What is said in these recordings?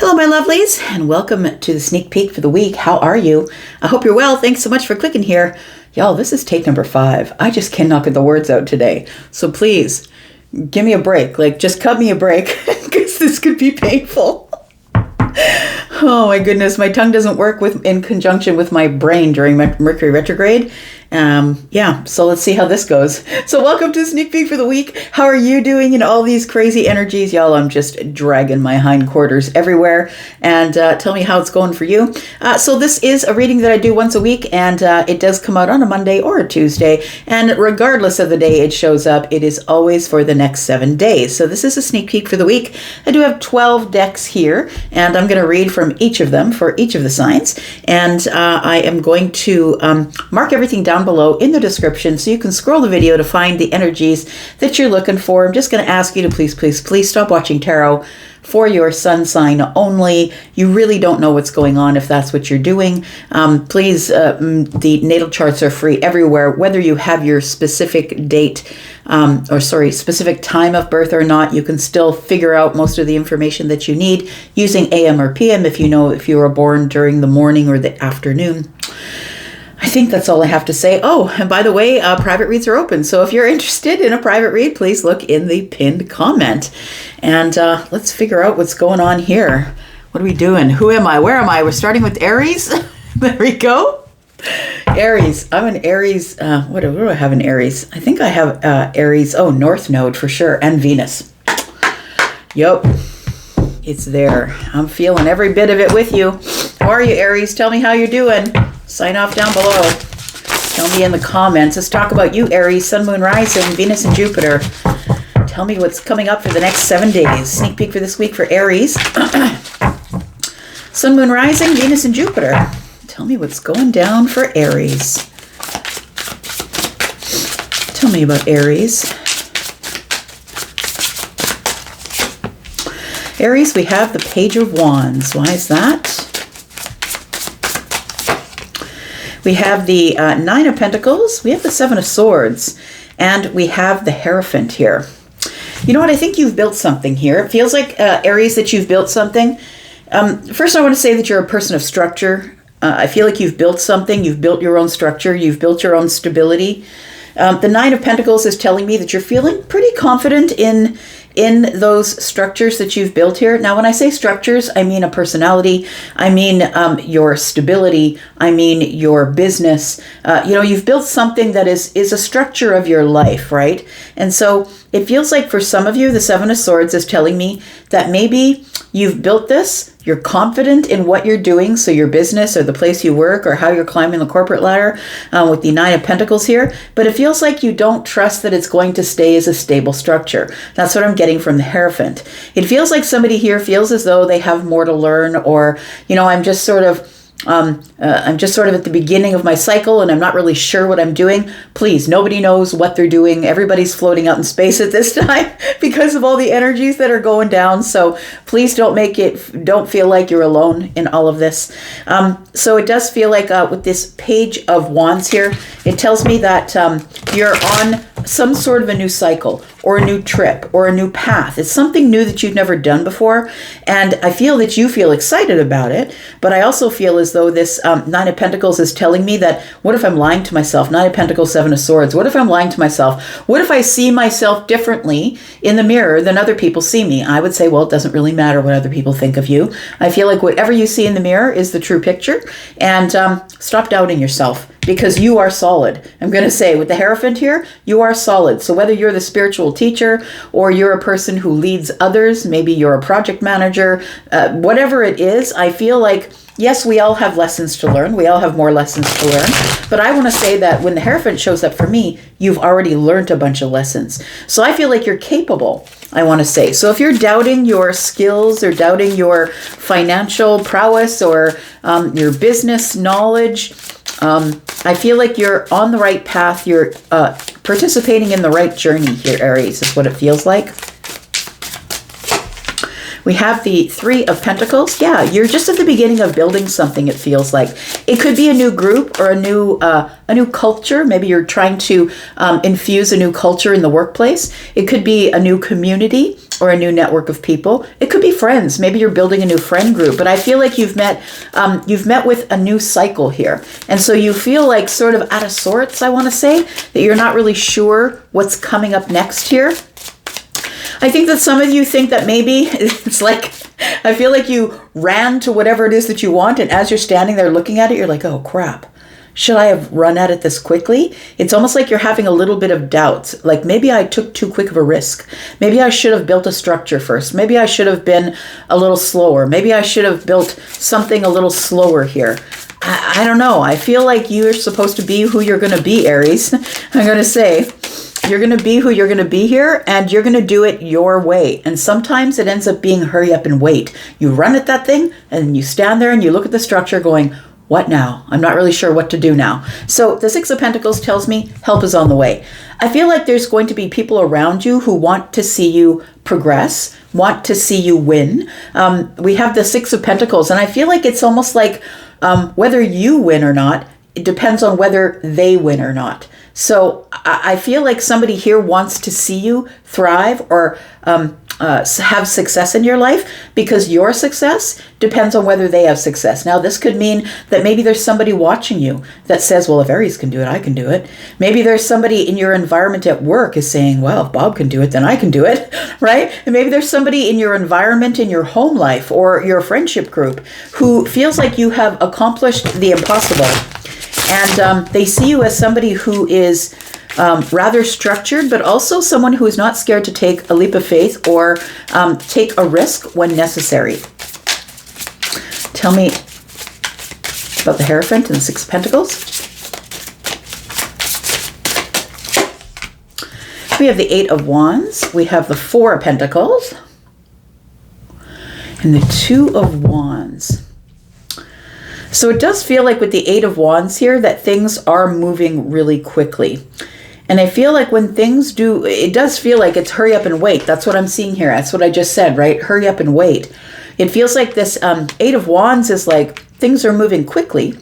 Hello, my lovelies, and welcome to the sneak peek for the week. How are you? I hope you're well. Thanks so much for clicking here. Y'all, this is take number 5. I just cannot get the words out today. So please, give me a break. Just cut me a break, because this could be painful. Oh my goodness, my tongue doesn't work in conjunction with my brain during Mercury retrograde. So let's see how this goes. So welcome to Sneak Peek for the week. How are you doing in all these crazy energies? Y'all, I'm just dragging my hindquarters everywhere. And tell me how it's going for you. So this is a reading that I do once a week, and it does come out on a Monday or a Tuesday. And regardless of the day it shows up, it is always for the next 7 days. So this is a sneak peek for the week. I do have 12 decks here, and I'm going to read from each of them for each of the signs. And I am going to mark everything down below in the description so you can scroll the video to find the energies that you're looking for. I'm just going to ask you to please stop watching tarot for your sun sign only. You really don't know what's going on if that's what you're doing. The natal charts are free everywhere, whether you have your specific date specific time of birth or not. You can still figure out most of the information that you need using AM or PM if you were born during the morning or the afternoon. I think that's all I have to say. Oh, and by the way, private reads are open. So if you're interested in a private read, please look in the pinned comment. And let's figure out what's going on here. What are we doing? Who am I? Where am I? We're starting with Aries. There we go. Aries. I'm an Aries. What do I have in Aries? I think I have Aries. Oh, North Node for sure. And Venus. Yup. It's there. I'm feeling every bit of it with you. How are you, Aries? Tell me how you're doing. Sign off down below. Tell me in the comments. Let's talk about you, Aries, Sun, Moon, Rising, Venus, and Jupiter. Tell me what's coming up for the next 7 days. Sneak peek for this week for Aries. Sun, Moon, Rising, Venus, and Jupiter. Tell me what's going down for Aries. Tell me about Aries. Aries, we have the Page of Wands. Why is that? We have the 9 of Pentacles, we have the 7 of Swords, and we have the Hierophant here. You know what? I think you've built something here. It feels like, Aries, that you've built something. First, I want to say that you're a person of structure. I feel like you've built something. You've built your own structure. You've built your own stability. The 9 of Pentacles is telling me that you're feeling pretty confident in those structures that you've built here. Now, when I say structures, I mean a personality. I mean your stability. I mean your business. You've built something that is a structure of your life, right? And so it feels like for some of you, the 7 of Swords is telling me that maybe you've built this, you're confident in what you're doing, so your business or the place you work or how you're climbing the corporate ladder with the 9 of Pentacles here, but it feels like you don't trust that it's going to stay as a stable structure. That's what I'm getting from the Hierophant. It feels like somebody here feels as though they have more to learn, or, I'm just sort of at the beginning of my cycle and I'm not really sure what I'm doing. Please, nobody knows what they're doing. Everybody's floating out in space at this time because of all the energies that are going down. So please don't feel like you're alone in all of this. So it does feel like with this Page of Wands here, it tells me that you're on some sort of a new cycle or a new trip or a new path. It's something new that you've never done before. And I feel that you feel excited about it, but I also feel as though this 9 of Pentacles is telling me that, what if I'm lying to myself? 9 of Pentacles, 7 of Swords. What if I'm lying to myself? What if I see myself differently in the mirror than other people see me? I would say, well, it doesn't really matter what other people think of you. I feel like whatever you see in the mirror is the true picture. And stop doubting yourself, because you are solid. I'm going to say with the Hierophant here, you are solid. So whether you're the spiritual teacher or you're a person who leads others, maybe you're a project manager, whatever it is, I feel like, yes, we all have lessons to learn. We all have more lessons to learn. But I want to say that when the Hierophant shows up for me, you've already learned a bunch of lessons. So I feel like you're capable, I want to say. So if you're doubting your skills or doubting your financial prowess or your business knowledge, I feel like you're on the right path. You're participating in the right journey here, Aries, is what it feels like. We have the Three of Pentacles. Yeah, you're just at the beginning of building something, it feels like. It could be a new group or a new culture. Maybe you're trying to infuse a new culture in the workplace. It could be a new community or a new network of people. It could be friends. Maybe you're building a new friend group. But I feel like you've met with a new cycle here. And so you feel like sort of out of sorts, I want to say, that you're not really sure what's coming up next here. I think that some of you think that maybe it's like, I feel like you ran to whatever it is that you want, and as you're standing there looking at it, you're like, oh crap, should I have run at it this quickly? It's almost like you're having a little bit of doubts, like maybe I took too quick of a risk. Maybe I should have built a structure first. Maybe I should have been a little slower. Maybe I should have built something a little slower here. I don't know. I feel like you're supposed to be who you're going to be, Aries. I'm going to say, you're going to be who you're going to be here, and you're going to do it your way. And sometimes it ends up being hurry up and wait. You run at that thing, and you stand there and you look at the structure going, what now? I'm not really sure what to do now. So the Six of Pentacles tells me help is on the way. I feel like there's going to be people around you who want to see you progress, want to see you win. We have the Six of Pentacles, and I feel like it's almost like whether you win or not, it depends on whether they win or not. So I feel like somebody here wants to see you thrive or have success in your life, because your success depends on whether they have success. Now, this could mean that maybe there's somebody watching you that says, well, if Aries can do it, I can do it. Maybe there's somebody in your environment at work is saying, well, if Bob can do it, then I can do it, right? And maybe there's somebody in your environment, in your home life or your friendship group who feels like you have accomplished the impossible. And they see you as somebody who is rather structured, but also someone who is not scared to take a leap of faith or take a risk when necessary. Tell me about the Hierophant and the Six of Pentacles. We have the Eight of Wands. We have the Four of Pentacles. And the Two of Wands. So it does feel like with the Eight of Wands here that things are moving really quickly. And I feel like when things do, it does feel like it's hurry up and wait. That's what I'm seeing here. That's what I just said, right? Hurry up and wait. It feels like this Eight of Wands is like things are moving quickly.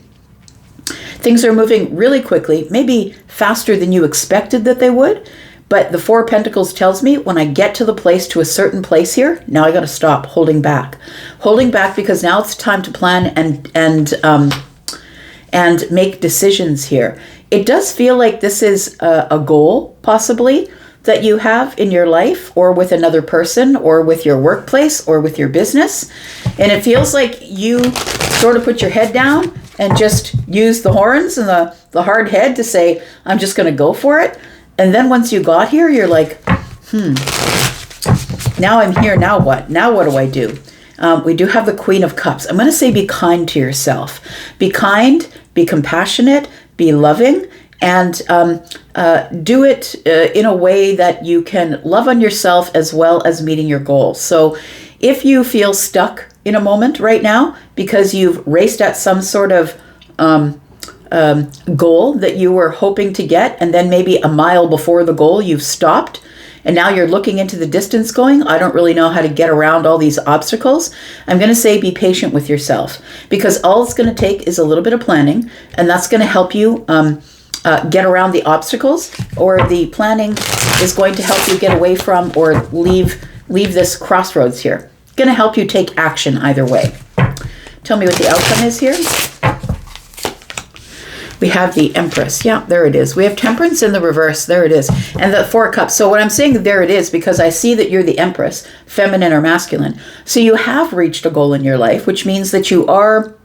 Things are moving really quickly, maybe faster than you expected that they would. But the Four of Pentacles tells me when I get to the place, to a certain place here, now I got to stop holding back. Holding back because now it's time to plan and make decisions here. It does feel like this is a goal, possibly, that you have in your life or with another person or with your workplace or with your business. And it feels like you sort of put your head down and just use the horns and the hard head to say, I'm just going to go for it. And then once you got here, you're like, now I'm here, now what? Now what do I do? We do have the Queen of Cups. I'm going to say be kind to yourself. Be kind, be compassionate, be loving, and do it in a way that you can love on yourself as well as meeting your goals. So if you feel stuck in a moment right now because you've raced at some sort of goal that you were hoping to get, and then maybe a mile before the goal you've stopped, and now you're looking into the distance going, I don't really know how to get around all these obstacles. I'm going to say be patient with yourself, because all it's going to take is a little bit of planning, and that's going to help you get around the obstacles, or the planning is going to help you get away from or leave this crossroads here. Going to help you take action either way. Tell me what the outcome is here. We have the Empress. Yeah, there it is. We have Temperance in the reverse. There it is. And the Four of Cups. So what I'm saying there it is, because I see that you're the Empress, feminine or masculine. So you have reached a goal in your life, which means that you are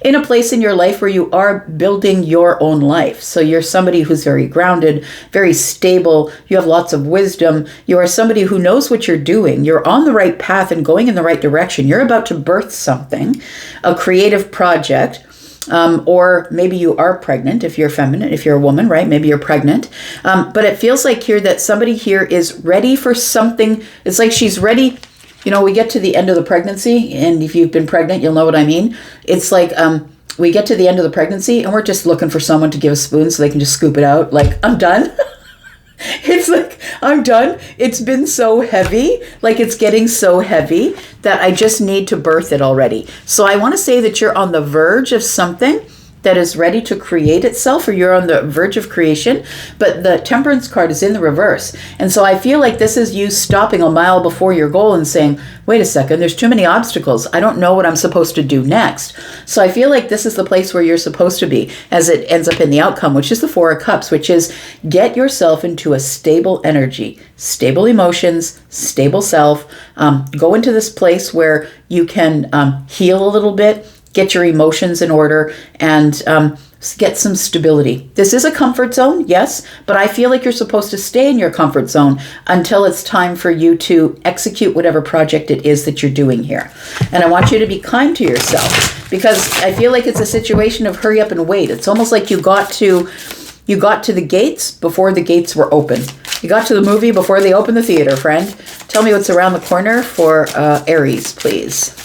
in a place in your life where you are building your own life. So you're somebody who's very grounded, very stable. You have lots of wisdom. You are somebody who knows what you're doing. You're on the right path and going in the right direction. You're about to birth something, a creative project. Or maybe you are pregnant if you're feminine, if you're a woman, right? Maybe you're pregnant. But it feels like here that somebody here is ready for something. It's like she's ready. You know, we get to the end of the pregnancy, and if you've been pregnant, you'll know what I mean. It's like we get to the end of the pregnancy and we're just looking for someone to give a spoon so they can just scoop it out. Like, I'm done. It's like, I'm done. It's been so heavy, like it's getting so heavy that I just need to birth it already. So I want to say that you're on the verge of something that is ready to create itself, or you're on the verge of creation, but the Temperance card is in the reverse. And so I feel like this is you stopping a mile before your goal and saying, wait a second, there's too many obstacles. I don't know what I'm supposed to do next. So I feel like this is the place where you're supposed to be, as it ends up in the outcome, which is the Four of Cups, which is get yourself into a stable energy, stable emotions, stable self. Go into this place where you can heal a little bit, get your emotions in order, and get some stability. This is a comfort zone, yes, but I feel like you're supposed to stay in your comfort zone until it's time for you to execute whatever project it is that you're doing here. And I want you to be kind to yourself, because I feel like it's a situation of hurry up and wait. It's almost like you got to the gates before the gates were open. You got to the movie before they opened the theater, friend. Tell me what's around the corner for Aries, please.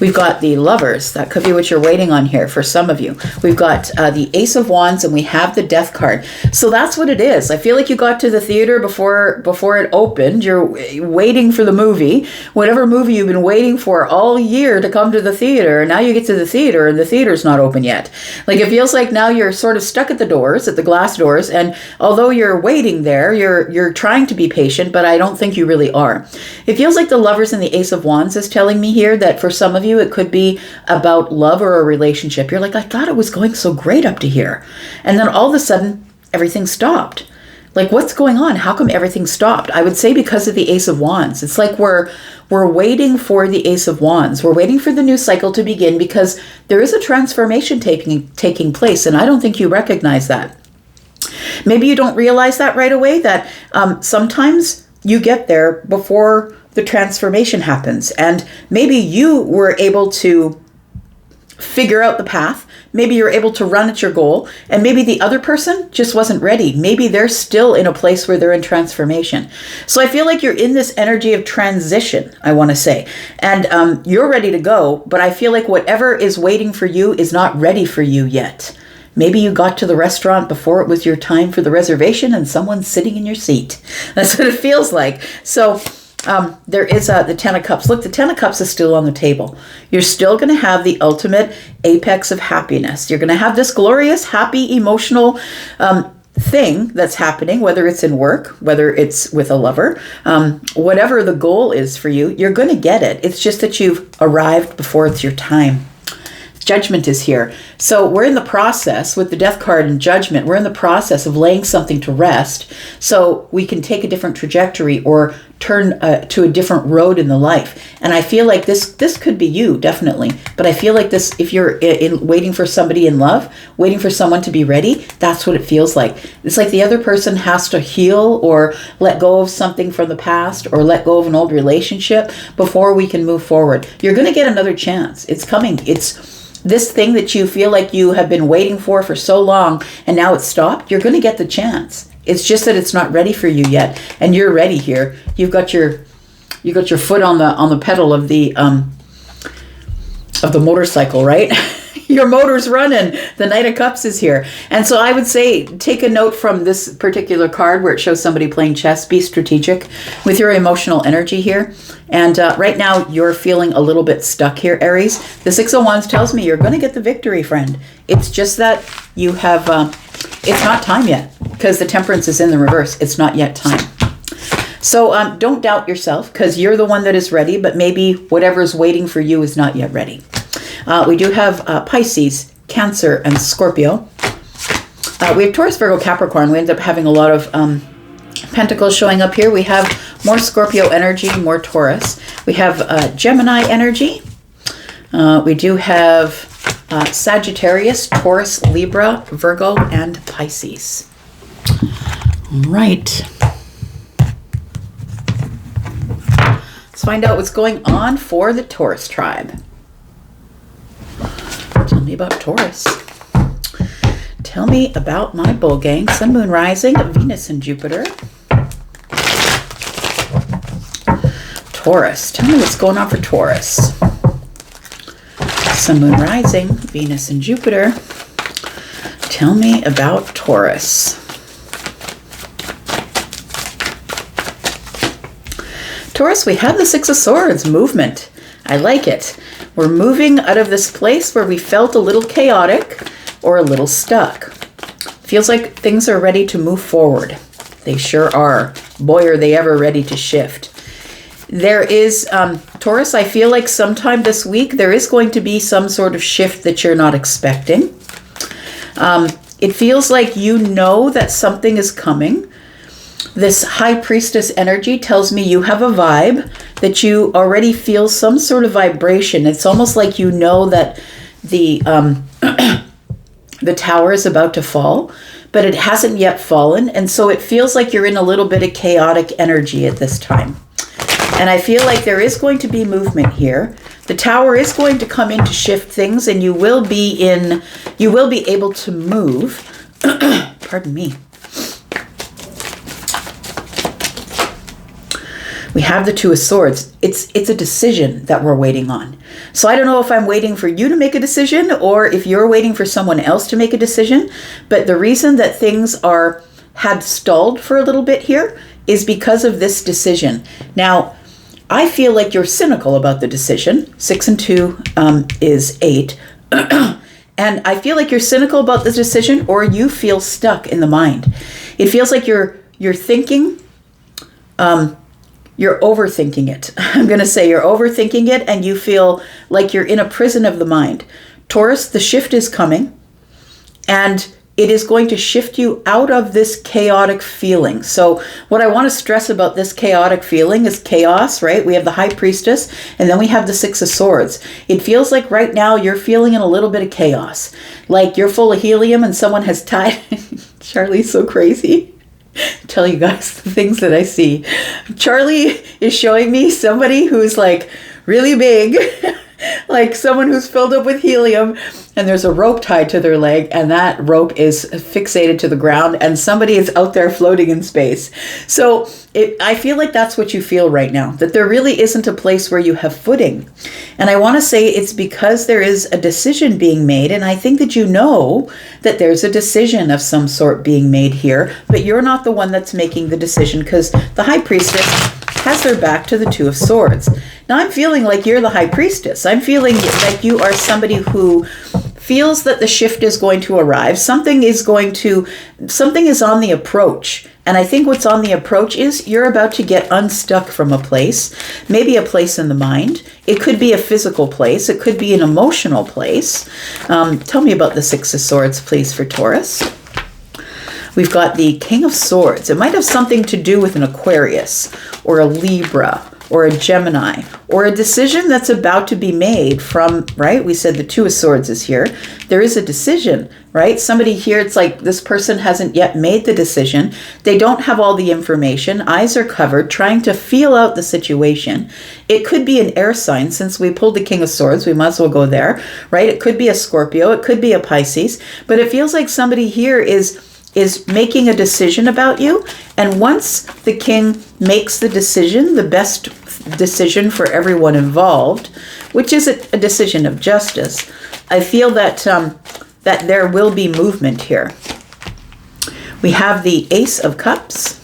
We've got the Lovers. That could be what you're waiting on here for some of you. We've got the Ace of Wands, and we have the Death card. So that's what it is. I feel like you got to the theater before it opened. You're waiting for the movie, whatever movie you've been waiting for all year to come to the theater. Now you get to the theater and the theater's not open yet. Like, it feels like now you're sort of stuck at the doors, at the glass doors. And although you're waiting there, you're trying to be patient, but I don't think you really are. It feels like the Lovers and the Ace of Wands is telling me here that for some of you, it could be about love or a relationship. You're like, I thought it was going so great up to here. And then all of a sudden, everything stopped. Like, what's going on? How come everything stopped? I would say because of the Ace of Wands. It's like we're waiting for the Ace of Wands. We're waiting for the new cycle to begin because there is a transformation taking place. And I don't think you recognize that. Maybe you don't realize that right away, that sometimes you get there before the transformation happens. And maybe you were able to figure out the path. Maybe you're able to run at your goal. And maybe the other person just wasn't ready. Maybe they're still in a place where they're in transformation. So I feel like you're in this energy of transition, I want to say. And you're ready to go. But I feel like whatever is waiting for you is not ready for you yet. Maybe you got to the restaurant before it was your time for the reservation and someone's sitting in your seat. That's what it feels like. So there is the Ten of Cups. Look, the Ten of Cups is still on the table. You're still going to have the ultimate apex of happiness. You're going to have this glorious, happy, emotional thing that's happening, whether it's in work, whether it's with a lover, whatever the goal is for you, you're going to get it. It's just that you've arrived before it's your time. Judgment is here. So we're in the process with the Death card and Judgment. We're in the process of laying something to rest so we can take a different trajectory or turn to a different road in the life. And I feel like this could be you, definitely. But I feel like this, if you're waiting for somebody in love, waiting for someone to be ready, that's what it feels like. It's like the other person has to heal or let go of something from the past or let go of an old relationship before we can move forward. You're going to get another chance. It's coming. It's this thing that you feel like you have been waiting for so long and now it's stopped. You're going to get the chance. It's just that it's not ready for you yet, and you're ready here. You've got your foot on the pedal of the motorcycle, right? Your motor's running. The Knight of Cups is here. And so I would say take a note from this particular card where it shows somebody playing chess. Be strategic with your emotional energy here. And right now you're feeling a little bit stuck here, Aries. The Six of Wands tells me you're going to get the victory, friend. It's just that you have, it's not time yet because the Temperance is in the reverse. It's not yet time. So don't doubt yourself because you're the one that is ready, but maybe whatever's waiting for you is not yet ready. We do have Pisces, Cancer, and Scorpio. We have Taurus, Virgo, Capricorn. We end up having a lot of Pentacles showing up here. We have more Scorpio energy, more Taurus. We have Gemini energy. We do have Sagittarius, Taurus, Libra, Virgo, and Pisces. All right. Let's find out what's going on for the Taurus tribe. Tell me about Taurus. Tell me about my bull gang. Sun, Moon, Rising, Venus, and Jupiter. Taurus. Tell me what's going on for Tell me about Taurus. Taurus, we have the Six of Swords, movement. I like it. We're moving out of this place where we felt a little chaotic or a little stuck. Feels like things are ready to move forward. They sure are. Boy, are they ever ready to shift. There is, Taurus, I feel like sometime this week there is going to be some sort of shift that you're not expecting. It feels like you know that something is coming. This High Priestess energy tells me you have a vibe, that you already feel some sort of vibration. It's almost like you know that the the tower is about to fall, but it hasn't yet fallen. And so it feels like you're in a little bit of chaotic energy at this time. And I feel like there is going to be movement here. The tower is going to come in to shift things, and you will be able to move. Pardon me. We have the Two of Swords. It's a decision that we're waiting on. So I don't know if I'm waiting for you to make a decision or if you're waiting for someone else to make a decision. But the reason that things had stalled for a little bit here is because of this decision. Now, I feel like you're cynical about the decision. 6 and 2 is 8. And I feel like you're cynical about the decision, or you feel stuck in the mind. It feels like you're thinking, you're overthinking it. I'm going to say you're overthinking it, and you feel like you're in a prison of the mind. Taurus, the shift is coming, and it is going to shift you out of this chaotic feeling. So what I want to stress about this chaotic feeling is chaos, right? We have the High Priestess, and then we have the Six of Swords. It feels like right now you're feeling in a little bit of chaos. Like you're full of helium and someone has tied... Charlie's so crazy. Tell you guys the things that I see. Charlie is showing me somebody who's like really big, like someone who's filled up with helium, and there's a rope tied to their leg, and that rope is fixated to the ground, and somebody is out there floating in space. So I feel like that's what you feel right now, that there really isn't a place where you have footing. And I want to say it's because there is a decision being made, and I think that you know that there's a decision of some sort being made here, but you're not the one that's making the decision, because the High Priestess has their back to the Two of Swords. Now I'm feeling like you're the High Priestess. I'm feeling like you are somebody who feels that the shift is going to arrive. Something is on the approach. And I think what's on the approach is you're about to get unstuck from a place, maybe a place in the mind. It could be a physical place. It could be an emotional place. Tell me about the Six of Swords, please, for Taurus. We've got the King of Swords. It might have something to do with an Aquarius or a Libra or a Gemini, or a decision that's about to be made from, right? We said the Two of Swords is here. There is a decision, right? Somebody here, it's like this person hasn't yet made the decision. They don't have all the information. Eyes are covered, trying to feel out the situation. It could be an air sign. Since we pulled the King of Swords, we might as well go there, right? It could be a Scorpio. It could be a Pisces. But it feels like somebody here is making a decision about you. And once the king makes the decision, the best decision for everyone involved, which is a decision of justice, I feel that that there will be movement here. We have the Ace of Cups.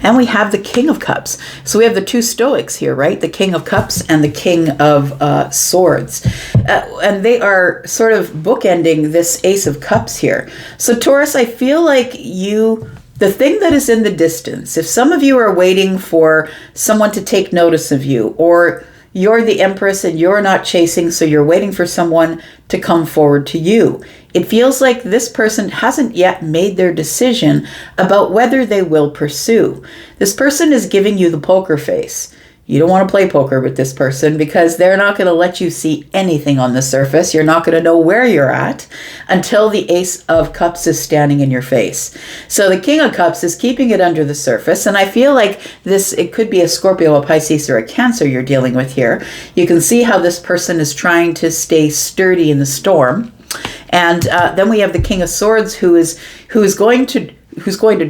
And we have the King of Cups. So we have the two Stoics here, right? The King of Cups and the King of Swords. And they are sort of bookending this Ace of Cups here. So Taurus, I feel like the thing that is in the distance, if some of you are waiting for someone to take notice of you, or you're the Empress and you're not chasing, so you're waiting for someone to come forward to you. It feels like this person hasn't yet made their decision about whether they will pursue. This person is giving you the poker face. You don't want to play poker with this person because they're not going to let you see anything on the surface. You're not going to know where you're at until the Ace of Cups is standing in your face. So the King of Cups is keeping it under the surface. And I feel like it could be a Scorpio, a Pisces, or a Cancer you're dealing with here. You can see how this person is trying to stay sturdy in the storm. And then we have the King of Swords who is going to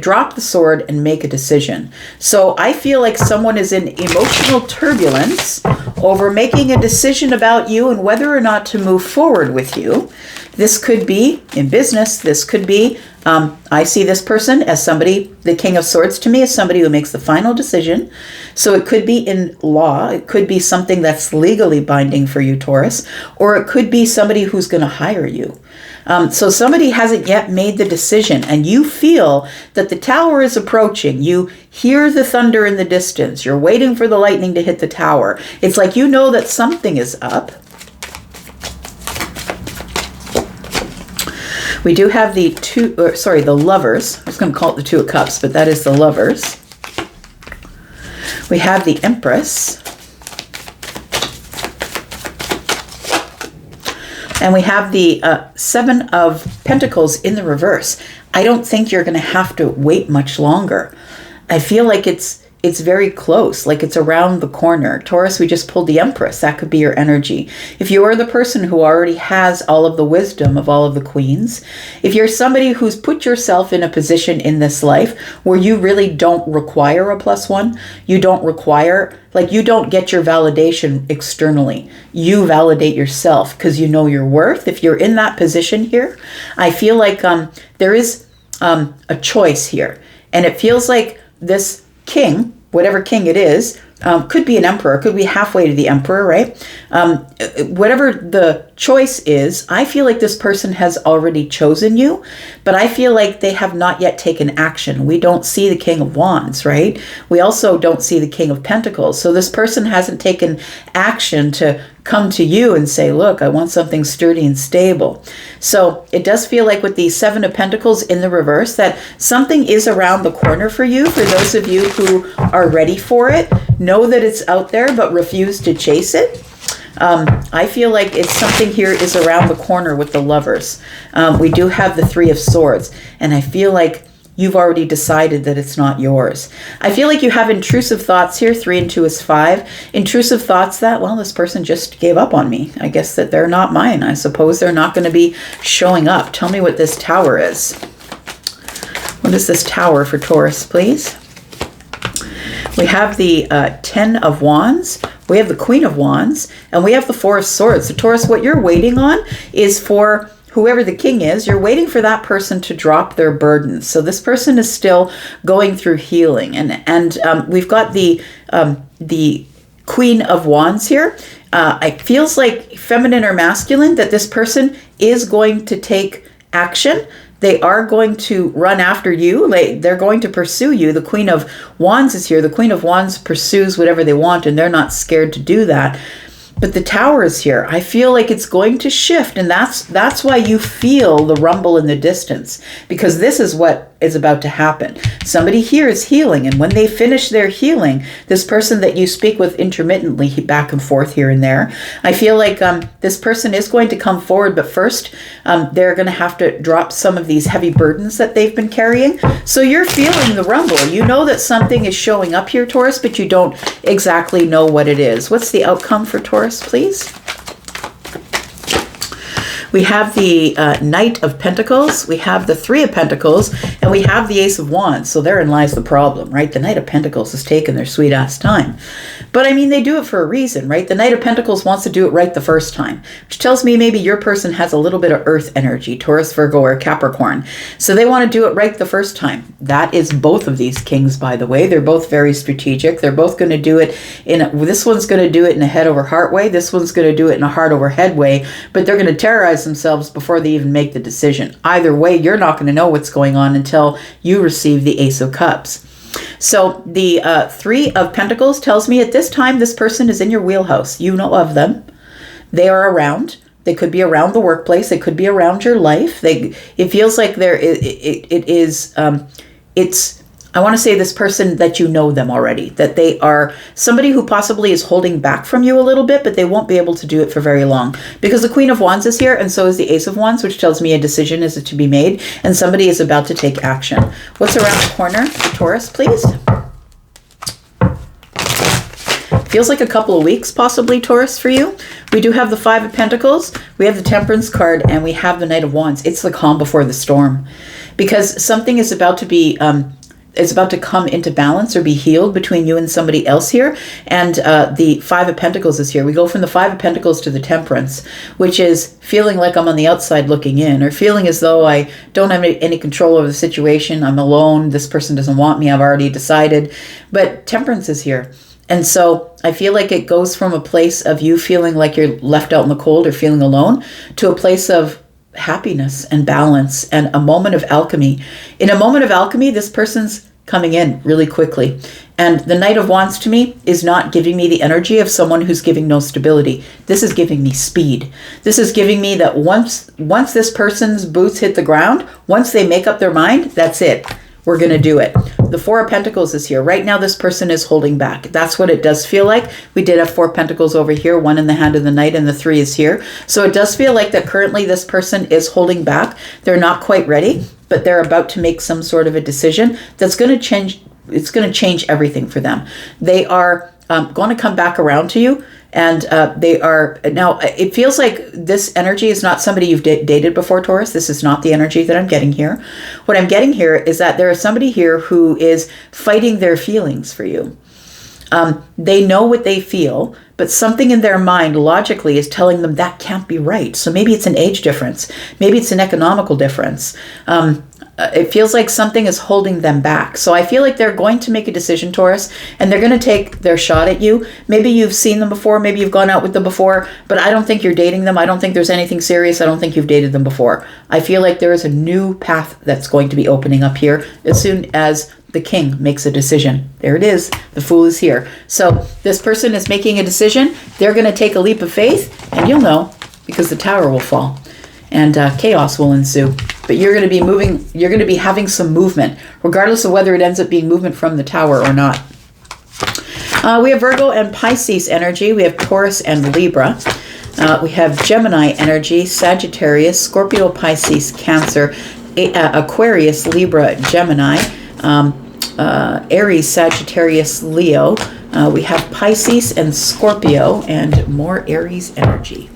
drop the sword and make a decision. So I feel like someone is in emotional turbulence, over making a decision about you and whether or not to move forward with you. This could be in business. This could be, I see this person as somebody, the King of Swords to me is somebody who makes the final decision. So it could be in law. It could be something that's legally binding for you, Taurus, or it could be somebody who's going to hire you. So somebody hasn't yet made the decision and you feel that the tower is approaching. You hear the thunder in the distance. You're waiting for the lightning to hit the tower. It's like you know that something is up. We do have the Lovers. I was going to call it the Two of Cups, but that is the Lovers. We have the Empress. And we have the Seven of Pentacles in the reverse. I don't think you're going to have to wait much longer. I feel like it's very close, like it's around the corner. Taurus, we just pulled the Empress. That could be your energy. If you are the person who already has all of the wisdom of all of the queens, if you're somebody who's put yourself in a position in this life where you really don't require a +1, you don't require, like you don't get your validation externally. You validate yourself because you know your worth. If you're in that position here, I feel like there is a choice here. And it feels like this king, whatever king it is, could be an emperor, could be halfway to the emperor, right? Whatever the choice is, I feel like this person has already chosen you, but I feel like they have not yet taken action. We don't see the King of Wands, right? We also don't see the King of Pentacles. So this person hasn't taken action to come to you and say, look, I want something sturdy and stable. So it does feel like with the Seven of Pentacles in the reverse that something is around the corner for you. For those of you who are ready for it, know that it's out there, but refuse to chase it. I feel like it's something here is around the corner with the Lovers. We do have the Three of Swords, and I feel like you've already decided that it's not yours. I feel like you have intrusive thoughts here. 3 and 2 is 5. Intrusive thoughts that, well, this person just gave up on me. I guess that they're not mine. I suppose they're not going to be showing up. Tell me what this Tower is. What is this Tower for Taurus, please? We have the 10 of Wands. We have the Queen of Wands. And we have the 4 of Swords. So Taurus, what you're waiting on is for whoever the king is, you're waiting for that person to drop their burdens. So this person is still going through healing. And we've got the Queen of Wands here. It feels like feminine or masculine that this person is going to take action. They are going to run after you. They're going to pursue you. The Queen of Wands is here. The Queen of Wands pursues whatever they want, and they're not scared to do that. But the Tower is here. I feel like it's going to shift, and that's why you feel the rumble in the distance, because this is what is about to happen. Somebody here is healing, and when they finish their healing, this person that you speak with intermittently back and forth here and there, I feel like this person is going to come forward, but first they're going to have to drop some of these heavy burdens that they've been carrying. So you're feeling the rumble. You know that something is showing up here, Taurus, but you don't exactly know what it is. What's the outcome for Taurus, please? We have the Knight of Pentacles, we have the 3 of Pentacles, and we have the Ace of Wands. So therein lies the problem, right? The Knight of Pentacles has taken their sweet ass time. But I mean, they do it for a reason, right? The Knight of Pentacles wants to do it right the first time, which tells me maybe your person has a little bit of earth energy, Taurus, Virgo, or Capricorn. So they want to do it right the first time. That is both of these kings, by the way. They're both very strategic. They're both going to do it this one's going to do it in a head over heart way. This one's going to do it in a heart over head way, but they're going to terrorize themselves before they even make the decision. Either way, you're not going to know what's going on until you receive the Ace of Cups. So the 3 of Pentacles tells me at this time, this person is in your wheelhouse. You know of them. They are around. They could be around the workplace. They could be around your life. It feels like I want to say this person that you know them already, that they are somebody who possibly is holding back from you a little bit, but they won't be able to do it for very long because the Queen of Wands is here and so is the Ace of Wands, which tells me a decision is to be made and somebody is about to take action. What's around the corner for Taurus, please? Feels like a couple of weeks, possibly, Taurus, for you. We do have the 5 of Pentacles, we have the Temperance card, and we have the Knight of Wands. It's the calm before the storm because something is about to be is about to come into balance or be healed between you and somebody else here. And the Five of Pentacles is here. We go from the Five of Pentacles to the Temperance, which is feeling like I'm on the outside looking in, or feeling as though I don't have any control over the situation. I'm alone. This person doesn't want me. I've already decided. But Temperance is here. And so I feel like it goes from a place of you feeling like you're left out in the cold or feeling alone to a place of happiness and balance and a moment of alchemy. In a moment of alchemy, this person's coming in really quickly. And the Knight of Wands to me is not giving me the energy of someone who's giving no stability. This is giving me speed. This is giving me that once this person's boots hit the ground, once they make up their mind, that's it. We're going to do it. The Four of Pentacles is here. Right now, this person is holding back. That's what it does feel like. We did have Four Pentacles over here, one in the hand of the Knight, and the Three is here. So it does feel like that currently this person is holding back. They're not quite ready, but they're about to make some sort of a decision that's going to change. It's going to change everything for them. They are going to come back around to you. And they are, now it feels like this energy is not somebody you've dated before, Taurus. This is not the energy that I'm getting here. What I'm getting here is that there is somebody here who is fighting their feelings for you. They know what they feel, but something in their mind logically is telling them that can't be right. So maybe it's an age difference. Maybe it's an economical difference. It feels like something is holding them back. So I feel like they're going to make a decision, Taurus, and they're going to take their shot at you. Maybe you've seen them before. Maybe you've gone out with them before, but I don't think you're dating them. I don't think there's anything serious. I don't think you've dated them before. I feel like there is a new path that's going to be opening up here as soon as the King makes a decision. There it is. The Fool is here. So this person is making a decision. They're going to take a leap of faith, and you'll know because the Tower will fall and chaos will ensue. But you're going to be moving, you're going to be having some movement, regardless of whether it ends up being movement from the Tower or not. We have Virgo and Pisces energy. We have Taurus and Libra. We have Gemini energy, Sagittarius, Scorpio, Pisces, Cancer, Aquarius, Libra, Gemini, Aries, Sagittarius, Leo. We have Pisces and Scorpio and more Aries energy.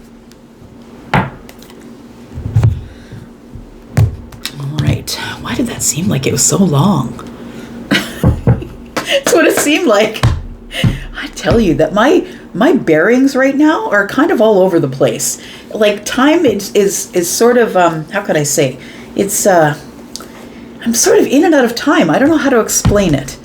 Why did that seem like it was so long? That's what it semed like. I tell you that my bearings right now are kind of all over the place. Like time is sort of, how could I say? It's, I'm sort of in and out of time. I don't know how to explain it.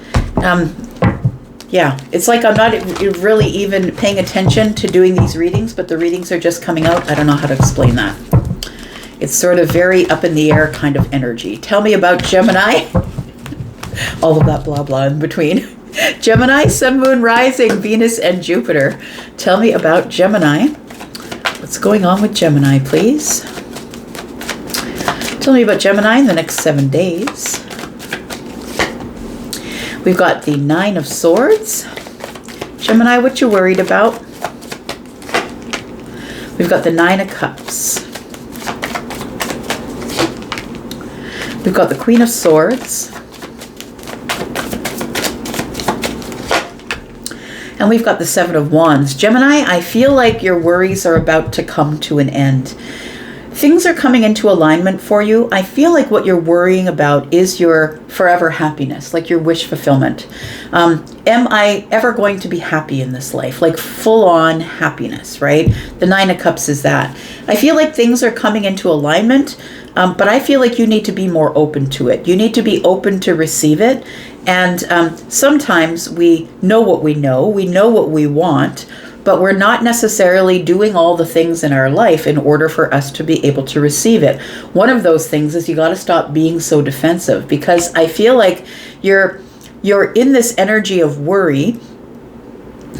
Yeah, it's like I'm not really even paying attention to doing these readings, but the readings are just coming out. I don't know how to explain that. It's sort of very up in the air kind of energy. Tell me about Gemini. All of that blah, blah in between. Gemini, Sun, Moon, Rising, Venus, and Jupiter. Tell me about Gemini. What's going on with Gemini, please? Tell me about Gemini in the next 7 days. We've got the Nine of Swords. Gemini, what you worried about? We've got the Nine of Cups. We've got the Queen of Swords. And we've got the Seven of Wands. Gemini, I feel like your worries are about to come to an end. Things are coming into alignment for you. I feel like what you're worrying about is your forever happiness, like your wish fulfillment. Am I ever going to be happy in this life? Like full-on happiness, right? The Nine of Cups is that. I feel like things are coming into alignment, but I feel like you need to be more open to it. You need to be open to receive it. And sometimes we know what we know what we want, but we're not necessarily doing all the things in our life in order for us to be able to receive it. One of those things is you got to stop being so defensive, because I feel like you're in this energy of worry,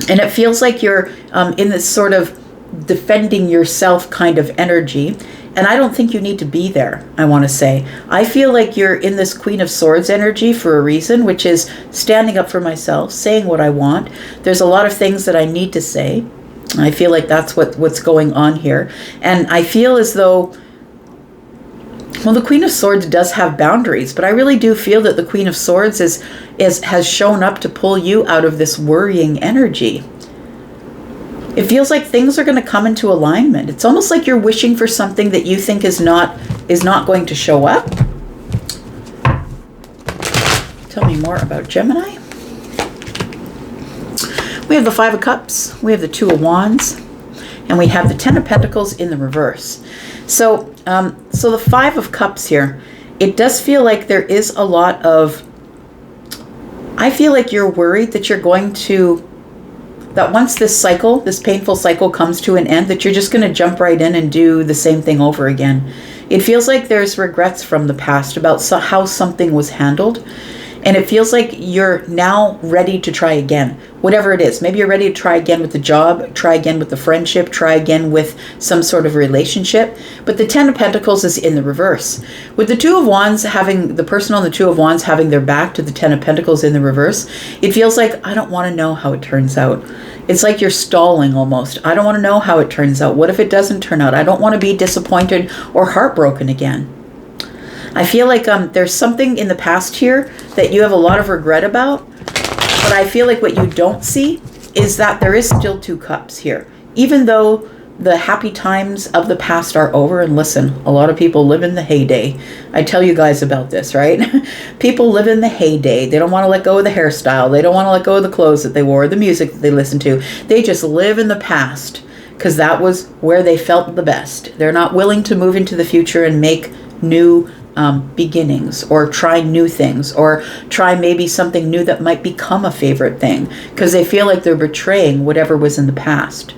and it feels like you're in this sort of defending yourself kind of energy. And I don't think you need to be there, I want to say. I feel like you're in this Queen of Swords energy for a reason, which is standing up for myself, saying what I want. There's a lot of things that I need to say. I feel like that's what's going on here. And I feel as though, well, the Queen of Swords does have boundaries, but I really do feel that the Queen of Swords has shown up to pull you out of this worrying energy. It feels like things are going to come into alignment. It's almost like you're wishing for something that you think is not going to show up. tell me more about Gemini. We have the Five of Cups, we have the Two of Wands, and we have the Ten of Pentacles in the reverse. So, so the Five of Cups here, it does feel like there is a lot of, I feel like you're worried that you're going to, that once this cycle, this painful cycle comes to an end, that you're just going to jump right in and do the same thing over again. It feels like there's regrets from the past about how something was handled. And it feels like you're now ready to try again, whatever it is. Maybe you're ready to try again with the job, try again with the friendship, try again with some sort of relationship. But the Ten of Pentacles is in the reverse. With the Two of Wands having, the person on the Two of Wands having their back to the Ten of Pentacles in the reverse, it feels like, I don't want to know how it turns out. It's like you're stalling almost. I don't want to know how it turns out. What if it doesn't turn out? I don't want to be disappointed or heartbroken again. I feel like there's something in the past here that you have a lot of regret about, but I feel like what you don't see is that there is still two cups here. Even though the happy times of the past are over, and listen, a lot of people live in the heyday. I tell you guys about this, right? People live in the heyday. They don't want to let go of the hairstyle. They don't want to let go of the clothes that they wore, the music that they listen to. They just live in the past because that was where they felt the best. They're not willing to move into the future and make new beginnings, or try new things, or try maybe something new that might become a favorite thing, because they feel like they're betraying whatever was in the past.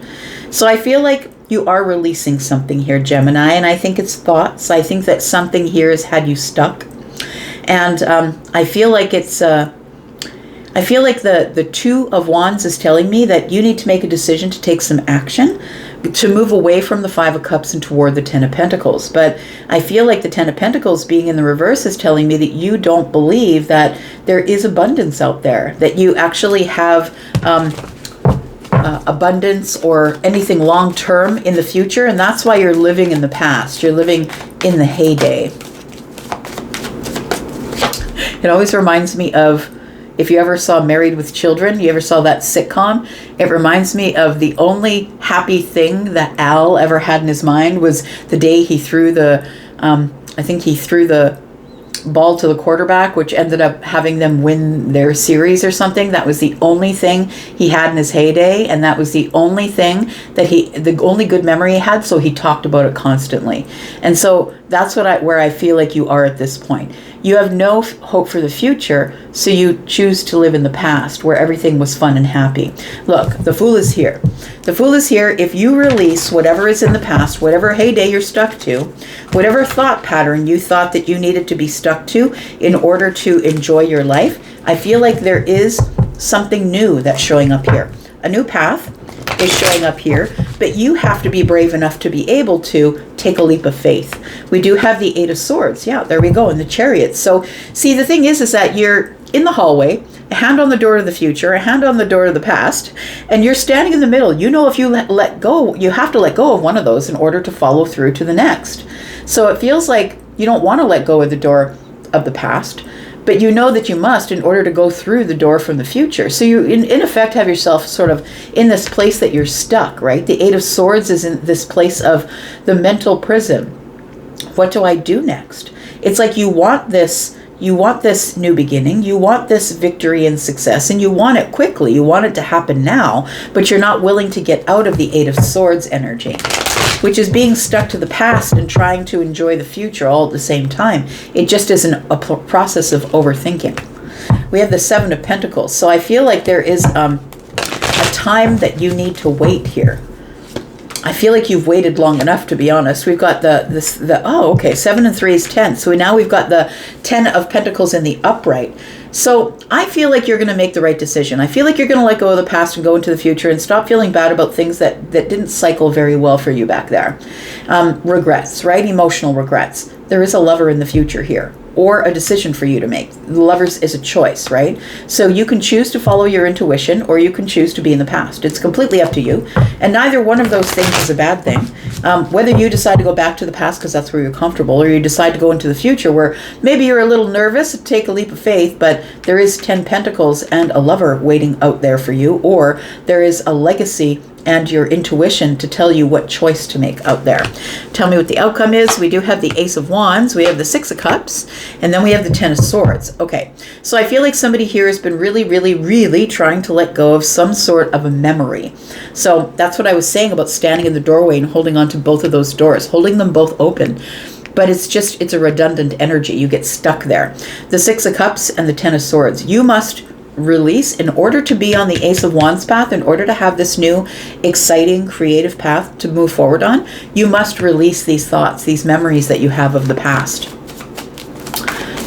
So I feel like you are releasing something here, Gemini, and I think it's thoughts. I think that something here has had you stuck, and I feel like it's I feel like the Two of Wands is telling me that you need to make a decision to take some action, to move away from the Five of Cups and toward the Ten of Pentacles. But I feel like the Ten of Pentacles being in the reverse is telling me that you don't believe that there is abundance out there, that you actually have abundance or anything long-term in the future, and that's why you're living in the past. You're living in the heyday. It always reminds me of, if you ever saw Married with Children, you ever saw that sitcom, it reminds me of the only happy thing that Al ever had in his mind was the day he threw the, I think he threw the ball to the quarterback, which ended up having them win their series or something. That was the only thing he had in his heyday, and that was the only thing that the only good memory he had, so he talked about it constantly. And so that's where I feel like you are at this point. You have no hope for the future, so you choose to live in the past where everything was fun and happy. Look, the Fool is here. The Fool is here. If you release whatever is in the past, whatever heyday you're stuck to, whatever thought pattern you thought that you needed to be stuck to in order to enjoy your life, I feel like there is something new that's showing up here. A new path is showing up here, but you have to be brave enough to be able to take a leap of faith. We do have the Eight of Swords. Yeah, there we go, in the Chariot. So see, the thing is that you're in the hallway, a hand on the door of the future, a hand on the door of the past, and you're standing in the middle. You know, if you let go, you have to let go of one of those in order to follow through to the next. So it feels like you don't want to let go of the door of the past, but you know that you must in order to go through the door from the future. So you, in effect, have yourself sort of in this place that you're stuck, right? The Eight of Swords is in this place of the mental prison. What do I do next? It's like you want this new beginning, you want this victory and success, and you want it quickly. You want it to happen now, but you're not willing to get out of the Eight of Swords energy, which is being stuck to the past and trying to enjoy the future all at the same time. It just isn't a process of overthinking. We have the Seven of Pentacles. So I feel like there is a time that you need to wait here. I feel like you've waited long enough, to be honest. We've got oh, okay, 7 and 3 is 10. So now we've got the 10 of Pentacles in the upright. So I feel like you're going to make the right decision. I feel like you're going to let go of the past and go into the future and stop feeling bad about things that didn't cycle very well for you back there. Regrets, right? Emotional regrets. There is a lover in the future here, or a decision for you to make. The lovers is a choice, right? So you can choose to follow your intuition, or you can choose to be in the past. It's completely up to you. And neither one of those things is a bad thing. Whether you decide to go back to the past because that's where you're comfortable, or you decide to go into the future where maybe you're a little nervous to take a leap of faith, but there is 10 Pentacles and a lover waiting out there for you, or there is a legacy and your intuition to tell you what choice to make out there. Tell me what the outcome is. We do have the Ace of Wands, we have the Six of Cups, and then we have the Ten of Swords. Okay, so I feel like somebody here has been really, really, really trying to let go of some sort of a memory. So that's what I was saying about standing in the doorway and holding on to both of those doors, holding them both open. But it's a redundant energy. You get stuck there. The Six of Cups and the Ten of Swords. You must release in order to be on the Ace of Wands path, in order to have this new exciting creative path to move forward on. You must release these thoughts, these memories that you have of the past.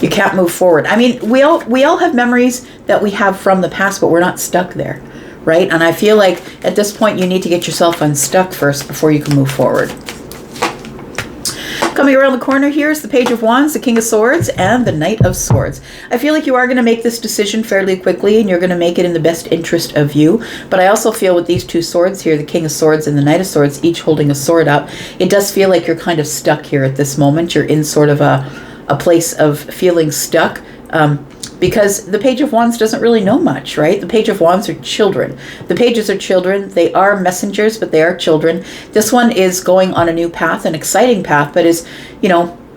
You can't move forward. I mean, we all have memories that we have from the past, but we're not stuck there, right? And I feel like at this point you need to get yourself unstuck first before you can move forward. Coming around the corner here is the Page of Wands, the King of Swords, and the Knight of Swords. I feel like you are going to make this decision fairly quickly, and you're going to make it in the best interest of you. But I also feel with these two swords here, the King of Swords and the Knight of Swords, each holding a sword up, it does feel like you're kind of stuck here at this moment. You're in sort of a place of feeling stuck. Because the Page of Wands doesn't really know much, right? The Page of Wands are children. The pages are children. They are messengers, but they are children. This one is going on a new path, an exciting path, but is,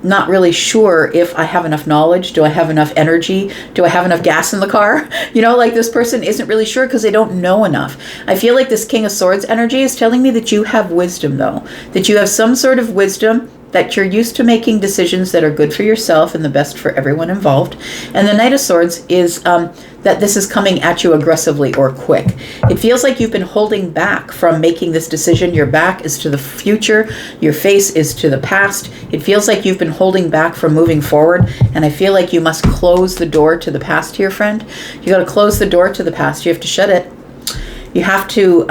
not really sure if I have enough knowledge. Do I have enough energy? Do I have enough gas in the car? Like this person isn't really sure because they don't know enough. I feel like this King of Swords energy is telling me that you have wisdom, though. That you have some sort of wisdom, that you're used to making decisions that are good for yourself and the best for everyone involved. And the Knight of Swords is that this is coming at you aggressively or quick. It feels like you've been holding back from making this decision. Your back is to the future. Your face is to the past. It feels like you've been holding back from moving forward. And I feel like you must close the door to the past here, friend. You got to close the door to the past. You have to shut it. You have to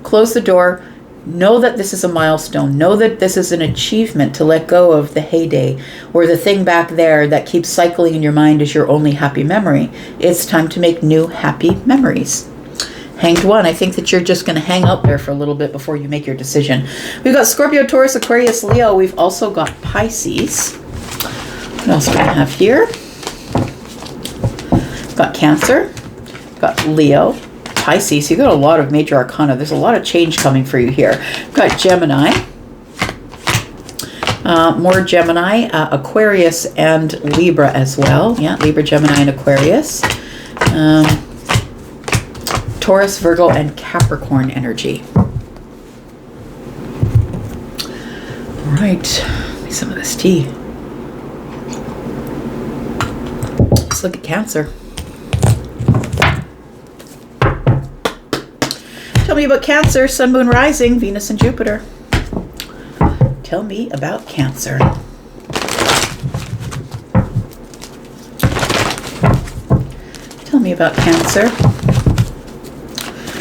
close the door. Know that this is a milestone. Know that this is an achievement to let go of the heyday or the thing back there that keeps cycling in your mind as your only happy memory. It's time to make new happy memories. Hanged One, I think that you're just going to hang out there for a little bit before you make your decision. We've got Scorpio, Taurus, Aquarius, Leo. We've also got Pisces. What else do we have here? We've got Cancer. We've got Leo. Pisces, you got a lot of major arcana. There's a lot of change coming for you here. We've got Gemini, more Gemini, Aquarius and Libra as well. Yeah, Libra, Gemini, and Aquarius. Taurus, Virgo, and Capricorn energy. All right, give me some of this tea. Let's look at Cancer. Tell me about Cancer, Sun, Moon, Rising, Venus, and Jupiter. Tell me about Cancer. Tell me about Cancer.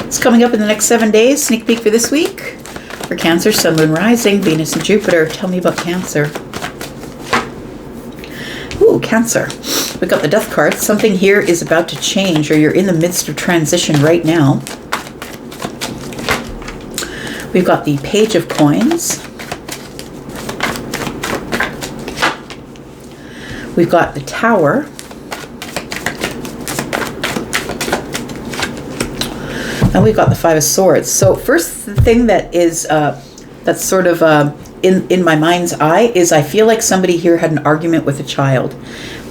It's coming up in the next 7 days. Sneak peek for this week. For Cancer, Sun, Moon, Rising, Venus, and Jupiter. Tell me about Cancer. Ooh, Cancer. We got the Death card. Something here is about to change, or you're in the midst of transition right now. We've got the Page of Coins. We've got the Tower. And we've got the Five of Swords. So first thing that is that's sort of in my mind's eye is I feel like somebody here had an argument with a child.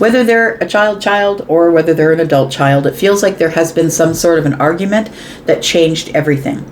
Whether they're a child or whether they're an adult child, it feels like there has been some sort of an argument that changed everything.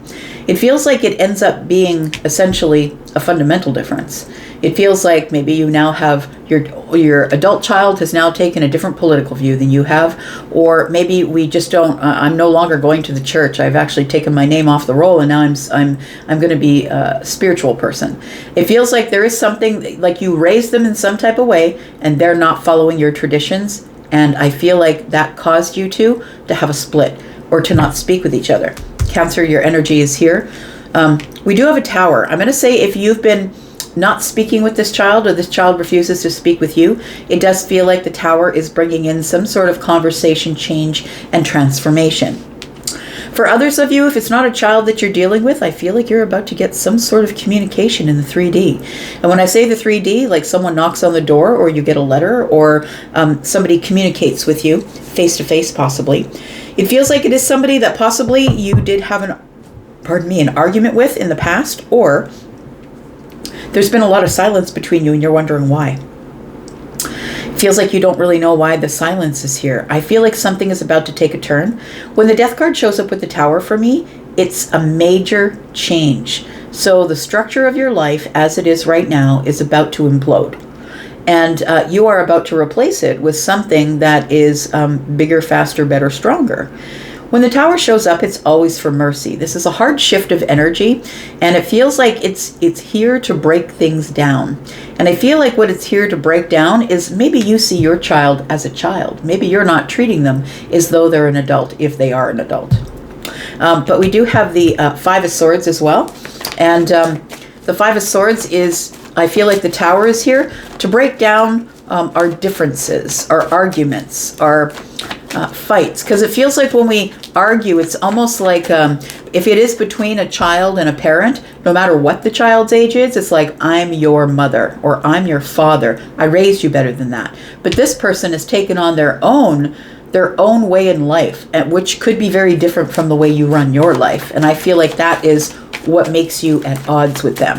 It feels like it ends up being essentially a fundamental difference. It feels like maybe you now have your adult child has now taken a different political view than you have, or maybe we just don't. I'm no longer going to the church. I've actually taken my name off the roll, and now I'm going to be a spiritual person. It feels like there is something like you raised them in some type of way, and they're not following your traditions. And I feel like that caused you to have a split or to not speak with each other. Cancer, your energy is here. We do have a Tower. I'm going to say if you've been not speaking with this child or this child refuses to speak with you, it does feel like the Tower is bringing in some sort of conversation, change, and transformation. For others of you, if it's not a child that you're dealing with, I feel like you're about to get some sort of communication in the 3D. And when I say the 3D, like someone knocks on the door, or you get a letter, or somebody communicates with you face to face possibly. It feels like it is somebody that possibly you did have pardon me, an argument with in the past, or there's been a lot of silence between you and you're wondering why. It feels like you don't really know why the silence is here. I feel like something is about to take a turn. When the Death card shows up with the Tower for me, it's a major change. So the structure of your life as it is right now is about to implode. And you are about to replace it with something that is bigger, faster, better, stronger. When the Tower shows up, it's always for mercy. This is a hard shift of energy, and it feels like it's here to break things down. And I feel like what it's here to break down is maybe you see your child as a child. Maybe you're not treating them as though they're an adult, if they are an adult. But we do have the Five of Swords as well. And the Five of Swords is, I feel like the Tower is here to break down our differences, our arguments, our fights. Because it feels like when we argue, it's almost like if it is between a child and a parent, no matter what the child's age is, it's like, I'm your mother or I'm your father. I raised you better than that. But this person has taken on their own way in life, which could be very different from the way you run your life. And I feel like that is what makes you at odds with them.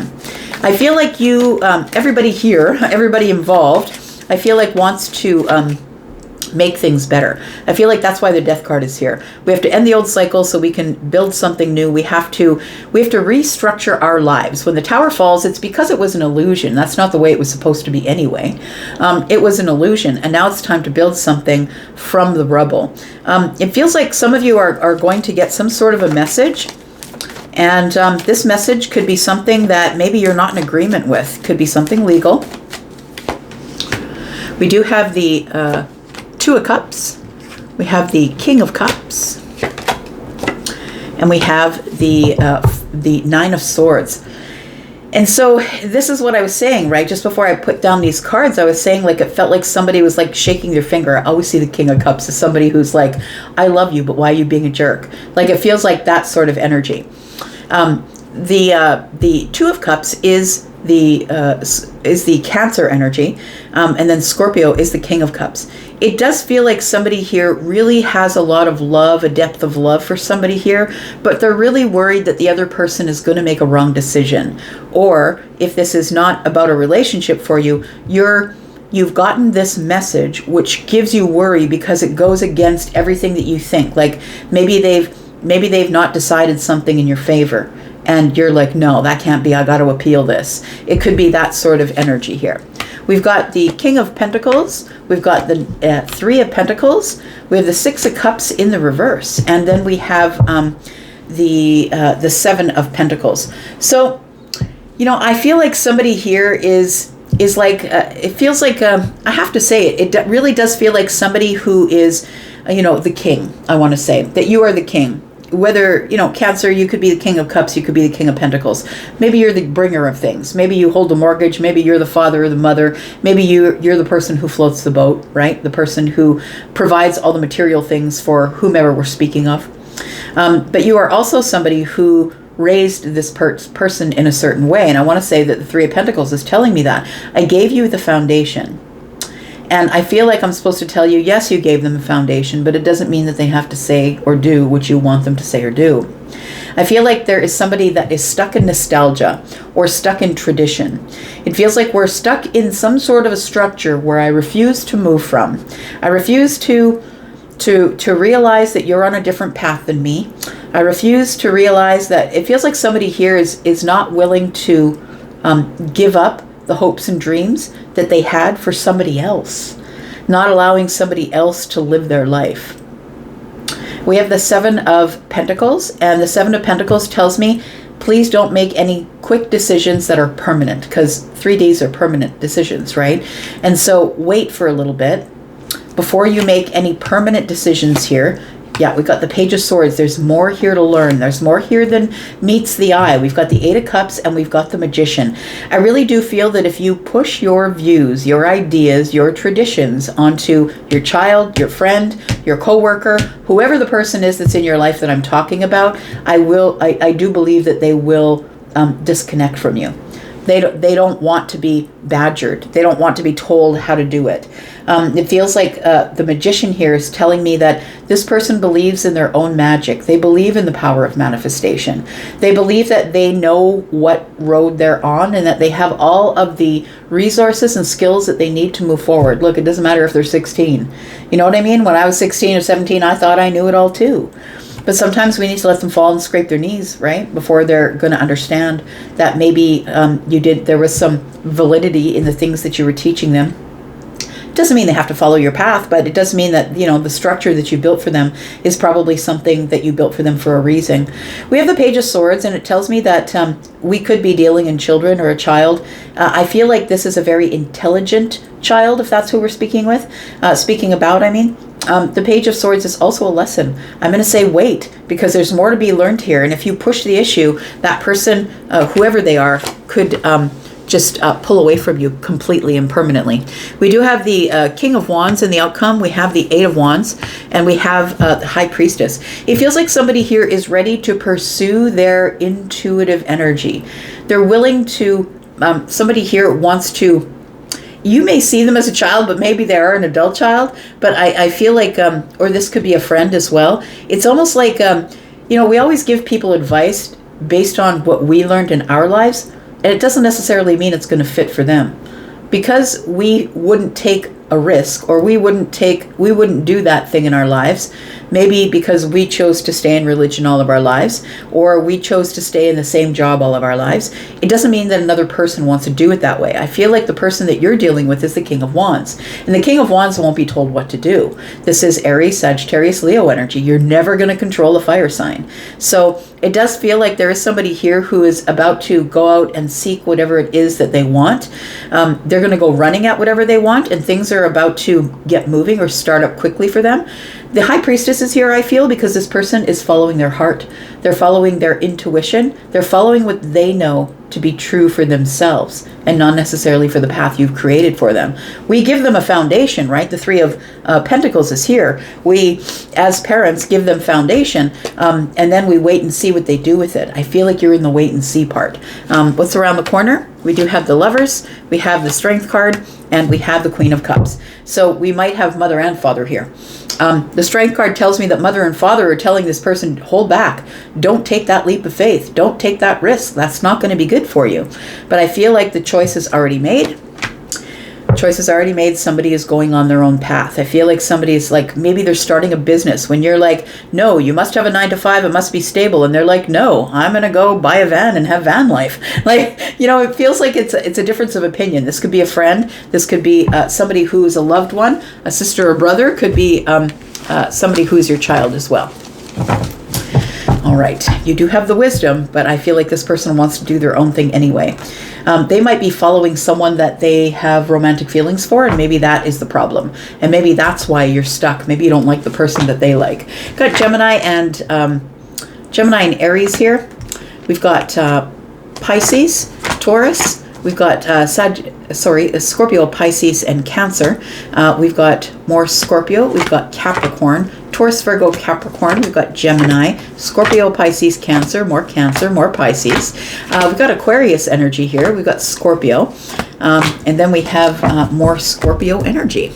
I feel like you, everybody here, everybody involved, I feel like wants to make things better. I feel like that's why the Death card is here. We have to end the old cycle so we can build something new. We have to restructure our lives. When the Tower falls, it's because it was an illusion. That's not the way it was supposed to be anyway. It was an illusion, and now it's time to build something from the rubble. It feels like some of you are going to get some sort of a message, and this message could be something that maybe you're not in agreement with. Could be something legal. We do have the Two of Cups, we have the King of Cups, and we have the Nine of Swords. And so this is what I was saying, right? Just before I put down these cards, I was saying like it felt like somebody was like shaking their finger. I always see the King of Cups as somebody who's like, I love you, but why are you being a jerk? Like it feels like that sort of energy. The Two of Cups is the Cancer energy, and then Scorpio is the King of Cups. It does feel like somebody here really has a lot of love, a depth of love for somebody here, but they're really worried that the other person is going to make a wrong decision. Or if this is not about a relationship for you, you've gotten this message which gives you worry because it goes against everything that you think. Like maybe they've not decided something in your favor, and you're like, no, that can't be, I got to appeal this. It could be that sort of energy here. We've got the King of Pentacles, we've got the Three of Pentacles, we have the Six of Cups in the reverse, and then we have the Seven of Pentacles. So, you know, I feel like somebody here is like, it feels like, I have to say it really does feel like somebody who is, the king, I want to say, that you are the king. Whether, Cancer, you could be the King of Cups, you could be the King of Pentacles. Maybe you're the bringer of things. Maybe you hold a mortgage. Maybe you're the father or the mother. Maybe you're the person who floats the boat, right? The person who provides all the material things for whomever we're speaking of. But you are also somebody who raised this person in a certain way. And I want to say that the Three of Pentacles is telling me that. I gave you the foundation. And I feel like I'm supposed to tell you, yes, you gave them a foundation, but it doesn't mean that they have to say or do what you want them to say or do. I feel like there is somebody that is stuck in nostalgia or stuck in tradition. It feels like we're stuck in some sort of a structure where I refuse to move from. I refuse to realize that you're on a different path than me. I refuse to realize that it feels like somebody here is not willing to give up the hopes and dreams that they had for somebody else, not allowing somebody else to live their life. We have the Seven of Pentacles, and the Seven of Pentacles tells me, please don't make any quick decisions that are permanent, because 3 days are permanent decisions, right? And so wait for a little bit before you make any permanent decisions here. Yeah, we've got the Page of Swords. There's more here to learn. There's more here than meets the eye. We've got the Eight of Cups, and we've got the Magician. I really do feel that if you push your views, your ideas, your traditions onto your child, your friend, your coworker, whoever the person is that's in your life that I'm talking about, I do believe that they will disconnect from you. They don't want to be badgered. They don't want to be told how to do it. It feels like the magician here is telling me that this person believes in their own magic. They believe in the power of manifestation. They believe that they know what road they're on and that they have all of the resources and skills that they need to move forward. Look, it doesn't matter if they're 16. You know what I mean? When I was 16 or 17, I thought I knew it all too. But sometimes we need to let them fall and scrape their knees, right? Before they're going to understand that maybe there was some validity in the things that you were teaching them. Doesn't mean they have to follow your path, but it does mean that, the structure that you built for them is probably something that you built for them for a reason. We have the Page of Swords, and it tells me that we could be dealing in children or a child. I feel like this is a very intelligent child, if that's who we're speaking about. The Page of Swords is also a lesson. I'm going to say wait, because there's more to be learned here. And if you push the issue, that person, whoever they are, could just pull away from you completely and permanently. We do have the King of Wands in the outcome. We have the Eight of Wands, and we have the High Priestess. It feels like somebody here is ready to pursue their intuitive energy. They're willing to, somebody here wants to, you may see them as a child, but maybe they are an adult child. But I feel like, or this could be a friend as well. It's almost like, we always give people advice based on what we learned in our lives. And it doesn't necessarily mean it's going to fit for them. Because we wouldn't take a risk, or we wouldn't do that thing in our lives, maybe because we chose to stay in religion all of our lives, or we chose to stay in the same job all of our lives, it doesn't mean that another person wants to do it that way. I feel like the person that you're dealing with is the King of Wands, and the King of Wands won't be told what to do. This is Aries, Sagittarius, Leo energy. You're never going to control a fire sign. So it does feel like there is somebody here who is about to go out and seek whatever it is that they want. They're going to go running at whatever they want, and things are about to get moving or start up quickly for them. The High Priestess is here, I feel, because this person is following their heart. They're following their intuition. They're following what they know to be true for themselves, and not necessarily for the path you've created for them. We give them a foundation, right? The Three of Pentacles is here. We, as parents, give them foundation, and then we wait and see what they do with it. I feel like you're in the wait and see part. What's around the corner? We do have the Lovers, we have the Strength card, and we have the Queen of Cups. So we might have mother and father here. The Strength card tells me that mother and father are telling this person, hold back. Don't take that leap of faith. Don't take that risk. That's not going to be good for you. But I feel like the choice is already made. Choice is already made. Somebody is going on their own path. I feel like somebody is like, maybe they're starting a business. When you're like, no, you must have a 9-to-5. It must be stable. And they're like, no, I'm going to go buy a van and have van life. Like, it feels like it's a difference of opinion. This could be a friend. This could be somebody who is a loved one, a sister or brother. Could be somebody who's your child as well. All right, you do have the wisdom, but I feel like this person wants to do their own thing anyway. They might be following someone that they have romantic feelings for, and maybe that is the problem. And maybe that's why you're stuck. Maybe you don't like the person that they like. Got Gemini and Aries here. We've got Pisces, Taurus. We've got Scorpio, Pisces, and Cancer. We've got more Scorpio. We've got Capricorn, Taurus, Virgo, Capricorn. We've got Gemini, Scorpio, Pisces, Cancer, more Pisces. We've got Aquarius energy here. We've got Scorpio. And then we have more Scorpio energy.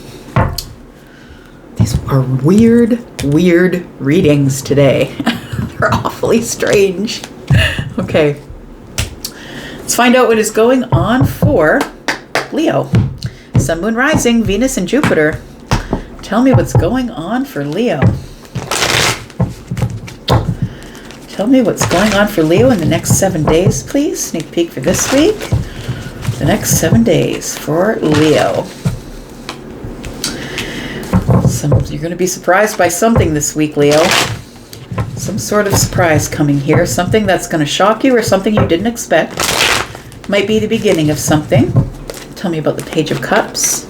These are weird readings today. They're awfully strange. Okay. Let's find out what is going on for Leo. Sun, Moon, Rising, Venus, and Jupiter. Tell me what's going on for Leo. Tell me what's going on for Leo in the next 7 days, please. Sneak peek for this week. The next 7 days for Leo. You're going to be surprised by something this week, Leo. Some sort of surprise coming here. Something that's going to shock you or something you didn't expect. Might be the beginning of something. Tell me about the Page of Cups.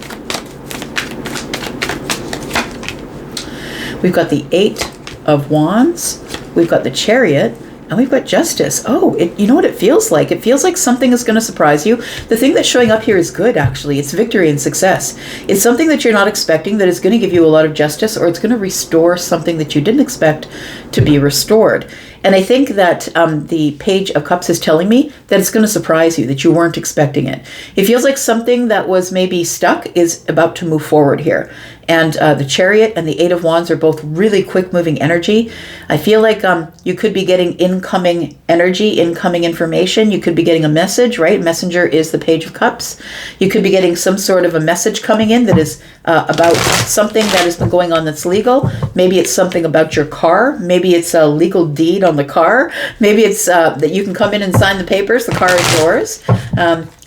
We've got the Eight of Wands. We've got the Chariot. And we've got Justice. Oh, you know what it feels like? It feels like something is going to surprise you. The thing that's showing up here is good, actually. It's victory and success. It's something that you're not expecting that is going to give you a lot of justice, or it's going to restore something that you didn't expect to be restored. And I think that the Page of Cups is telling me that it's going to surprise you, that you weren't expecting it. It feels like something that was maybe stuck is about to move forward here. And the Chariot and the Eight of Wands are both really quick moving energy. I feel like you could be getting incoming energy, incoming information. You could be getting a message, right? Messenger is the Page of Cups. You could be getting some sort of a message coming in that is about something that has been going on that's legal. Maybe it's something about your car. Maybe it's a legal deed on the car. Maybe it's that you can come in and sign the papers. The car is yours.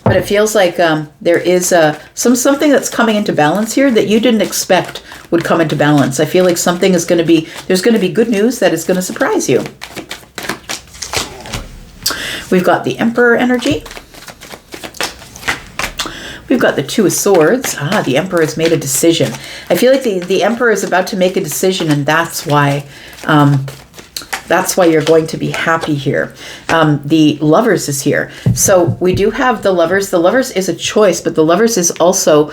But it feels like there is something that's coming into balance here that you didn't expect would come into balance. I feel like something is going to be, there's going to be good news that is going to surprise you. We've got the Emperor energy. We've got the Two of Swords. The Emperor has made a decision. I feel like the Emperor is about to make a decision, and that's why you're going to be happy here. The Lovers is here. So we do have the Lovers. The Lovers is a choice, but the Lovers is also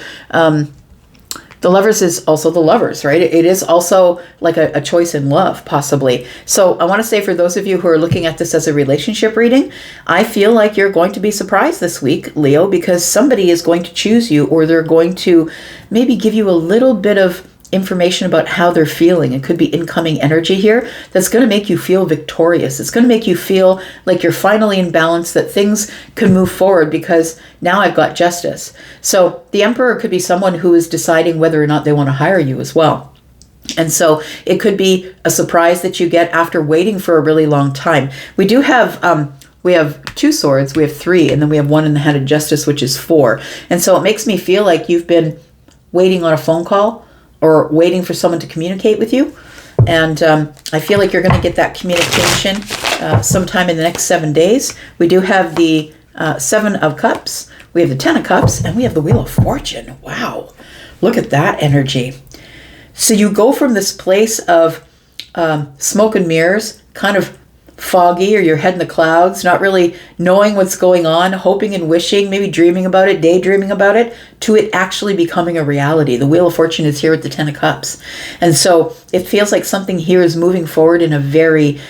the Lovers, right? It is also like a choice in love, possibly. So I want to say, for those of you who are looking at this as a relationship reading, I feel like you're going to be surprised this week, Leo, because somebody is going to choose you, or they're going to maybe give you a little bit of information about how they're feeling. It could be incoming energy here that's going to make you feel victorious. It's going to make you feel like you're finally in balance, that things can move forward because now I've got justice. So the Emperor could be someone who is deciding whether or not they want to hire you as well. And so it could be a surprise that you get after waiting for a really long time. We do have we have Two Swords, we have 3, and then we have 1 in the hand of Justice, which is 4. And so it makes me feel like you've been waiting on a phone call, or waiting for someone to communicate with you. And I feel like you're going to get that communication sometime in the next 7 days. We do have the 7 of Cups, we have the 10 of Cups, and we have the Wheel of Fortune. Wow, look at that energy. So you go from this place of smoke and mirrors, kind of foggy, or your head in the clouds, not really knowing what's going on, hoping and wishing, maybe dreaming about it, daydreaming about it, to it actually becoming a reality. The Wheel of Fortune is here with the 10 of Cups. And so it feels like something here is moving forward in a very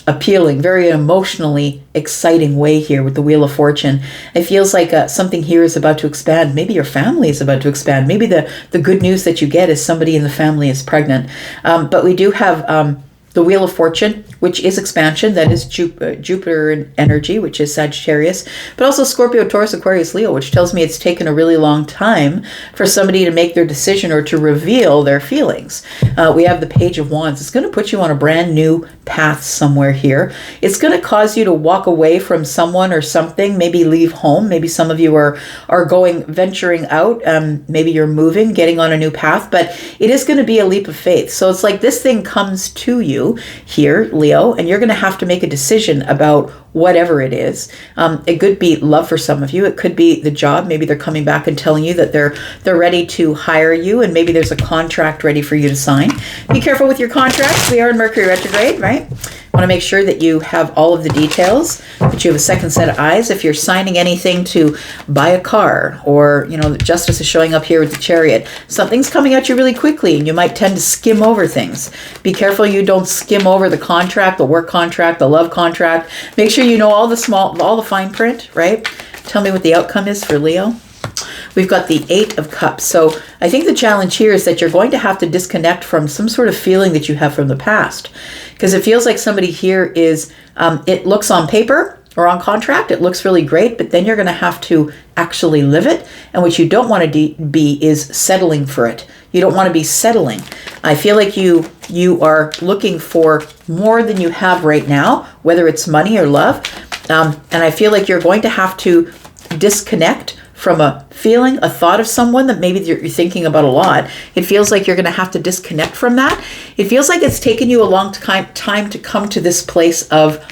appealing, very emotionally exciting way here with the Wheel of Fortune. It feels like something here is about to expand. Maybe your family is about to expand. Maybe the good news that you get is somebody in the family is pregnant. But we do have the Wheel of Fortune, which is expansion. That is Jupiter energy, which is Sagittarius, but also Scorpio, Taurus, Aquarius, Leo, which tells me it's taken a really long time for somebody to make their decision or to reveal their feelings. We have the Page of Wands. It's going to put you on a brand new path somewhere here. It's going to cause you to walk away from someone or something, maybe leave home. Maybe some of you are venturing out. Maybe you're moving, getting on a new path, but it is going to be a leap of faith. So it's like this thing comes to you here, Leo, and you're going to have to make a decision about whatever it is. It could be love for some of you. It could be the job. Maybe they're coming back and telling you that they're ready to hire you, and maybe there's a contract ready for you to sign. Be careful with your contracts. We are in Mercury retrograde, right? Want to make sure that you have all of the details, that you have a second set of eyes. If you're signing anything to buy a car, or, Justice is showing up here with the Chariot, something's coming at you really quickly, and you might tend to skim over things. Be careful you don't skim over the contract, the work contract, the love contract. Make sure you know all the fine print, right? Tell me what the outcome is for Leo. We've got the 8 of Cups. So I think the challenge here is that you're going to have to disconnect from some sort of feeling that you have from the past. Because it feels like somebody here is, it looks on paper or on contract, it looks really great, but then you're going to have to actually live it. And what you don't want to be is settling for it. You don't want to be settling. I feel like you are looking for more than you have right now, whether it's money or love. And I feel like you're going to have to disconnect from a feeling, a thought of someone that maybe you're thinking about a lot. It feels like you're going to have to disconnect from that. It feels like it's taken you a long time to come to this place of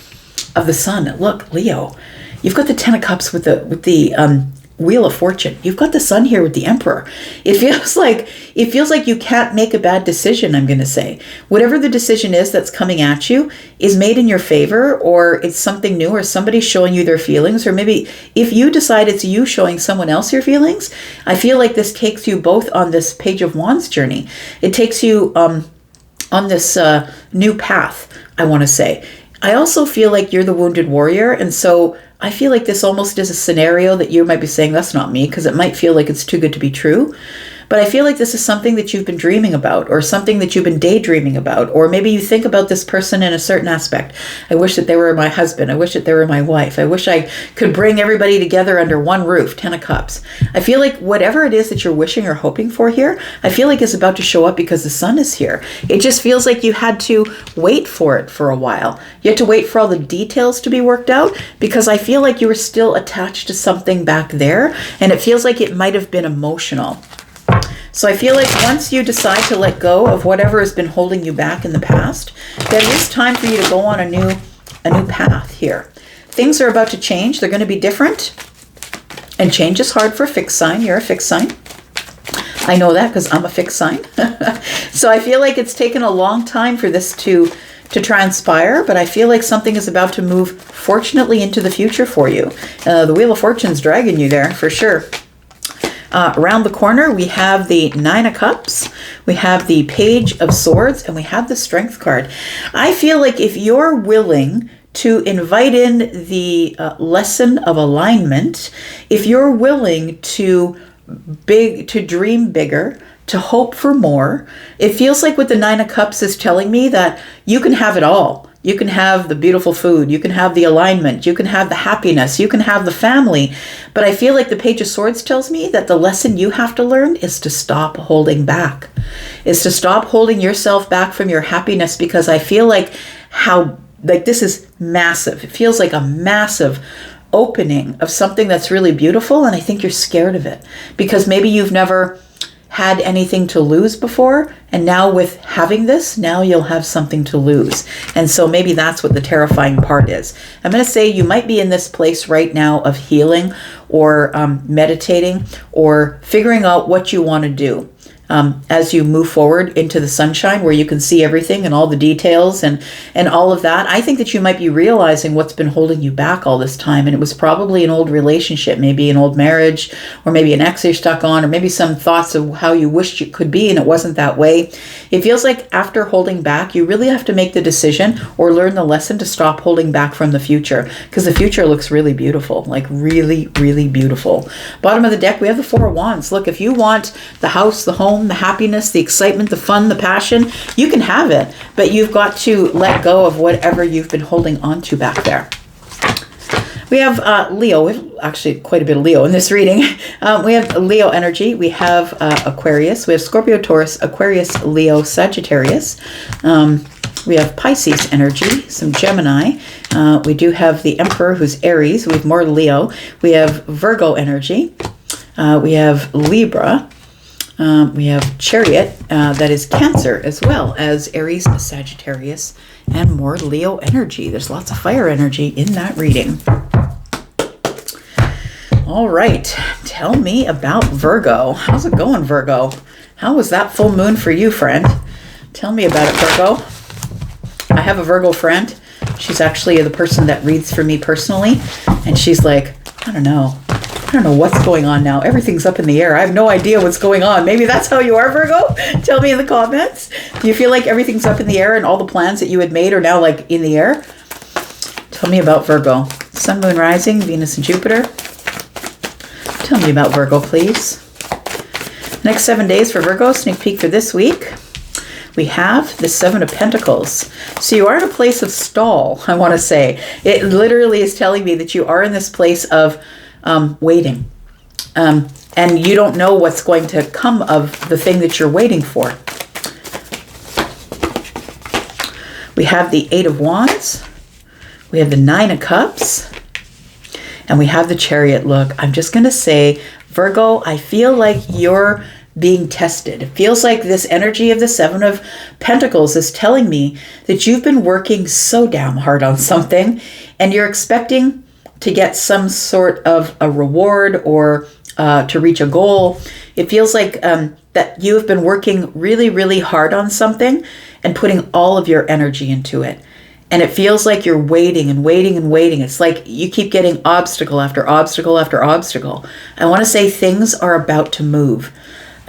the Sun. Look, Leo, you've got the 10 of Cups with the Wheel of Fortune. You've got the Sun here with the Emperor. It feels like you can't make a bad decision, I'm going to say. Whatever the decision is that's coming at you is made in your favor, or it's something new, or somebody's showing you their feelings, or maybe if you decide it's you showing someone else your feelings. I feel like this takes you both on this Page of Wands journey. It takes you on this new path, I want to say. I also feel like you're the wounded warrior, and so I feel like this almost is a scenario that you might be saying, that's not me, because it might feel like it's too good to be true. But I feel like this is something that you've been dreaming about, or something that you've been daydreaming about, or maybe you think about this person in a certain aspect. I wish that they were my husband. I wish that they were my wife. I wish I could bring everybody together under one roof, 10 of Cups. I feel like whatever it is that you're wishing or hoping for here, I feel like it's about to show up because the Sun is here. It just feels like you had to wait for it for a while. You had to wait for all the details to be worked out, because I feel like you were still attached to something back there, and it feels like it might have been emotional. So I feel like once you decide to let go of whatever has been holding you back in the past, then it's time for you to go on a new path here. Things are about to change. They're going to be different. And change is hard for a fixed sign. You're a fixed sign. I know that because I'm a fixed sign. So I feel like it's taken a long time for this to transpire, but I feel like something is about to move fortunately into the future for you. The Wheel of Fortune's dragging you there for sure. Around the corner, we have the 9 of Cups, we have the Page of Swords, and we have the Strength card. I feel like if you're willing to invite in the lesson of alignment, if you're willing to dream bigger, to hope for more, it feels like what the 9 of Cups is telling me that you can have it all. You can have the beautiful food, you can have the alignment, you can have the happiness, you can have the family. But I feel like the Page of Swords tells me that the lesson you have to learn is to stop holding back, is to stop holding yourself back from your happiness, because I feel like this is massive. It feels like a massive opening of something that's really beautiful, and I think you're scared of it because maybe you've never had anything to lose before, and now with having this, now you'll have something to lose. And so maybe that's what the terrifying part is. I'm going to say you might be in this place right now of healing, or meditating, or figuring out what you want to do. As you move forward into the sunshine where you can see everything and all the details and all of that, I think that you might be realizing what's been holding you back all this time. And it was probably an old relationship, maybe an old marriage, or maybe an ex you're stuck on, or maybe some thoughts of how you wished it could be and it wasn't that way. It feels like after holding back, you really have to make the decision or learn the lesson to stop holding back from the future, because the future looks really beautiful, like really, really beautiful. Bottom of the deck, we have the 4 of Wands. Look, if you want the house, the home, the happiness, the excitement, the fun, the passion, you can have it, but you've got to let go of whatever you've been holding on to back there. We have Leo. We have actually quite a bit of Leo in this reading. We have Leo energy. We have Aquarius. We have Scorpio, Taurus, Aquarius, Leo, Sagittarius. We have Pisces energy, some Gemini. We do have the Emperor, who's Aries. We have more Leo. We have Virgo energy. We have Libra. We have Chariot, that is Cancer, as well as Aries, Sagittarius, and more Leo energy. There's lots of fire energy in that reading. All right, tell me about Virgo. How's it going, Virgo? How was that full moon for you, friend? Tell me about it, Virgo. I have a Virgo friend. She's actually the person that reads for me personally, and she's like, I don't know what's going on now. Everything's up in the air. I have no idea what's going on. Maybe that's how you are, Virgo? Tell me in the comments. Do you feel like everything's up in the air and all the plans that you had made are now like in the air? Tell me about Virgo. Sun, Moon, Rising, Venus, and Jupiter. Tell me about Virgo, please. Next 7 days for Virgo, sneak peek for this week. We have the 7 of Pentacles. So you are in a place of stall, I want to say. It literally is telling me that you are in this place of waiting. And you don't know what's going to come of the thing that you're waiting for. We have the 8 of Wands. We have the 9 of Cups. And we have the Chariot. Look, I'm just going to say, Virgo, I feel like you're being tested. It feels like this energy of the 7 of Pentacles is telling me that you've been working so damn hard on something and you're expecting to get some sort of a reward or to reach a goal. It feels like that you have been working really, really hard on something and putting all of your energy into it. And it feels like you're waiting and waiting and waiting. It's like you keep getting obstacle after obstacle after obstacle. I want to say things are about to move.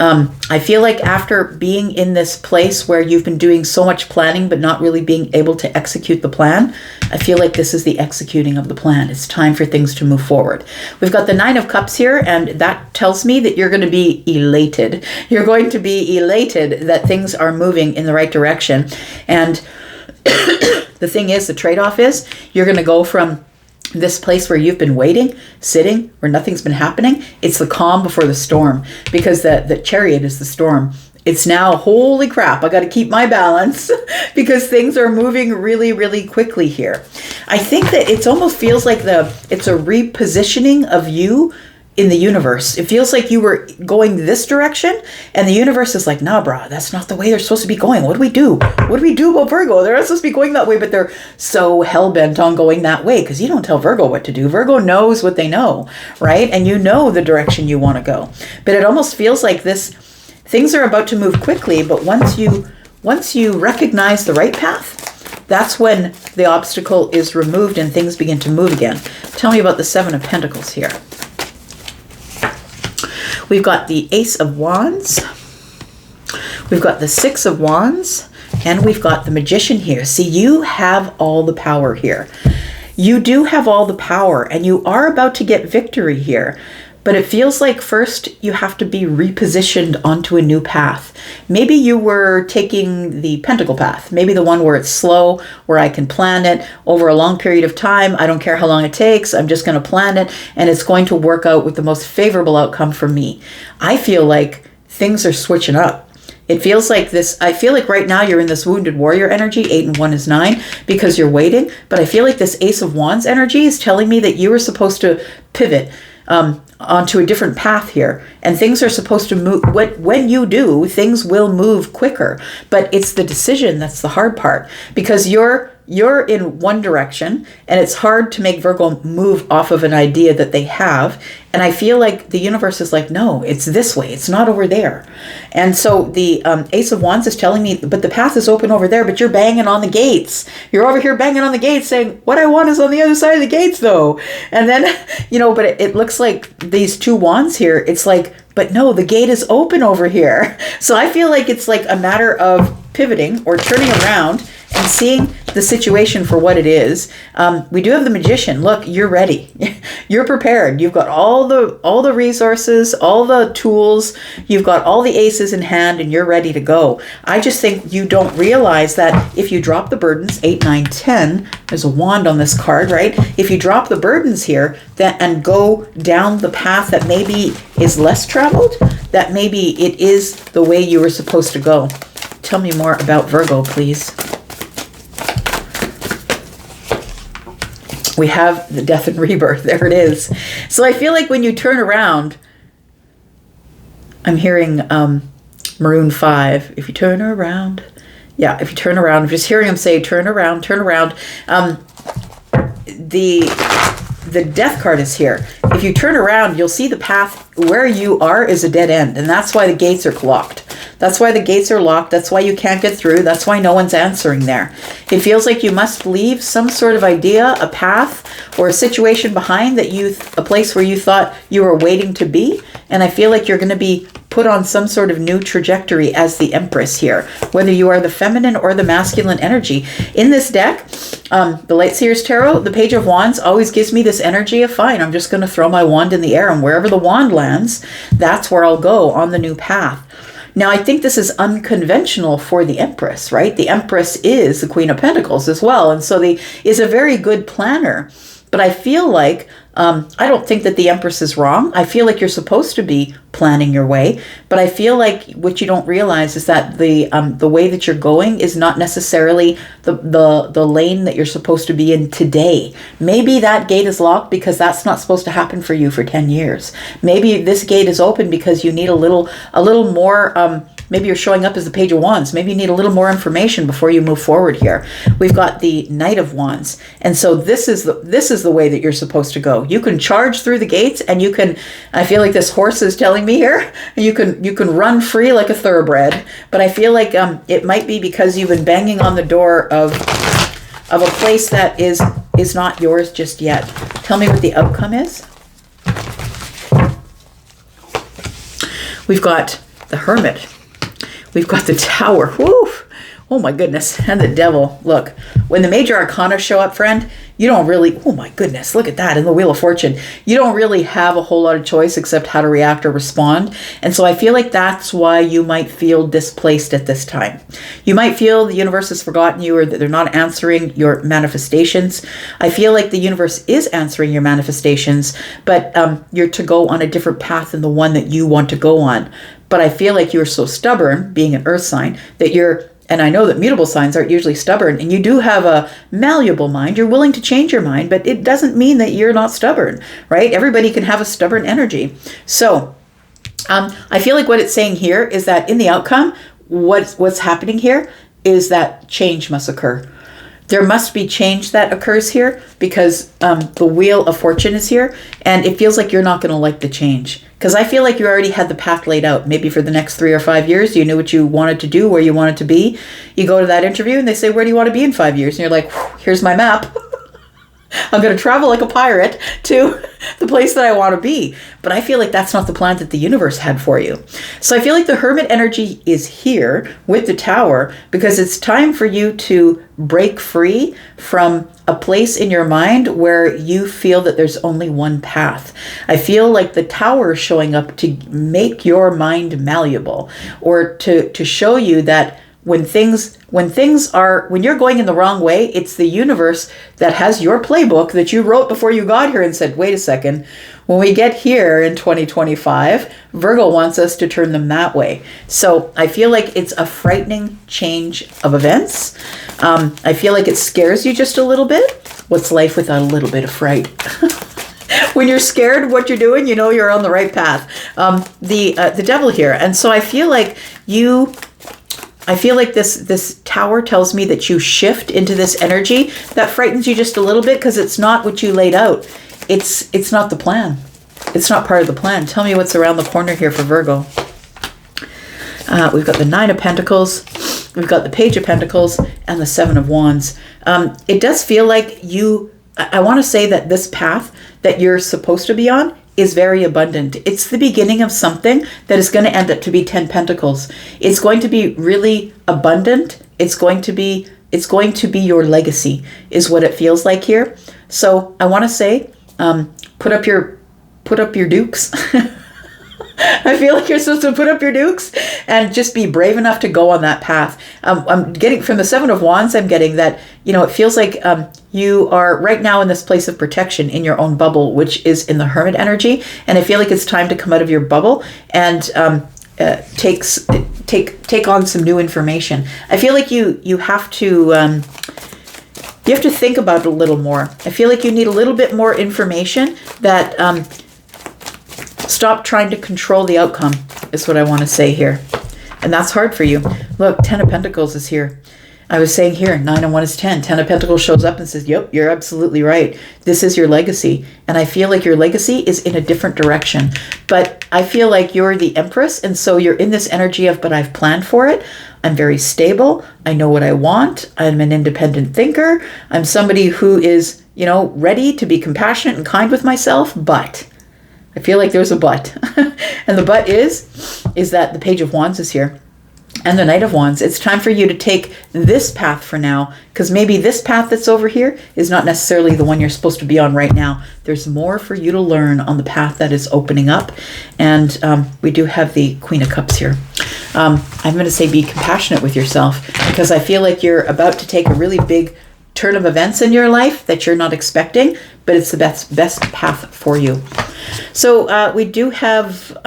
I feel like after being in this place where you've been doing so much planning but not really being able to execute the plan, I feel like this is the executing of the plan. It's time for things to move forward. We've got the Nine of Cups here, and that tells me that you're going to be elated. You're going to be elated that things are moving in the right direction. And the thing is, the trade-off is you're going to go from this place where you've been waiting, sitting, where nothing's been happening. It's the calm before the storm, because the Chariot is the storm. It's now, holy crap, I got to keep my balance because things are moving really, really quickly here. I think that it almost feels like it's a repositioning of you in the universe. It feels like you were going this direction and the universe is like, nah, brah, that's not the way they're supposed to be going. What do we do? What do we do about Virgo? They're not supposed to be going that way, but they're so hell-bent on going that way because you don't tell Virgo what to do. Virgo knows what they know, right? And you know the direction you want to go. But it almost feels like things are about to move quickly, but once you recognize the right path, that's when the obstacle is removed and things begin to move again. Tell me about the Seven of Pentacles here. We've got the Ace of Wands, we've got the Six of Wands, and we've got the Magician here. See, you have all the power here. You do have all the power, and you are about to get victory here. But it feels like first you have to be repositioned onto a new path. Maybe you were taking the Pentacle path, maybe the one where it's slow, where I can plan it over a long period of time. I don't care how long it takes. I'm just going to plan it, and it's going to work out with the most favorable outcome for me. I feel like things are switching up. It feels like this, I feel like right now you're in this wounded warrior energy, 8 and 1 is 9, because you're waiting. But I feel like this Ace of Wands energy is telling me that you were supposed to pivot onto a different path here, and things are supposed to move. When you do, things will move quicker, but it's the decision that's the hard part, because you're in one direction and it's hard to make Virgo move off of an idea that they have. And I feel like the universe is like, no, it's this way, it's not over there. And so the Ace of Wands is telling me, but the path is open over there, but you're banging on the gates. You're over here banging on the gates saying, what I want is on the other side of the gates though. And then, but it looks like these two wands here, it's like, but no, the gate is open over here. So I feel like it's like a matter of pivoting or turning around and seeing the situation for what it is. We do have the Magician. Look, you're ready. You're prepared. You've got all the resources, all the tools. You've got all the aces in hand, and you're ready to go. I just think you don't realize that if you drop the burdens, 8, 9, 10, there's a wand on this card, right? If you drop the burdens here and go down the path that maybe is less traveled, that maybe it is the way you were supposed to go. Tell me more about Virgo, please. We have the death and rebirth. There it is. So I feel like when you turn around, I'm hearing Maroon 5. If you turn around. Yeah, if you turn around. I'm just hearing him say, turn around, turn around. The death card is here. If you turn around, you'll see the path where you are is a dead end. And that's why the gates are locked. That's why the gates are locked. That's why you can't get through. That's why no one's answering there. It feels like you must leave some sort of idea, a path, or a situation behind a place where you thought you were waiting to be. And I feel like you're going to be put on some sort of new trajectory as the Empress here, whether you are the feminine or the masculine energy. In this deck, the Light Seers Tarot, the Page of Wands always gives me this energy of, fine, I'm just going to throw my wand in the air, and wherever the wand lands, that's where I'll go on the new path. Now, I think this is unconventional for the Empress, right? The Empress is the Queen of Pentacles as well, and so is a very good planner. But I feel like, I don't think that the Empress is wrong. I feel like you're supposed to be planning your way, but I feel like what you don't realize is that the way that you're going is not necessarily the lane that you're supposed to be in today. Maybe that gate is locked because that's not supposed to happen for you for 10 years. Maybe this gate is open because you need a little more maybe you're showing up as the Page of Wands. Maybe you need a little more information before you move forward here. We've got the Knight of Wands. And so this is the way that you're supposed to go. You can charge through the gates, and you can, I feel like this horse is telling me here, you can run free like a thoroughbred. But I feel like it might be because you've been banging on the door of a place that is not yours just yet. Tell me what the outcome is. We've got the Hermit. We've got the Tower. Woo! Oh my goodness. And the Devil. Look, when the major arcana show up, friend, you don't really, oh my goodness, look at that in the Wheel of Fortune. You don't really have a whole lot of choice except how to react or respond. And so I feel like that's why you might feel displaced at this time. You might feel the universe has forgotten you, or that they're not answering your manifestations. I feel like the universe is answering your manifestations, but you're to go on a different path than the one that you want to go on. But I feel like you're so stubborn, being an earth sign, that and I know that mutable signs aren't usually stubborn, and you do have a malleable mind. You're willing to change your mind, but it doesn't mean that you're not stubborn, right? Everybody can have a stubborn energy. So I feel like what it's saying here is that in the outcome, what's happening here is that change must occur. There must be change that occurs here because the Wheel of Fortune is here, and it feels like you're not going to like the change. Because I feel like you already had the path laid out. Maybe for the next 3 or 5 years, you knew what you wanted to do, where you wanted to be. You go to that interview and they say, where do you want to be in 5 years? And you're like, here's my map. I'm going to travel like a pirate to the place that I want to be. But I feel like that's not the plan that the universe had for you. So I feel like the Hermit energy is here with the Tower because it's time for you to break free from a place in your mind where you feel that there's only one path. I feel like the Tower is showing up to make your mind malleable, or to show you that when you're going in the wrong way, it's the universe that has your playbook that you wrote before you got here and said, wait a second, when we get here in 2025, Virgo wants us to turn them that way. So I feel like it's a frightening change of events. I feel like it scares you just a little bit. What's life without a little bit of fright? When you're scared of what you're doing, you know you're on the right path. The Devil here. And so I feel like this Tower tells me that you shift into this energy that frightens you just a little bit because it's not what you laid out. It's not the plan. It's not part of the plan. Tell me what's around the corner here for Virgo. We've got the 9 of Pentacles. We've got the Page of Pentacles and the 7 of Wands. It does feel like I want to say that this path that you're supposed to be on is very abundant. It's the beginning of something that is going to end up to be 10 Pentacles. It's going to be really abundant. It's going to be your legacy is what it feels like here. So I want to say, put up your dukes. I feel like you're supposed to put up your dukes and just be brave enough to go on that path. I'm getting from the 7 of Wands, I'm getting that, it feels like you are right now in this place of protection in your own bubble, which is in the Hermit energy. And I feel like it's time to come out of your bubble and take on some new information. I feel like you have to think about it a little more. I feel like you need a little bit more information that stop trying to control the outcome is what I want to say here. And that's hard for you. Look, 10 of Pentacles is here. I was saying here, 9 and 1 is 10. 10 of Pentacles shows up and says, yep, you're absolutely right. This is your legacy. And I feel like your legacy is in a different direction. But I feel like you're the Empress. And so you're in this energy of, but I've planned for it. I'm very stable. I know what I want. I'm an independent thinker. I'm somebody who is, ready to be compassionate and kind with myself. But I feel like there's a but. And the but is that the Page of Wands is here. And the Knight of Wands. It's time for you to take this path for now, because maybe this path that's over here is not necessarily the one you're supposed to be on right now. There's more for you to learn on the path that is opening up. And we do have the Queen of Cups here. I'm going to say be compassionate with yourself, because I feel like you're about to take a really big turn of events in your life that you're not expecting, but it's the best path for you. So we do have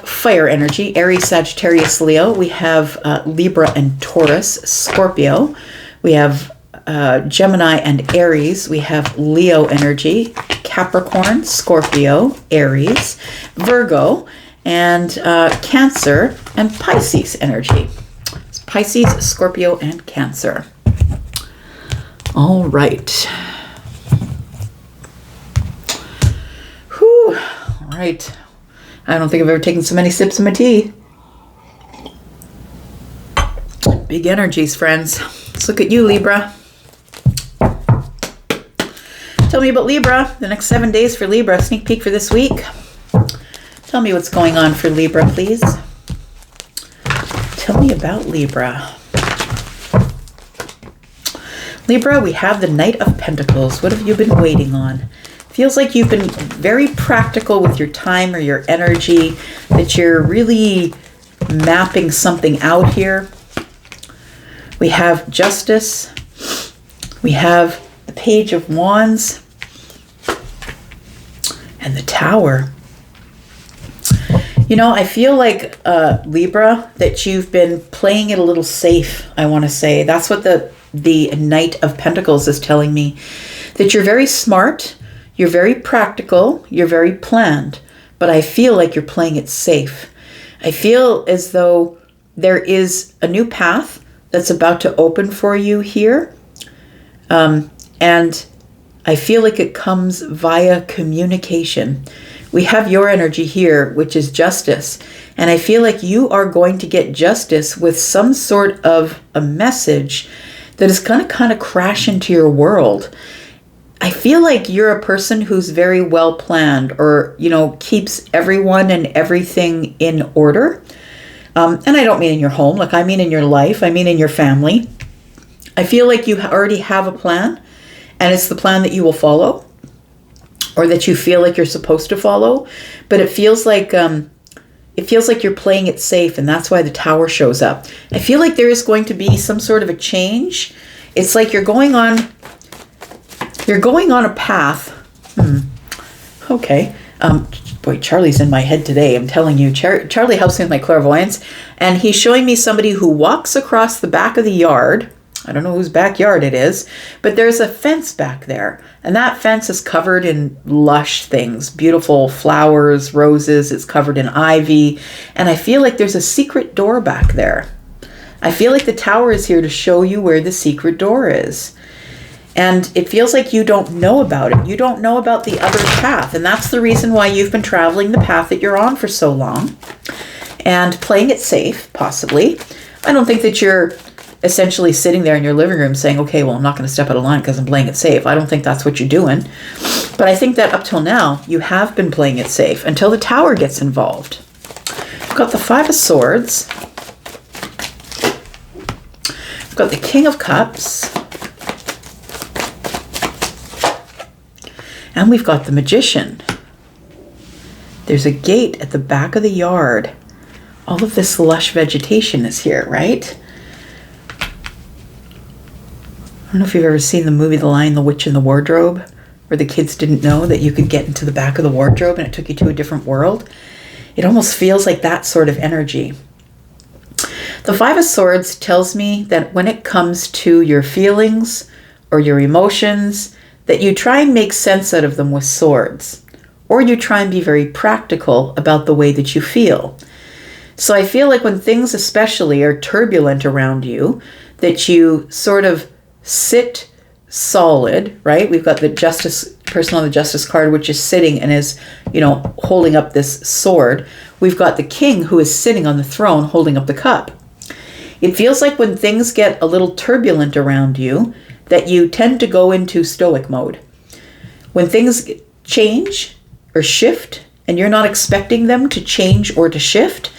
fire energy, Aries, Sagittarius, Leo. We have Libra and Taurus, Scorpio. We have Gemini and Aries. We have Leo energy, Capricorn, Scorpio, Aries, Virgo. and Cancer and Pisces energy. It's Pisces, Scorpio, and Cancer. All right. Whew. All right. I don't think I've ever taken so many sips of my tea. Big energies, friends. Let's look at you, Libra. Tell me about Libra. The next 7 days for Libra. Sneak peek for this week. Tell me what's going on for Libra, please. Tell me about Libra. Libra, we have the Knight of Pentacles. What have you been waiting on? Feels like you've been very practical with your time or your energy, that you're really mapping something out here. We have Justice. We have the Page of Wands and the Tower. You know, I feel like, Libra, that you've been playing it a little safe, I want to say. That's what the Knight of Pentacles is telling me. That you're very smart, you're very practical, you're very planned, but I feel like you're playing it safe. I feel as though there is a new path that's about to open for you here. And I feel like it comes via communication. We have your energy here, which is Justice. And I feel like you are going to get justice with some sort of a message that is going to kind of crash into your world. I feel like you're a person who's very well planned, or, you know, keeps everyone and everything in order. And I don't mean in your home, like I mean in your life, I mean in your family. I feel like you already have a plan, and it's the plan that you will follow, or that you feel like you're supposed to follow. But it feels like you're playing it safe, and that's why the Tower shows up. I feel like there is going to be some sort of a change. It's like you're going on a path. Okay. Boy, Charlie's in my head today. I'm telling you, Charlie helps me with my clairvoyance, and he's showing me somebody who walks across the back of the yard. I don't know whose backyard it is, but there's a fence back there, and that fence is covered in lush things, beautiful flowers, roses. It's covered in ivy, and I feel like there's a secret door back there. I feel like the Tower is here to show you where the secret door is. And it feels like you don't know about it. You don't know about the other path. And that's the reason why you've been traveling the path that you're on for so long. And playing it safe, possibly. I don't think that you're essentially sitting there in your living room saying, okay, well, I'm not going to step out of line because I'm playing it safe. I don't think that's what you're doing. But I think that up till now, you have been playing it safe until the Tower gets involved. We've got the Five of Swords. We've got the King of Cups. And we've got the Magician. There's a gate at the back of the yard. All of this lush vegetation is here, right? I don't know if you've ever seen the movie The Lion, the Witch, and the Wardrobe, where the kids didn't know that you could get into the back of the wardrobe and it took you to a different world. It almost feels like that sort of energy. The Five of Swords tells me that when it comes to your feelings or your emotions, that you try and make sense out of them with swords, or you try and be very practical about the way that you feel. So I feel like when things especially are turbulent around you, that you sort of sit solid, right? We've got the Justice person on the Justice card, which is sitting and is, you know, holding up this sword. We've got the King who is sitting on the throne holding up the cup. It feels like when things get a little turbulent around you, that you tend to go into stoic mode. When things change or shift and you're not expecting them to change or to shift,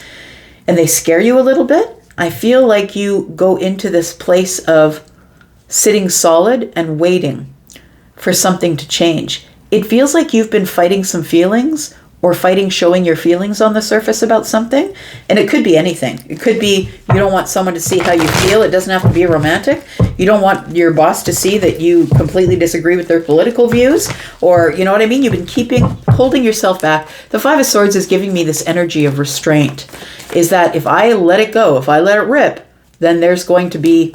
and they scare you a little bit, I feel like you go into this place of sitting solid and waiting for something to change. It feels like you've been fighting some feelings, or fighting showing your feelings on the surface about something. And it could be anything. It could be you don't want someone to see how you feel. It doesn't have to be romantic. You don't want your boss to see that you completely disagree with their political views, or, you know what I mean? You've been holding yourself back. The Five of Swords is giving me this energy of restraint, is that if I let it go, if I let it rip, then there's going to be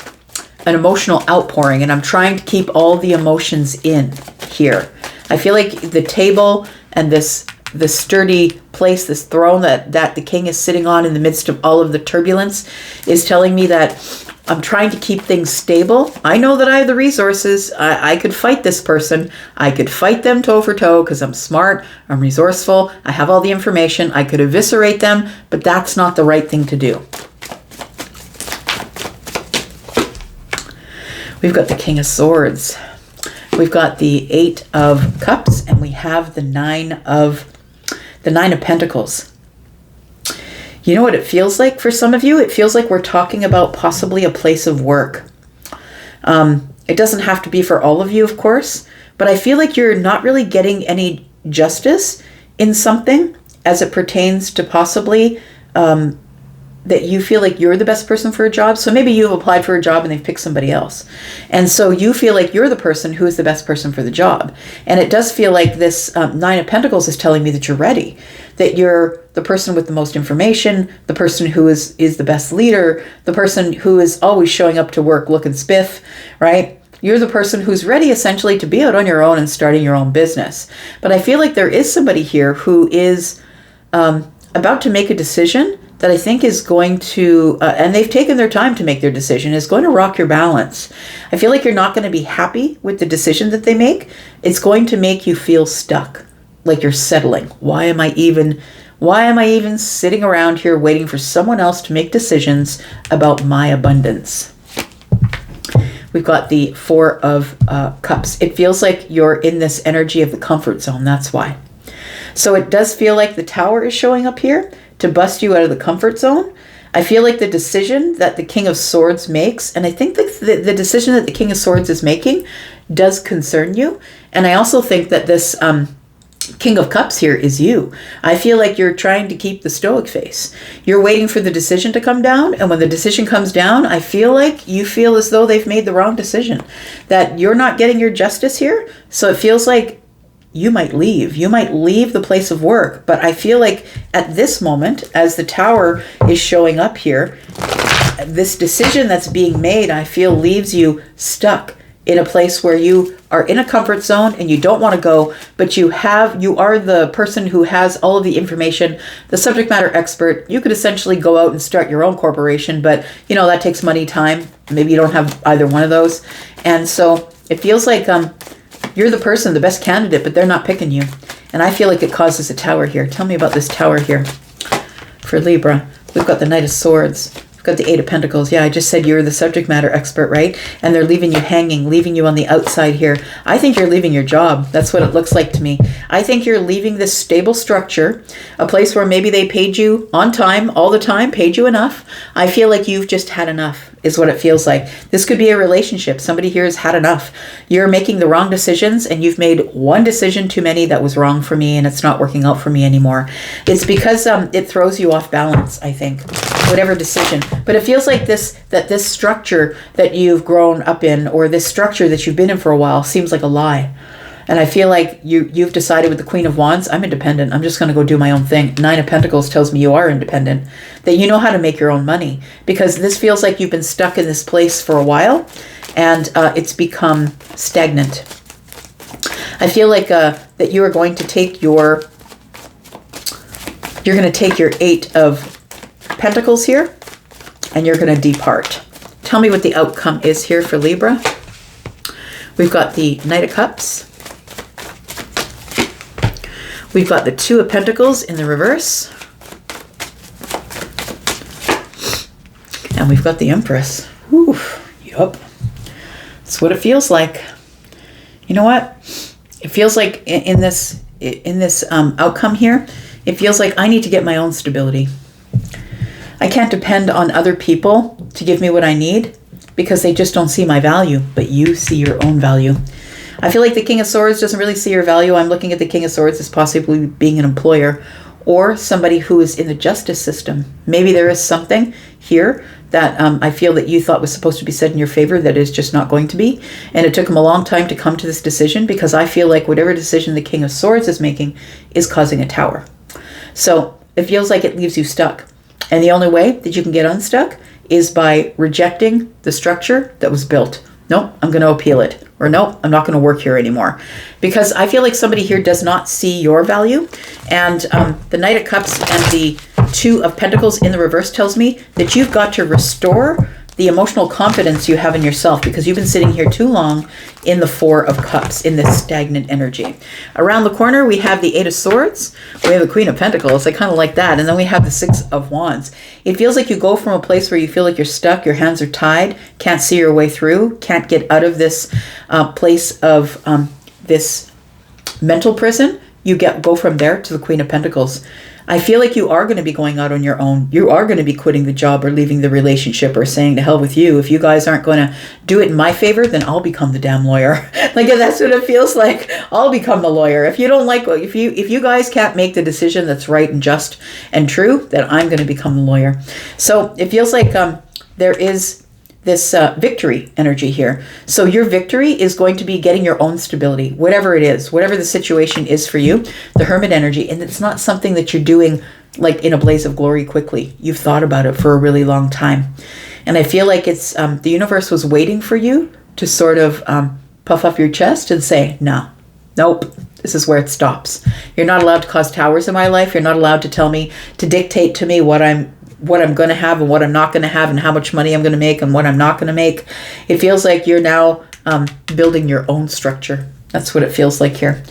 an emotional outpouring, and I'm trying to keep all the emotions in here. I feel like the table and this this sturdy place, this throne that the king is sitting on in the midst of all of the turbulence, is telling me that I'm trying to keep things stable. I know that I have the resources. I could fight this person. I could fight them toe for toe because I'm smart, I'm resourceful, I have all the information. I could eviscerate them, but that's not the right thing to do. We've got the King of Swords. We've got the 8 of Cups, and we have the 9 of Pentacles. You know what it feels like for some of you? It feels like we're talking about possibly a place of work. It doesn't have to be for all of you, of course, but I feel like you're not really getting any justice in something as it pertains to possibly that you feel like you're the best person for a job. So maybe you've applied for a job and they've picked somebody else. And so you feel like you're the person who is the best person for the job. And it does feel like this 9 of Pentacles is telling me that you're ready, that you're the person with the most information, the person who is the best leader, the person who is always showing up to work looking spiff, right? You're the person who's ready essentially to be out on your own and starting your own business. But I feel like there is somebody here who is about to make a decision that I think is going to, and they've taken their time to make their decision, is going to rock your balance. I feel like you're not going to be happy with the decision that they make. It's going to make you feel stuck, like you're settling. Why am I even sitting around here waiting for someone else to make decisions about my abundance? We've got the 4 of Cups. It feels like you're in this energy of the comfort zone. That's why. So it does feel like the Tower is showing up here to bust you out of the comfort zone. I feel like the decision that the King of Swords makes, and I think that the decision that the King of Swords is making does concern you. And I also think that this King of Cups here is you. I feel like you're trying to keep the stoic face. You're waiting for the decision to come down. And when the decision comes down, I feel like you feel as though they've made the wrong decision, that you're not getting your justice here. So it feels like you might leave. You might leave the place of work. But I feel like at this moment, as the Tower is showing up here, this decision that's being made, I feel, leaves you stuck in a place where you are in a comfort zone and you don't want to go, but you are the person who has all of the information, the subject matter expert. You could essentially go out and start your own corporation, but that takes money, time. Maybe you don't have either one of those. And so it feels like you're the person, the best candidate, but they're not picking you. And I feel like it causes a Tower here. Tell me about this Tower here for Libra. We've got the Knight of Swords. We've got the 8 of Pentacles. Yeah, I just said you're the subject matter expert, right? And they're leaving you hanging, leaving you on the outside here. I think you're leaving your job. That's what it looks like to me. I think you're leaving this stable structure, a place where maybe they paid you on time, all the time, paid you enough. I feel like you've just had enough, is what it feels like. This could be a relationship. Somebody here has had enough. You're making the wrong decisions, and you've made one decision too many that was wrong for me, and it's not working out for me anymore. It's because it throws you off balance, I think, whatever decision. But it feels like this structure that you've grown up in, or this structure that you've been in for a while, seems like a lie. And I feel like you've decided with the Queen of Wands, I'm independent. I'm just going to go do my own thing. 9 of Pentacles tells me you are independent, that you know how to make your own money, because this feels like you've been stuck in this place for a while, and it's become stagnant. I feel like that you are going to take your 8 of Pentacles here, and you're going to depart. Tell me what the outcome is here for Libra. We've got the Knight of Cups. We've got the 2 of Pentacles in the reverse. And we've got the Empress. Whew, yup. That's what it feels like. You know what? It feels like in this outcome here, it feels like I need to get my own stability. I can't depend on other people to give me what I need, because they just don't see my value, but you see your own value. I feel like the King of Swords doesn't really see your value. I'm looking at the King of Swords as possibly being an employer or somebody who is in the justice system. Maybe there is something here that I feel that you thought was supposed to be said in your favor that is just not going to be. And it took him a long time to come to this decision, because I feel like whatever decision the King of Swords is making is causing a Tower. So it feels like it leaves you stuck. And the only way that you can get unstuck is by rejecting the structure that was built nope, I'm going to appeal it. Or nope, I'm not going to work here anymore. Because I feel like somebody here does not see your value. And the Knight of Cups and the Two of Pentacles in the reverse tells me that you've got to restore the emotional confidence you have in yourself, because you've been sitting here too long in the Four of Cups, in this stagnant energy. Around the corner, we have the Eight of Swords. We have the Queen of Pentacles. I kind of like that. And then we have the Six of Wands. It feels like you go from a place where you feel like you're stuck, your hands are tied, can't see your way through, can't get out of this place of this mental prison. You go from there to the Queen of Pentacles. I feel like you are going to be going out on your own. You are going to be quitting the job or leaving the relationship or saying to hell with you. If you guys aren't going to do it in my favor, then I'll become the damn lawyer. Like, that's what it feels like. I'll become the lawyer. If you don't like, if you guys can't make the decision that's right and just and true, then I'm going to become the lawyer. So it feels like there is this victory energy here. So your victory is going to be getting your own stability, whatever it is, whatever the situation is for you, the Hermit energy. And it's not something that you're doing like in a blaze of glory quickly. You've thought about it for a really long time. And I feel like it's the universe was waiting for you to sort of puff up your chest and say, no, nope, this is where it stops. You're not allowed to cause towers in my life. You're not allowed to tell me, to dictate to me what I'm going to have and what I'm not going to have and how much money I'm going to make and what I'm not going to make. It feels like you're now building your own structure. That's what it feels like here.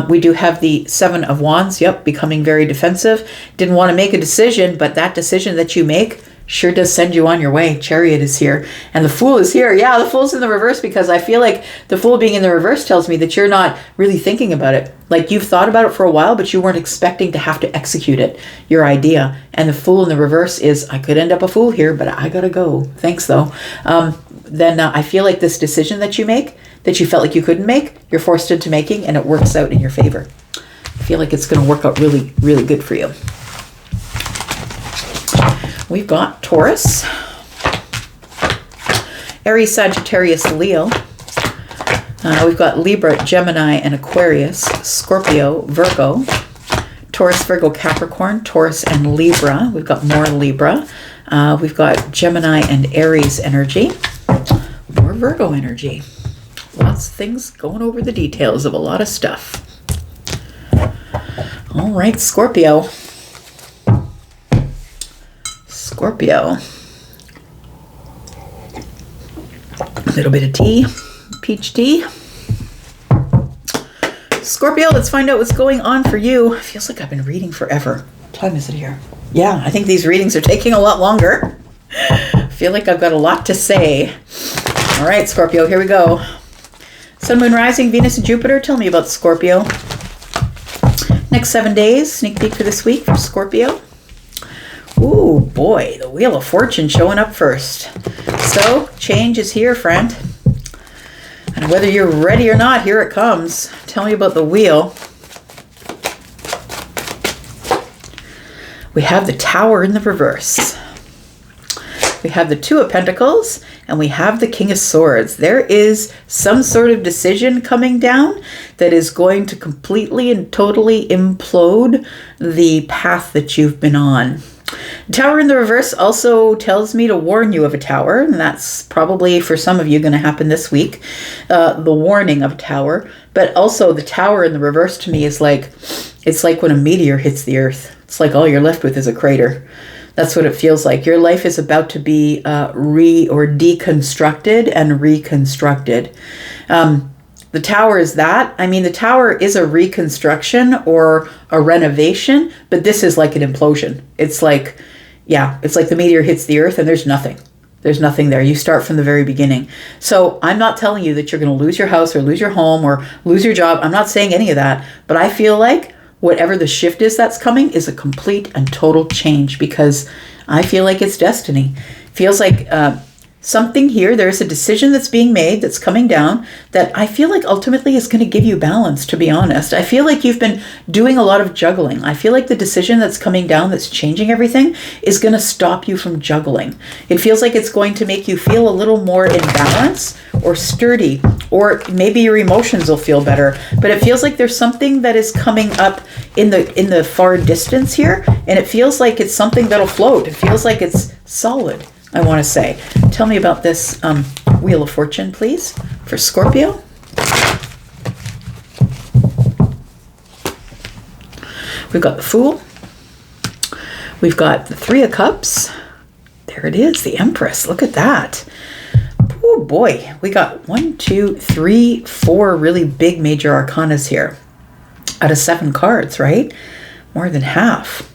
We do have the Seven of Wands. Yep, becoming very defensive. Didn't want to make a decision, but that decision that you make sure does send you on your way. Chariot is here. And the Fool is here. Yeah, the Fool's in the reverse, because I feel like the Fool being in the reverse tells me that you're not really thinking about it. Like, you've thought about it for a while, but you weren't expecting to have to execute it, your idea. And the Fool in the reverse is, I could end up a fool here, but I gotta go. Thanks, though. Then I feel like this decision that you make, that you felt like you couldn't make, you're forced into making, and it works out in your favor. I feel like it's going to work out really, really good for you. We've got Taurus, Aries, Sagittarius, Leo. We've got Libra, Gemini, and Aquarius, Scorpio, Virgo, Taurus, Virgo, Capricorn, Taurus, and Libra. We've got more Libra. We've got Gemini and Aries energy, more Virgo energy. Lots of things, going over the details of a lot of stuff. All right, Scorpio. Scorpio. A little bit of tea, peach tea. Scorpio, let's find out what's going on for you. It feels like I've been reading forever. What time is it here? Yeah, I think these readings are taking a lot longer. I feel like I've got a lot to say. All right, Scorpio, here we go. Sun, Moon, Rising, Venus, and Jupiter. Tell me about Scorpio. Next 7 days, sneak peek for this week for Scorpio. Ooh, boy, the Wheel of Fortune showing up first. So, change is here, friend. And whether you're ready or not, here it comes. Tell me about the wheel. We have the Tower in the reverse. We have the Two of Pentacles, and we have the King of Swords. There is some sort of decision coming down that is going to completely and totally implode the path that you've been on. The Tower in the reverse also tells me to warn you of a tower, and that's probably for some of you going to happen this week, the warning of a tower. But also the Tower in the reverse to me is like, it's like when a meteor hits the earth. It's like all you're left with is a crater. That's what it feels like. Your life is about to be deconstructed and reconstructed. The Tower is that. I mean, the Tower is a reconstruction or a renovation, but this is like an implosion. It's like, yeah, it's like the meteor hits the earth and there's nothing. There's nothing there. You start from the very beginning. So I'm not telling you that you're going to lose your house or lose your home or lose your job. I'm not saying any of that, but I feel like whatever the shift is that's coming is a complete and total change, because I feel like it's destiny. Feels like something here, there's a decision that's being made that's coming down that I feel like ultimately is going to give you balance, to be honest. I feel like you've been doing a lot of juggling. I feel like the decision that's coming down that's changing everything is going to stop you from juggling. It feels like it's going to make you feel a little more in balance or sturdy, or maybe your emotions will feel better. But it feels like there's something that is coming up in the far distance here, and it feels like it's something that'll float. It feels like it's solid, I want to say. Tell me about this Wheel of Fortune, please, for Scorpio. We've got the Fool. We've got the Three of Cups. There it is, the Empress. Look at that. Oh boy, we got 1, 2, 3, 4 really big major arcanas here out of 7 cards, right? More than half.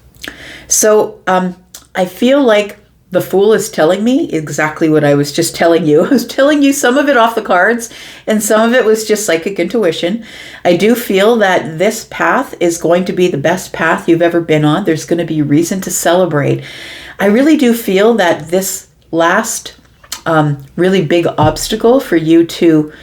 So I feel like the Fool is telling me exactly what I was just telling you. I was telling you some of it off the cards, and some of it was just psychic intuition. I do feel that this path is going to be the best path you've ever been on. There's going to be reason to celebrate. I really do feel that this last really big obstacle for you to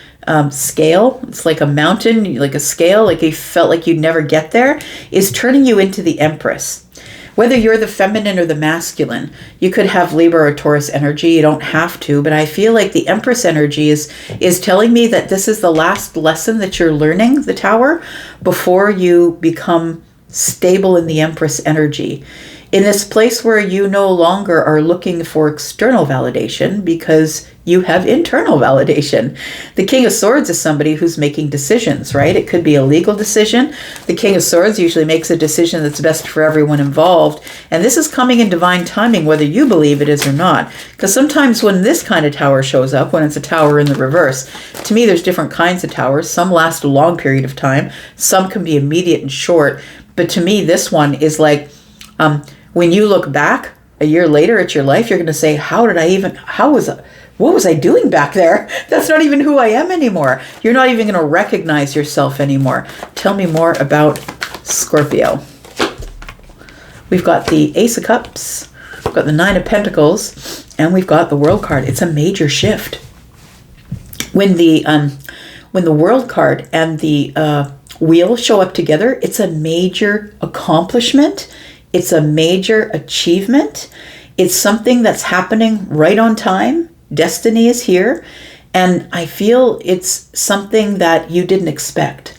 scale, it's like a mountain, like a scale, like you felt like you'd never get there, is turning you into the Empress. Whether you're the feminine or the masculine, you could have Libra or Taurus energy. You don't have to, but I feel like the Empress energy is telling me that this is the last lesson that you're learning, the Tower, before you become stable in the Empress energy. In this place where you no longer are looking for external validation because you have internal validation. The King of Swords is somebody who's making decisions, right? It could be a legal decision. The King of Swords usually makes a decision that's best for everyone involved. And this is coming in divine timing, whether you believe it is or not. Because sometimes when this kind of tower shows up, when it's a tower in the reverse, to me there's different kinds of towers. Some last a long period of time. Some can be immediate and short. But to me, this one is like, when you look back a year later at your life, you're going to say, what was I doing back there? That's not even who I am anymore. You're not even going to recognize yourself anymore. Tell me more about Scorpio. We've got the Ace of Cups, we've got the Nine of Pentacles, and we've got the World card. It's a major shift. When the World card and the Wheel show up together, it's a major accomplishment. It's a major achievement. It's something that's happening right on time. Destiny is here. And I feel it's something that you didn't expect.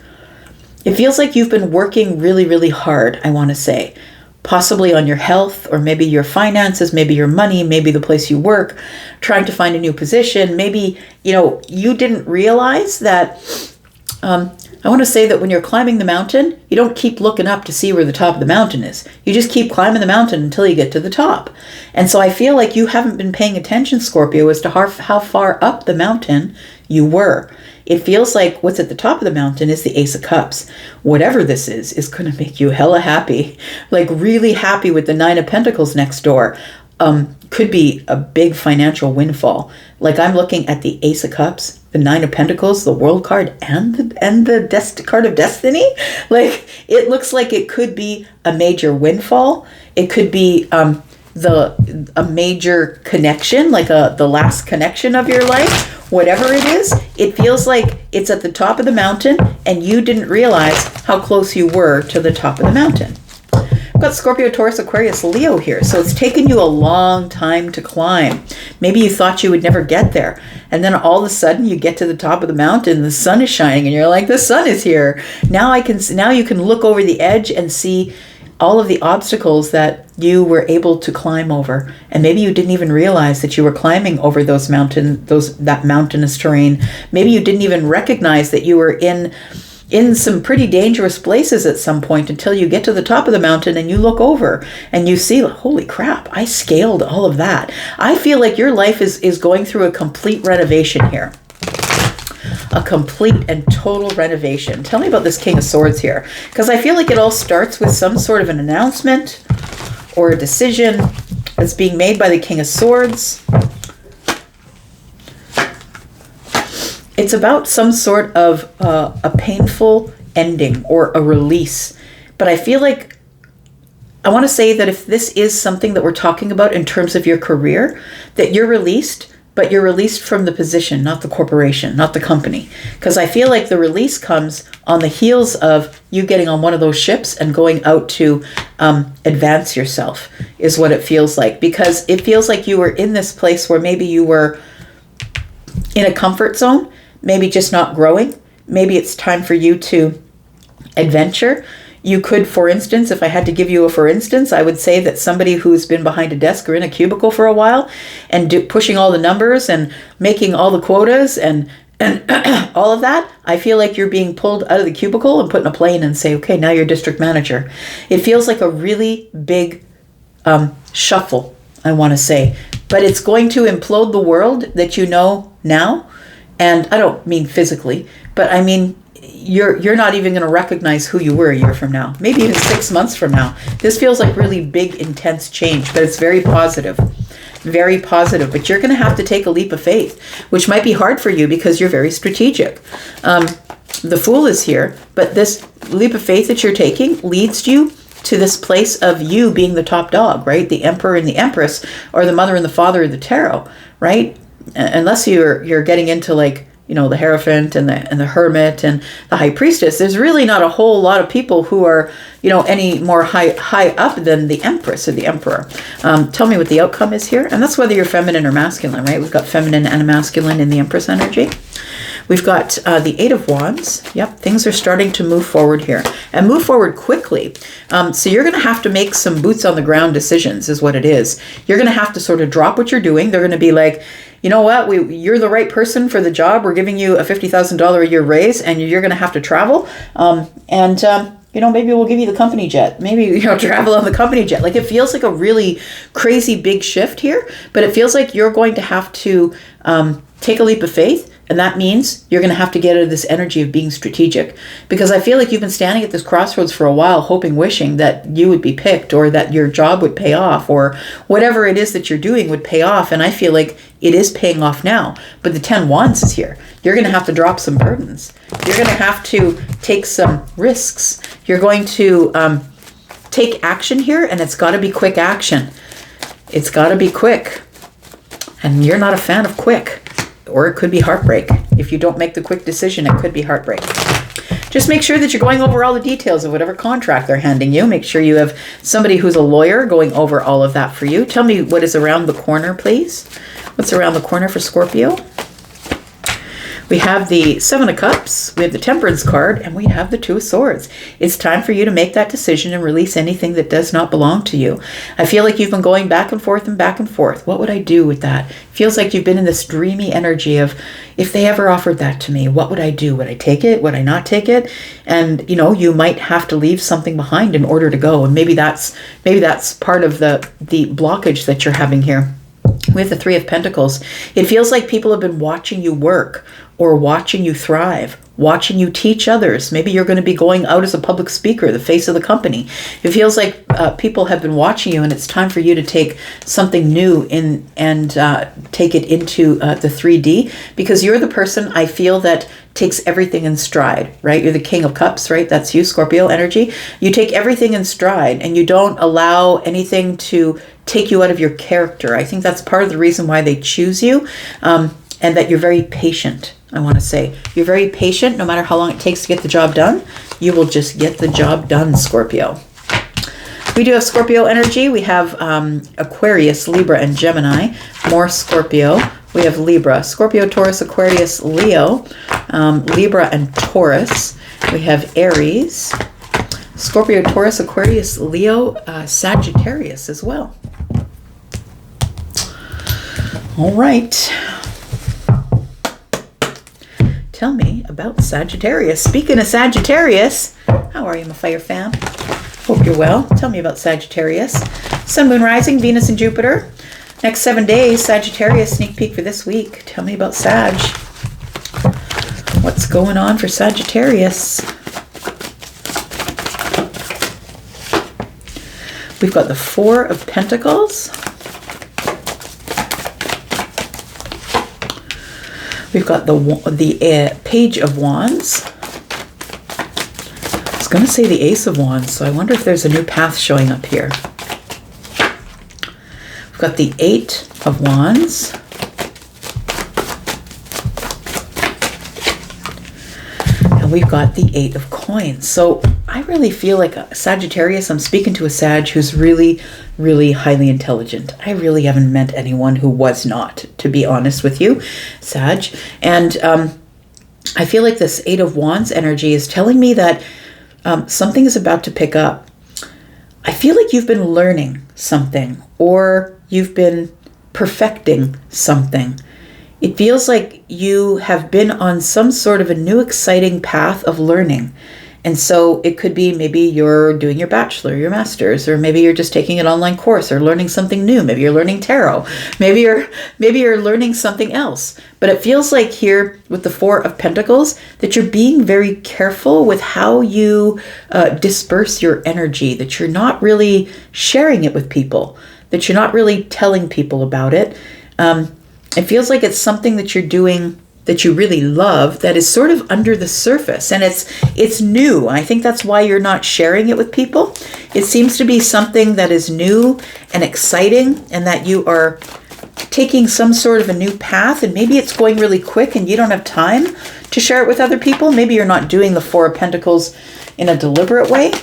It feels like you've been working really, really hard, I want to say. Possibly on your health, or maybe your finances, maybe your money, maybe the place you work, trying to find a new position. Maybe, you didn't realize that I want to say that when you're climbing the mountain, you don't keep looking up to see where the top of the mountain is. You just keep climbing the mountain until you get to the top. And so I feel like you haven't been paying attention, Scorpio, as to how far up the mountain you were. It feels like what's at the top of the mountain is the Ace of Cups. Whatever this is going to make you hella happy. Like really happy with the Nine of Pentacles next door. Could be a big financial windfall. Like I'm looking at the Ace of Cups, the Nine of Pentacles, the World card, and the card of Destiny. Like it looks like it could be a major windfall. It could be a major connection, like the last connection of your life. Whatever it is, it feels like it's at the top of the mountain, and you didn't realize how close you were to the top of the mountain. I've got Scorpio, Taurus, Aquarius, Leo here. So it's taken you a long time to climb. Maybe you thought you would never get there. And then all of a sudden you get to the top of the mountain, the sun is shining, and you're like, the sun is here. Now you can look over the edge and see all of the obstacles that you were able to climb over. And maybe you didn't even realize that you were climbing over that mountainous terrain. Maybe you didn't even recognize that you were in some pretty dangerous places at some point until you get to the top of the mountain and you look over and you see, holy crap, I scaled all of that. I feel like your life is going through a complete renovation here. A complete and total renovation. Tell me about this King of Swords here, because I feel like it all starts with some sort of an announcement or a decision that's being made by the King of Swords. It's about some sort of a painful ending or a release. But I feel like I want to say that if this is something that we're talking about in terms of your career, that you're released, but you're released from the position, not the corporation, not the company. Because I feel like the release comes on the heels of you getting on one of those ships and going out to advance yourself, is what it feels like. Because it feels like you were in this place where maybe you were in a comfort zone, maybe just not growing. Maybe it's time for you to adventure. You could, for instance, if I had to give you a for instance, I would say that somebody who's been behind a desk or in a cubicle for a while and pushing all the numbers and making all the quotas and all of that, I feel like you're being pulled out of the cubicle and put in a plane and say, okay, now you're district manager. It feels like a really big shuffle, I want to say, but it's going to implode the world that you know now. And I don't mean physically, but I mean, you're not even going to recognize who you were a year from now, maybe even 6 months from now. This feels like really big, intense change, but it's very positive. Very positive, but you're going to have to take a leap of faith, which might be hard for you because you're very strategic. The Fool is here, but this leap of faith that you're taking leads you to this place of you being the top dog, right? The Emperor and the Empress, or the Mother and the Father of the Tarot, right? Unless you're getting into like, you know, the Hierophant and the Hermit and the High Priestess, there's really not a whole lot of people who are, you know, any more high up than the Empress or the Emperor. Tell me what the outcome is here. And that's whether you're feminine or masculine, right? We've got feminine and masculine in the Empress energy. We've got the Eight of Wands. Yep, things are starting to move forward here and move forward quickly. So you're going to have to make some boots on the ground decisions is what it is. You're going to have to sort of drop what you're doing. They're going to be like, you know what, you're the right person for the job. We're giving you a $50,000 a year raise and you're going to have to travel. You know, maybe we'll give you the company jet. Maybe, you know, travel on the company jet. Like, it feels like a really crazy big shift here, but it feels like you're going to have to take a leap of faith. And that means you're going to have to get out of this energy of being strategic, because I feel like you've been standing at this crossroads for a while, hoping, wishing that you would be picked or that your job would pay off or whatever it is that you're doing would pay off. And I feel like it is paying off now, but the 10 Wands is here. You're going to have to drop some burdens. You're going to have to take some risks. You're going to take action here, and it's got to be quick action. It's got to be quick. And you're not a fan of quick. Or it could be heartbreak. If you don't make the quick decision, it could be heartbreak. Just make sure that you're going over all the details of whatever contract they're handing you. Make sure you have somebody who's a lawyer going over all of that for you. Tell me what is around the corner, please. What's around the corner for Scorpio? We have the Seven of Cups, we have the Temperance card, and we have the Two of Swords. It's time for you to make that decision and release anything that does not belong to you. I feel like you've been going back and forth and back and forth. What would I do with that? Feels like you've been in this dreamy energy of, if they ever offered that to me, what would I do? Would I take it? Would I not take it? And, you know, you might have to leave something behind in order to go. And maybe that's part of the blockage that you're having here. We have the Three of Pentacles. It feels like people have been watching you work or watching you thrive, watching you teach others. Maybe you're going to be going out as a public speaker, the face of the company. It feels like people have been watching you, and it's time for you to take something new in and take it into the 3D, because you're the person I feel that takes everything in stride, right? You're the King of Cups, right? That's you, Scorpio energy. You take everything in stride and you don't allow anything to take you out of your character. I think that's part of the reason why they choose you, and that you're very patient. I want to say you're very patient. No matter how long it takes to get the job done, you will just get the job done, Scorpio. We do have Scorpio energy. We have Aquarius, Libra, and Gemini. More Scorpio. We have Libra, Scorpio, Taurus, Aquarius, Leo, Libra, and Taurus. We have Aries, Scorpio, Taurus, Aquarius, Leo, Sagittarius as well. All right. Tell me about Sagittarius. Speaking of Sagittarius, how are you, my fire fam? Hope you're well. Tell me about Sagittarius. Sun, Moon, Rising, Venus, and Jupiter. Next 7 days, Sagittarius sneak peek for this week. Tell me about Sag. What's going on for Sagittarius? We've got the Four of Pentacles. We've got the Page of Wands. I was going to say the Ace of Wands, so I wonder if there's a new path showing up here. We've got the Eight of Wands. And we've got the Eight of Coins. So I really feel like Sagittarius, I'm speaking to a Sag who's really, really highly intelligent. I really haven't met anyone who was not, to be honest with you, Sag. And I feel like this Eight of Wands energy is telling me that something is about to pick up. I feel like you've been learning something, or you've been perfecting something. It feels like you have been on some sort of a new exciting path of learning. And so it could be maybe you're doing your bachelor, your master's, or maybe you're just taking an online course or learning something new. Maybe you're learning tarot. Maybe you're learning something else. But it feels like here with the Four of Pentacles that you're being very careful with how you disperse your energy, that you're not really sharing it with people, that you're not really telling people about it. It feels like it's something that you're doing that you really love that is sort of under the surface, and it's new. I think that's why you're not sharing it with people. It seems to be something that is new and exciting, and that you are taking some sort of a new path, and maybe it's going really quick and you don't have time to share it with other people. Maybe you're not doing the Four of Pentacles in a deliberate way.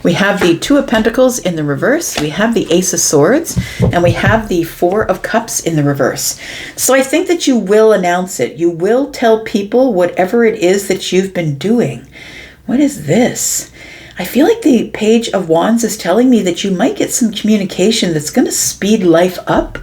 We have the Two of Pentacles in the reverse, we have the Ace of Swords, and we have the Four of Cups in the reverse. So I think that you will announce it. You will tell people whatever it is that you've been doing. What is this? I feel like the Page of Wands is telling me that you might get some communication that's going to speed life up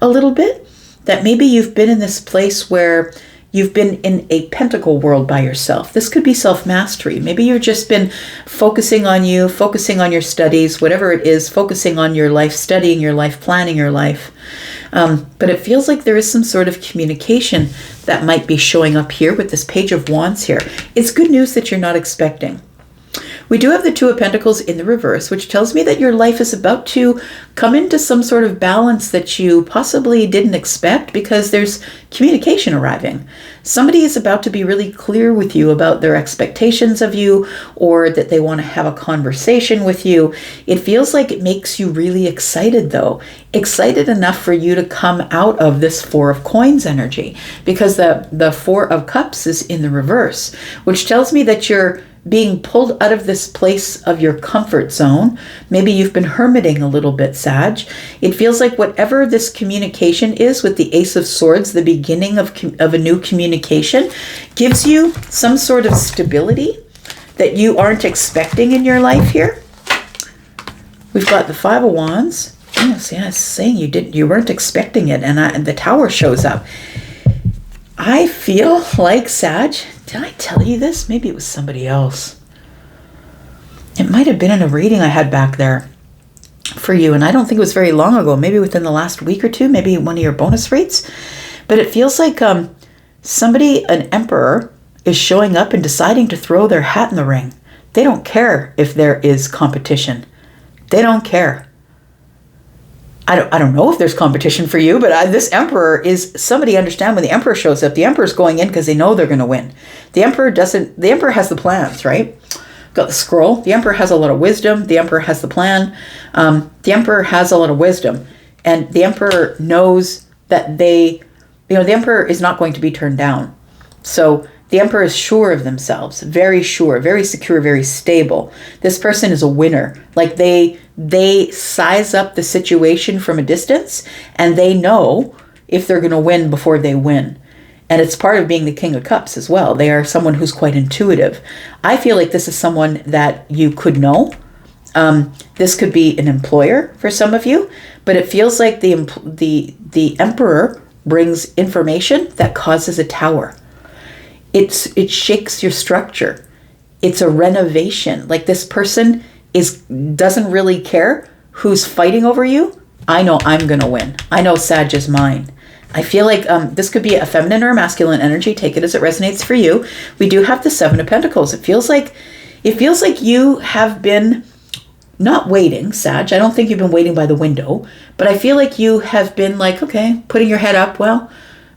a little bit. That maybe you've been in this place where you've been in a pentacle world by yourself. This could be self-mastery. Maybe you've just been focusing on you, focusing on your studies, whatever it is, focusing on your life, studying your life, planning your life. But it feels like there is some sort of communication that might be showing up here with this Page of Wands here. It's good news that you're not expecting. We do have the Two of Pentacles in the reverse, which tells me that your life is about to come into some sort of balance that you possibly didn't expect, because there's communication arriving. Somebody is about to be really clear with you about their expectations of you, or that they want to have a conversation with you. It feels like it makes you really excited, though. Excited enough for you to come out of this Four of Coins energy, because the Four of Cups is in the reverse, which tells me that you're being pulled out of this place of your comfort zone. Maybe you've been hermiting a little bit, Sag. It feels like whatever this communication is with the Ace of Swords, the beginning of a new communication, gives you some sort of stability that you aren't expecting in your life here. We've got the Five of Wands. Yes, saying you weren't expecting it, and the Tower shows up. I feel like, Sag, did I tell you this? Maybe it was somebody else. It might have been in a reading I had back there for you, and I don't think it was very long ago, maybe within the last week or two, maybe one of your bonus reads. But it feels like somebody, an emperor, is showing up and deciding to throw their hat in the ring. They don't care if there is competition. They don't care. I don't know if there's competition for you, but this emperor is somebody. Understand, when the emperor shows up, the emperor's going in because they know they're going to win. The emperor doesn't. The emperor has the plans, right? Got the scroll. The emperor has a lot of wisdom. The emperor has the plan. The emperor has a lot of wisdom, and the emperor knows that the emperor is not going to be turned down. So the emperor is sure of themselves, very sure, very secure, very stable. This person is a winner. Like they size up the situation from a distance, and they know if they're going to win before they win. And it's part of being the King of Cups as well. They are someone who's quite intuitive. I feel like this is someone that you could know. This could be an employer for some of you, but it feels like the emperor brings information that causes a tower. It shakes your structure. It's a renovation. Like this person doesn't really care who's fighting over you. I know I'm going to win. I know Sag is mine. I feel like this could be a feminine or a masculine energy. Take it as it resonates for you. We do have the Seven of Pentacles. It feels like you have been not waiting, Sag. I don't think you've been waiting by the window, but I feel like you have been like, okay, putting your head up. Well,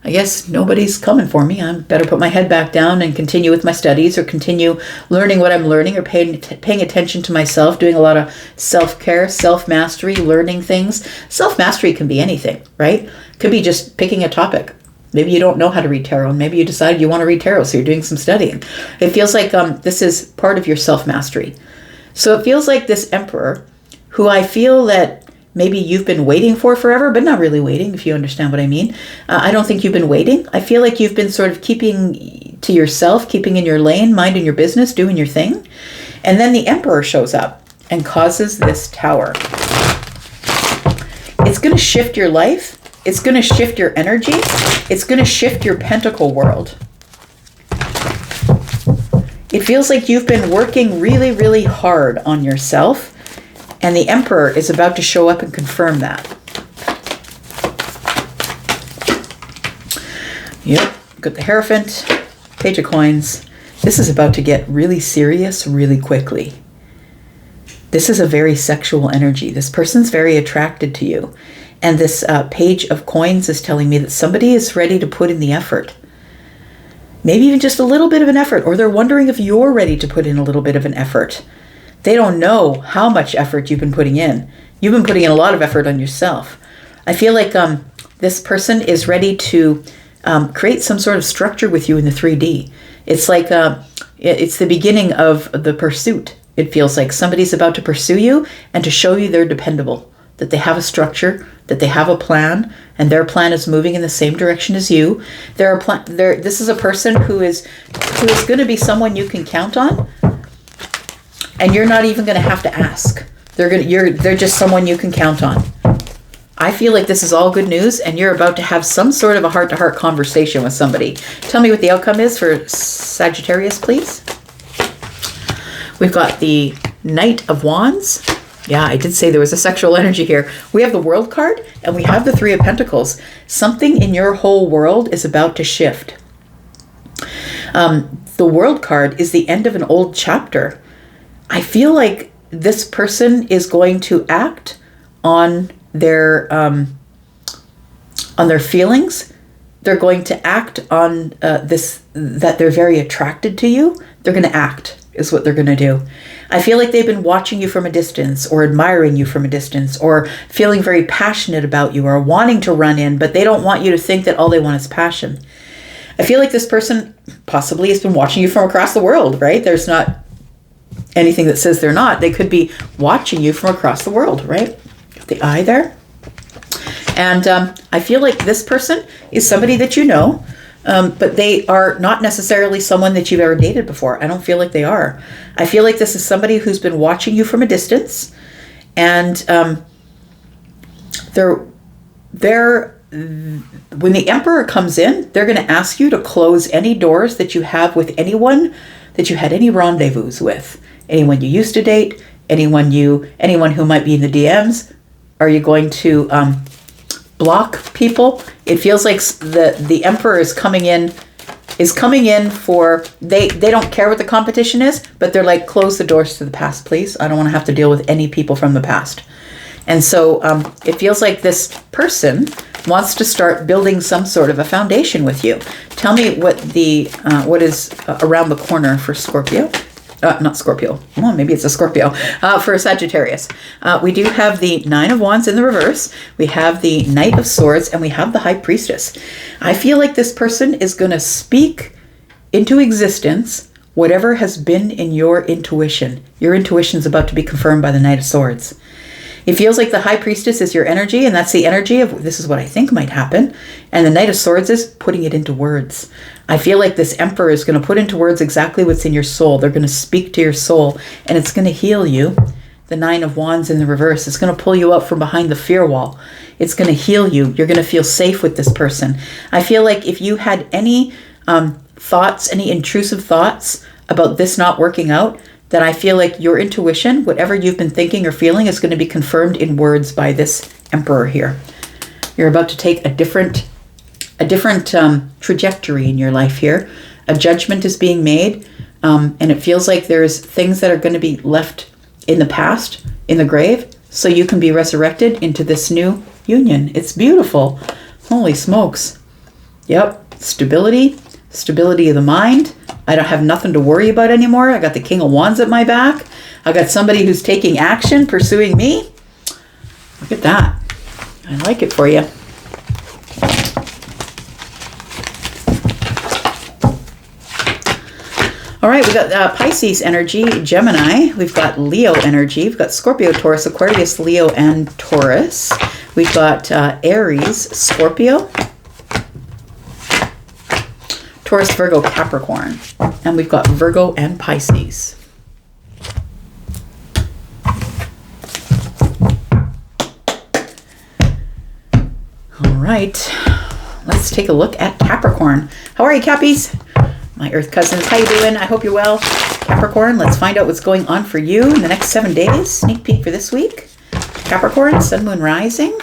I guess nobody's coming for me. I better put my head back down and continue with my studies, or continue learning what I'm learning, or paying attention to myself, doing a lot of self-care, self-mastery, learning things. Self-mastery can be anything, right? It could be just picking a topic. Maybe you don't know how to read tarot, and maybe you decided you want to read tarot, so you're doing some studying. It feels like this is part of your self-mastery. So it feels like this emperor, who I feel that maybe you've been waiting for forever, but not really waiting, if you understand what I mean. I don't think you've been waiting. I feel like you've been sort of keeping to yourself, keeping in your lane, minding your business, doing your thing. And then the Emperor shows up and causes this Tower. It's going to shift your life. It's going to shift your energy. It's going to shift your pentacle world. It feels like you've been working really, really hard on yourself, and the Emperor is about to show up and confirm that. Yep, got the Hierophant, Page of Coins. This is about to get really serious really quickly. This is a very sexual energy. This person's very attracted to you. And this Page of Coins is telling me that somebody is ready to put in the effort. Maybe even just a little bit of an effort, or they're wondering if you're ready to put in a little bit of an effort. They don't know how much effort you've been putting in. You've been putting in a lot of effort on yourself. I feel like this person is ready to create some sort of structure with you in the 3D. It's like it's the beginning of the pursuit. It feels like somebody's about to pursue you and to show you they're dependable, that they have a structure, that they have a plan, and their plan is moving in the same direction as you. This is a person who is going to be someone you can count on, and you're not even going to have to ask. They're just someone you can count on. I feel like this is all good news, and you're about to have some sort of a heart-to-heart conversation with somebody. Tell me what the outcome is for Sagittarius, please. We've got the Knight of Wands. Yeah, I did say there was a sexual energy here. We have the World card, and we have the Three of Pentacles. Something in your whole world is about to shift. The World card is the end of an old chapter. I feel like this person is going to act on their feelings. They're going to act on this, that they're very attracted to you. They're going to act is what they're going to do. I feel like they've been watching you from a distance, or admiring you from a distance, or feeling very passionate about you, or wanting to run in, but they don't want you to think that all they want is passion. I feel like this person possibly has been watching you from across the world, right? There's not anything that says they're not. They could be watching you from across the world, right? The eye there. And I feel like this person is somebody that you know, but they are not necessarily someone that you've ever dated before. I don't feel like they are. I feel like this is somebody who's been watching you from a distance, and when the Emperor comes in, they're going to ask you to close any doors that you have with anyone that you had any rendezvous with. Anyone you used to date, anyone who might be in the DMs. Are you going to block people? It feels like the Emperor is coming in for, they don't care what the competition is, but they're like, close the doors to the past, please. I don't want to have to deal with any people from the past. And so it feels like this person wants to start building some sort of a foundation with you. Tell me what is around the corner for Scorpio. Not Scorpio. Well, maybe it's a Scorpio. For Sagittarius. We do have the Nine of Wands in the reverse. We have the Knight of Swords, and we have the High Priestess. I feel like this person is going to speak into existence whatever has been in your intuition. Your intuition is about to be confirmed by the Knight of Swords. It feels like the High Priestess is your energy, and that's the energy of, this is what I think might happen. And the Knight of Swords is putting it into words. I feel like this Emperor is going to put into words exactly what's in your soul. They're going to speak to your soul, and it's going to heal you. The Nine of Wands in the reverse. It's going to pull you up from behind the fear wall. It's going to heal you. You're going to feel safe with this person. I feel like if you had any thoughts, any intrusive thoughts about this not working out, that I feel like your intuition, whatever you've been thinking or feeling, is going to be confirmed in words by this Emperor here. You're about to take a different trajectory in your life here. A judgment is being made, and it feels like there's things that are going to be left in the past, in the grave, so you can be resurrected into this new union. It's beautiful. Holy smokes. Yep. Stability of the mind. I don't have nothing to worry about anymore. I got the King of Wands at my back. I got somebody who's taking action, pursuing me. Look at that. I like it for you. All right, we've got Pisces energy, Gemini. We've got Leo energy. We've got Scorpio, Taurus, Aquarius, Leo, and Taurus. We've got Aries, Scorpio, Taurus, Virgo, Capricorn. And we've got Virgo and Pisces. All right, let's take a look at Capricorn. How are you, Cappies? My Earth cousins, how you doing? I hope you're well. Capricorn, let's find out what's going on for you in the next 7 days. Sneak peek for this week. Capricorn, Sun, Moon, Rising.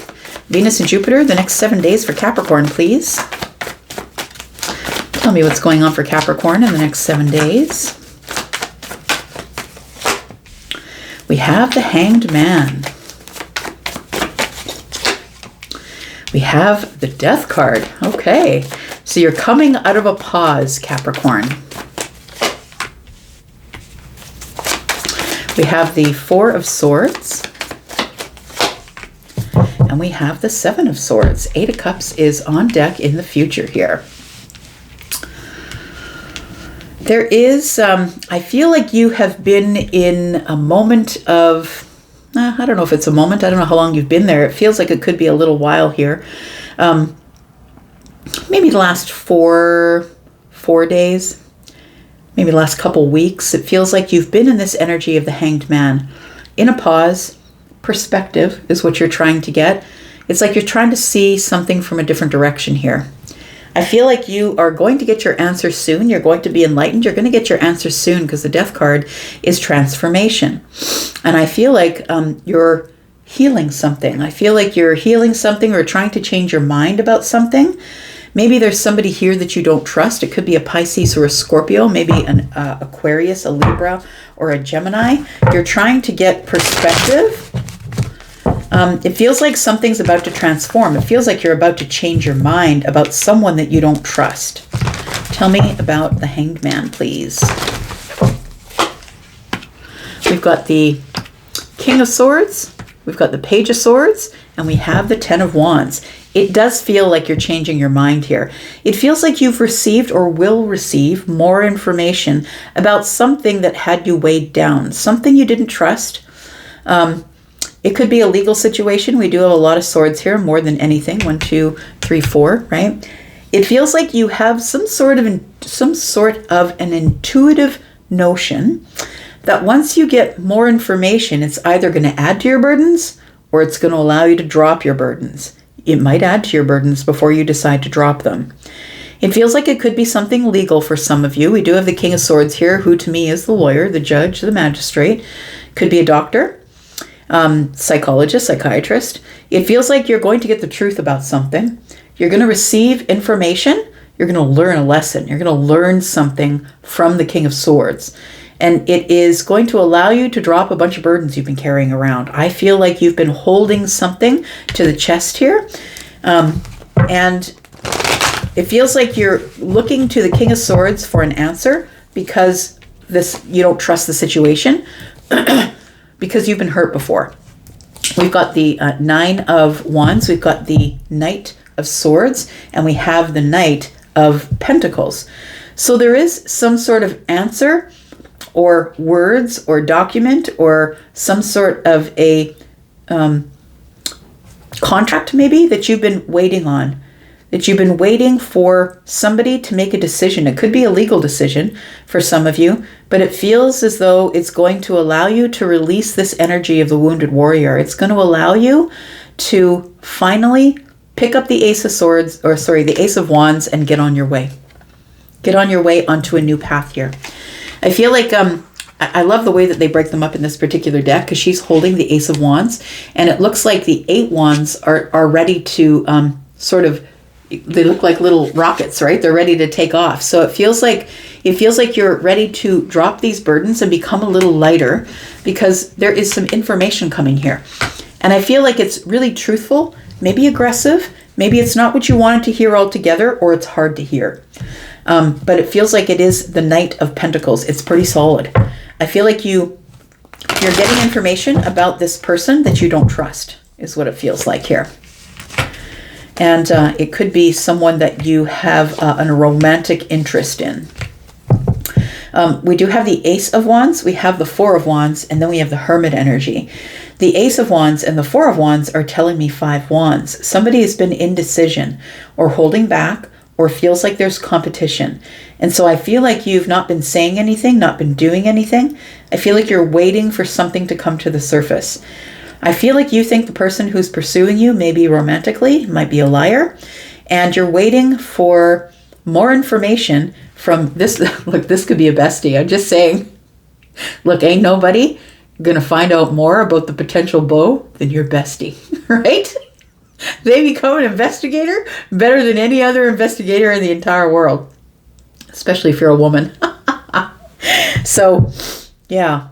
Venus and Jupiter, the next 7 days for Capricorn, please. Tell me what's going on for Capricorn in the next 7 days. We have the Hanged Man. We have the Death card. Okay, so you're coming out of a pause, Capricorn. We have the Four of Swords. And we have the Seven of Swords. Eight of Cups is on deck in the future here. There is, I feel like you have been in a moment of, I don't know if it's a moment. I don't know how long you've been there. It feels like it could be a little while here. Maybe the last four days, maybe the last couple weeks. It feels like you've been in this energy of the Hanged Man. In a pause, perspective is what you're trying to get. It's like you're trying to see something from a different direction here. I feel like you are going to get your answer soon. You're going to be enlightened. You're going to get your answer soon because the Death card is transformation. And I feel like you're healing something. I feel like you're healing something or trying to change your mind about something. Maybe there's somebody here that you don't trust. It could be a Pisces or a Scorpio, maybe an Aquarius, a Libra, or a Gemini. You're trying to get perspective. It feels like something's about to transform. It feels like you're about to change your mind about someone that you don't trust. Tell me about the Hanged Man, please. We've got the King of Swords, we've got the Page of Swords, and we have the Ten of Wands. It does feel like you're changing your mind here. It feels like you've received or will receive more information about something that had you weighed down, something you didn't trust. It could be a legal situation. We do have a lot of swords here, more than anything. 1, 2, 3, 4, right? It feels like you have some sort of an intuitive notion that once you get more information, it's either going to add to your burdens or it's going to allow you to drop your burdens. It might add to your burdens before you decide to drop them. It feels like it could be something legal for some of you. We do have the King of Swords here, who to me is the lawyer, the judge, the magistrate. Could be a doctor. Psychologist, psychiatrist. It feels like you're going to get the truth about something. You're going to receive information. You're going to learn a lesson. You're going to learn something from the King of Swords. And it is going to allow you to drop a bunch of burdens you've been carrying around. I feel like you've been holding something to the chest here. And it feels like you're looking to the King of Swords for an answer because you don't trust the situation. Because you've been hurt before. We've got the Nine of Wands, we've got the Knight of Swords, and we have the Knight of Pentacles. So there is some sort of answer or words or document or some sort of a contract maybe that you've been waiting on, that you've been waiting for somebody to make a decision. It could be a legal decision for some of you, but it feels as though it's going to allow you to release this energy of the wounded warrior. It's going to allow you to finally pick up the Ace of Swords, the Ace of Wands, and get on your way. Get on your way onto a new path here. I feel like I love the way that they break them up in this particular deck because she's holding the Ace of Wands, and it looks like the 8 wands are ready to they look like little rockets, right? They're ready to take off. So it feels like you're ready to drop these burdens and become a little lighter because there is some information coming here. And I feel like it's really truthful, maybe aggressive, maybe it's not what you wanted to hear altogether, or it's hard to hear. But it feels like it is the Knight of Pentacles. It's pretty solid. I feel like you're getting information about this person that you don't trust, is what it feels like here. And it could be someone that you have a romantic interest in. We do have the Ace of Wands, we have the Four of Wands, and then we have the Hermit energy. The Ace of Wands and the Four of Wands are telling me 5 wands. Somebody has been indecision or holding back or feels like there's competition. And so I feel like you've not been saying anything, not been doing anything. I feel like you're waiting for something to come to the surface. I feel like you think the person who's pursuing you, maybe romantically, might be a liar. And you're waiting for more information from this. Look, this could be a bestie. I'm just saying, look, ain't nobody going to find out more about the potential beau than your bestie, right? They become an investigator better than any other investigator in the entire world, especially if you're a woman. So, yeah,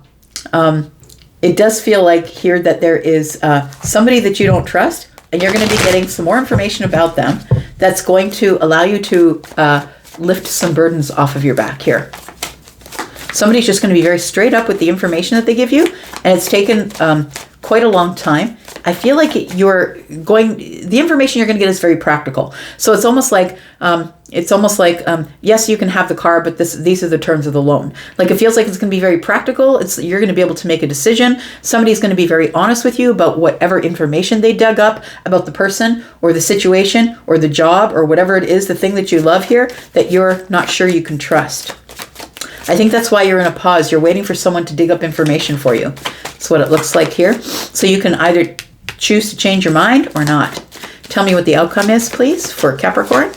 it does feel like here that there is somebody that you don't trust, and you're going to be getting some more information about them that's going to allow you to lift some burdens off of your back here. Somebody's just going to be very straight up with the information that they give you, and it's taken quite a long time. I feel like the information you're going to get is very practical. So it's almost like, yes, you can have the car, but these are the terms of the loan. Like, it feels like it's going to be very practical. You're going to be able to make a decision. Somebody's going to be very honest with you about whatever information they dug up about the person or the situation or the job or whatever it is, the thing that you love here, that you're not sure you can trust. I think that's why you're in a pause. You're waiting for someone to dig up information for you. That's what it looks like here. So you can either choose to change your mind or not. Tell me what the outcome is, please, for Capricorn.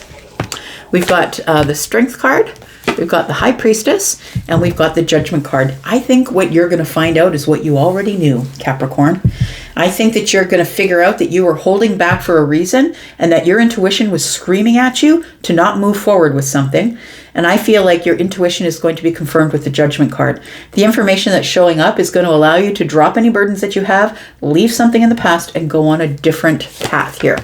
We've got the Strength card, we've got the High Priestess, and we've got the Judgment card. I think what you're going to find out is what you already knew, Capricorn. I think that you're going to figure out that you were holding back for a reason and that your intuition was screaming at you to not move forward with something. And I feel like your intuition is going to be confirmed with the Judgment card. The information that's showing up is going to allow you to drop any burdens that you have, leave something in the past, and go on a different path here.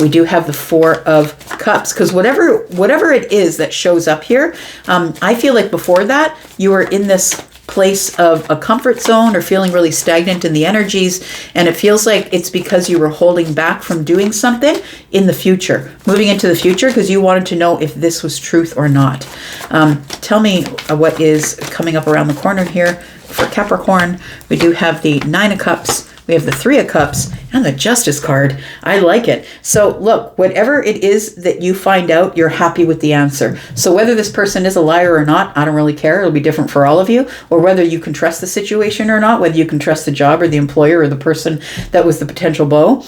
We do have the Four of Cups, because whatever it is that shows up here, I feel like before that, you were in this place of a comfort zone or feeling really stagnant in the energies, and it feels like it's because you were holding back from doing something in the future, moving into the future, because you wanted to know if this was truth or not. Tell me what is coming up around the corner here for Capricorn. We do have the Nine of Cups, we have the Three of Cups, and the Justice card. I like it. So look, whatever it is that you find out, you're happy with the answer. So whether this person is a liar or not, I don't really care. It'll be different for all of you. Or whether you can trust the situation or not, whether you can trust the job or the employer or the person that was the potential beau.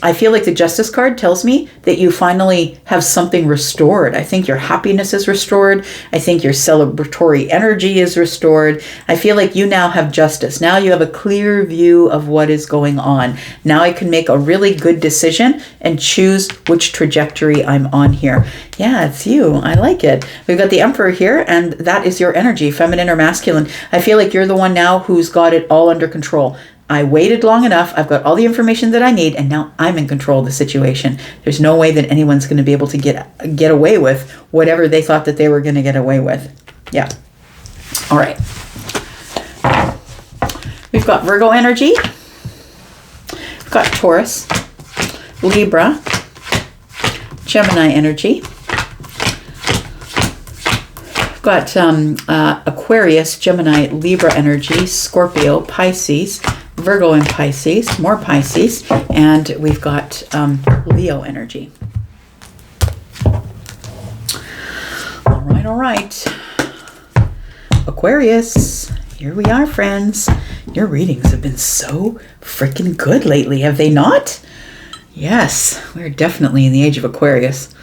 I feel like the Justice card tells me that you finally have something restored. I think your happiness is restored. I think your celebratory energy is restored. I feel like you now have justice. Now you have a clear view of what is going on. Now I can make a really good decision and choose which trajectory I'm on here. Yeah, it's you. I like it. We've got the Emperor here, and that is your energy, feminine or masculine. I feel like you're the one now who's got it all under control. I waited long enough. I've got all the information that I need, and now I'm in control of the situation. There's no way that anyone's going to be able to get away with whatever they thought that they were going to get away with. Yeah. All right. We've got Virgo energy. We've got Taurus, Libra, Gemini energy. We've got Aquarius, Gemini, Libra energy, Scorpio, Pisces, Virgo and Pisces, more Pisces, and we've got Leo energy. All right. Aquarius, here we are, friends. Your readings have been so freaking good lately, have they not? Yes, we're definitely in the age of Aquarius.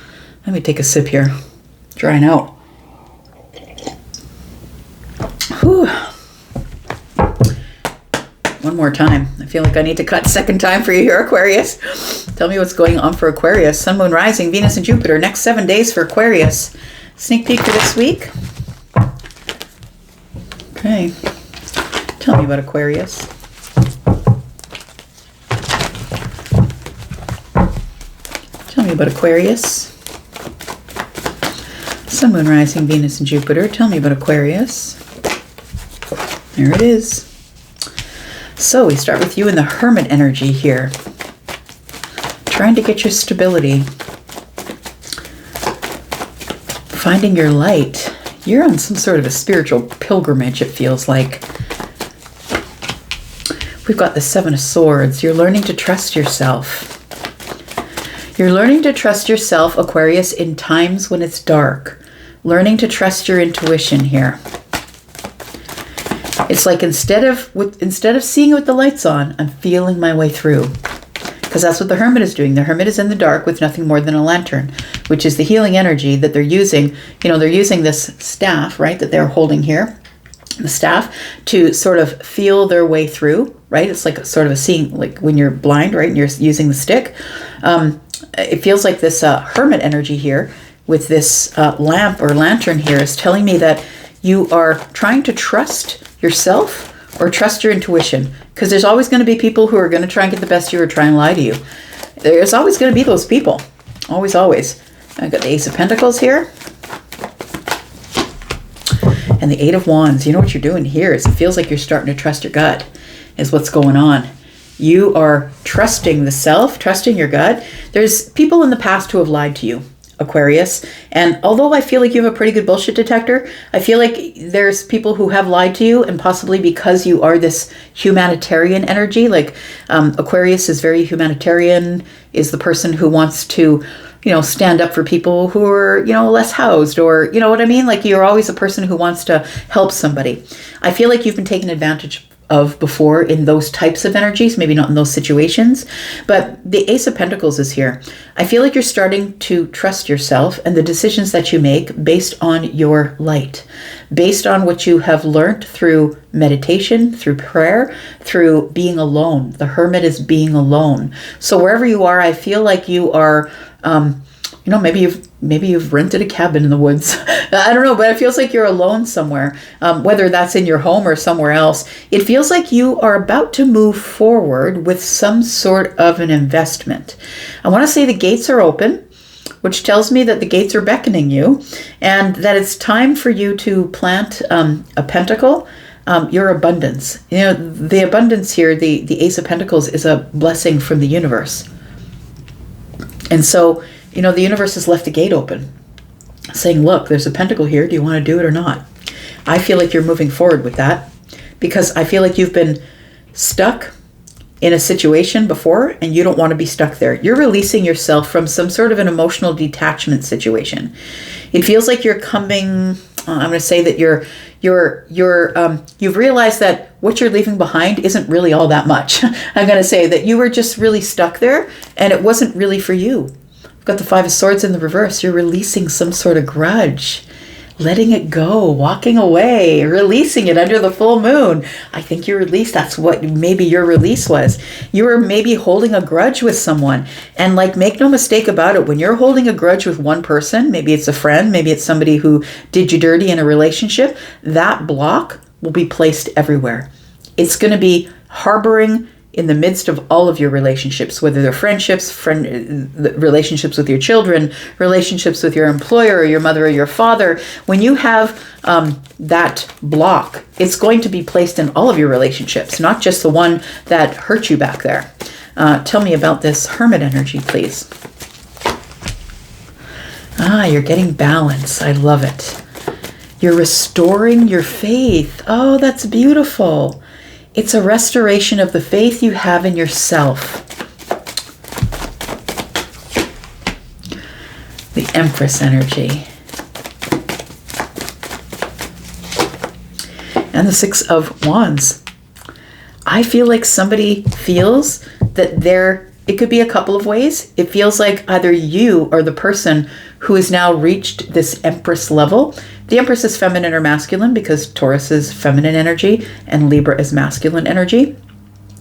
Let me take a sip here. Drying out. Whew. One more time. I feel like I need to cut second time for you here, Aquarius. Tell me what's going on for Aquarius. Sun, Moon, Rising, Venus, and Jupiter. Next 7 days for Aquarius. Sneak peek for this week. Okay. Tell me about Aquarius. Tell me about Aquarius. Sun, Moon, Rising, Venus, and Jupiter. Tell me about Aquarius. There it is. So we start with you in the Hermit energy here. Trying to get your stability. Finding your light. You're on some sort of a spiritual pilgrimage, it feels like. We've got the Seven of Swords. You're learning to trust yourself. You're learning to trust yourself, Aquarius, in times when it's dark. Learning to trust your intuition here. It's like instead of seeing it with the lights on, I'm feeling my way through. Because that's what the Hermit is doing. The Hermit is in the dark with nothing more than a lantern, which is the healing energy that they're using. You know, they're using this staff, right, that they're holding here, the staff, to sort of feel their way through, right? It's like sort of a seeing, like when you're blind, right, and you're using the stick. It feels like this Hermit energy here with this lamp or lantern here is telling me that you are trying to trust yourself or trust your intuition, because there's always going to be people who are going to try and get the best of you or try and lie to you. There's always going to be those people. Always, always. I've got the Ace of Pentacles here. And the Eight of Wands. You know what you're doing here is it feels like you're starting to trust your gut is what's going on. You are trusting the self, trusting your gut. There's people in the past who have lied to you, Aquarius. And although I feel like you have a pretty good bullshit detector, I feel like there's people who have lied to you, and possibly because you are this humanitarian energy, like Aquarius is very humanitarian, is the person who wants to, you know, stand up for people who are, you know, less housed, or, you know what I mean? Like you're always a person who wants to help somebody. I feel like you've been taken advantage of before in those types of energies, maybe not in those situations, but the Ace of Pentacles is here. I feel like you're starting to trust yourself and the decisions that you make based on your light, based on what you have learned through meditation, through prayer, through being alone. The Hermit is being alone. So wherever you are, I feel like you are, you know, maybe you've rented a cabin in the woods. I don't know, but it feels like you're alone somewhere, whether that's in your home or somewhere else. It feels like you are about to move forward with some sort of an investment. I want to say the gates are open, which tells me that the gates are beckoning you and that it's time for you to plant a pentacle, your abundance. You know, the abundance here, the Ace of Pentacles is a blessing from the universe. And so, you know, the universe has left a gate open saying, look, there's a pentacle here. Do you want to do it or not? I feel like you're moving forward with that because I feel like you've been stuck in a situation before and you don't want to be stuck there. You're releasing yourself from some sort of an emotional detachment situation. It feels like you're coming, I'm going to say that you've realized that what you're leaving behind isn't really all that much. I'm going to say that you were just really stuck there and it wasn't really for you. You've got the Five of Swords in the reverse. You're releasing some sort of grudge, letting it go, walking away, releasing it under the full moon. I think you released, that's what maybe your release was. You were maybe holding a grudge with someone. And like, make no mistake about it, when you're holding a grudge with one person, maybe it's a friend, maybe it's somebody who did you dirty in a relationship, that block will be placed everywhere. It's going to be harboring in the midst of all of your relationships, whether they're friendships, relationships with your children, relationships with your employer or your mother or your father. When you have that block, it's going to be placed in all of your relationships, not just the one that hurt you back there. Tell me about this Hermit energy, please. You're getting balance. I love it. You're restoring your faith. Oh, that's beautiful. It's a restoration of the faith you have in yourself. The Empress energy. And the Six of Wands. I feel like somebody feels that it could be a couple of ways. It feels like either you or the person who has now reached this Empress level. The Empress is feminine or masculine because Taurus is feminine energy and Libra is masculine energy.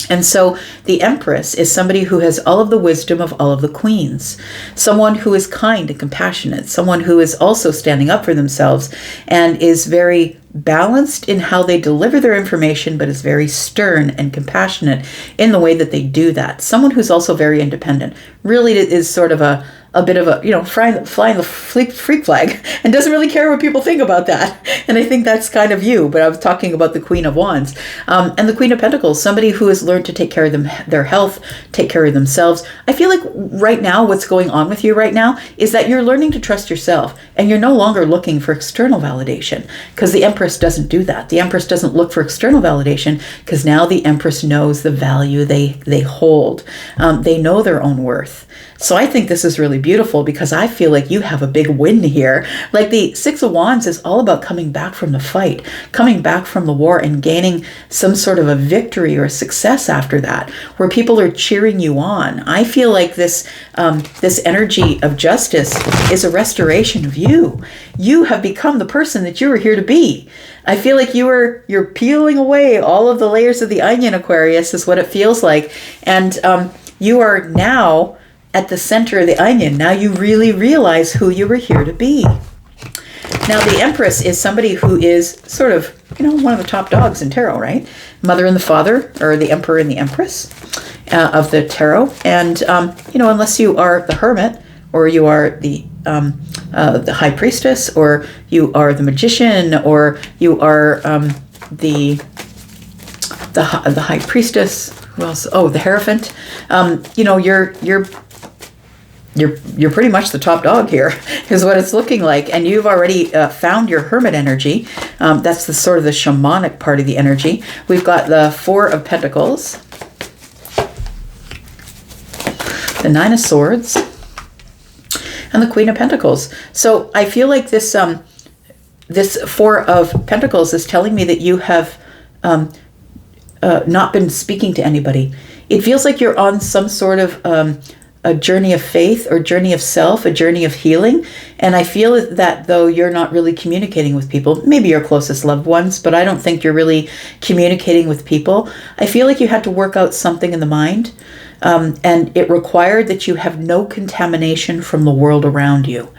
And so the Empress is somebody who has all of the wisdom of all of the queens, someone who is kind and compassionate, someone who is also standing up for themselves and is very balanced in how they deliver their information, but is very stern and compassionate in the way that they do that. Someone who's also very independent, really is sort of a bit of a, you know, flying the freak flag and doesn't really care what people think about that. And I think that's kind of you, but I was talking about the Queen of Wands and the Queen of Pentacles, somebody who has learned to take care of their health, take care of themselves. I feel like right now, what's going on with you right now is that you're learning to trust yourself and you're no longer looking for external validation, because the Empress doesn't do that. The Empress doesn't look for external validation because now the Empress knows the value they hold. They know their own worth. So I think this is really beautiful because I feel like you have a big win here. Like the Six of Wands is all about coming back from the fight, coming back from the war and gaining some sort of a victory or a success after that, where people are cheering you on. I feel like this energy of justice is a restoration of you. You have become the person that you were here to be. I feel like you're peeling away all of the layers of the onion, Aquarius, is what it feels like. And you are now at the center of the onion. Now you really realize who you were here to be. Now the Empress is somebody who is sort of, one of the top dogs in tarot, right? Mother and the father, or the Emperor and the Empress of the tarot. And, unless you are the Hermit, or you are the High Priestess, or you are the Magician, or you are the High Priestess. Who else? Oh, the Hierophant. You're pretty much the top dog here, is what it's looking like. And you've already found your Hermit energy. That's the sort of the shamanic part of the energy. We've got the Four of Pentacles, the Nine of Swords, and the Queen of Pentacles. So I feel like this Four of Pentacles is telling me that you have not been speaking to anybody. It feels like you're on some sort of a journey of faith or journey of self, a journey of healing. And I feel that though you're not really communicating with people, maybe your closest loved ones, but I don't think you're really communicating with people. I feel like you had to work out something in the mind. And it required that you have no contamination from the world around you.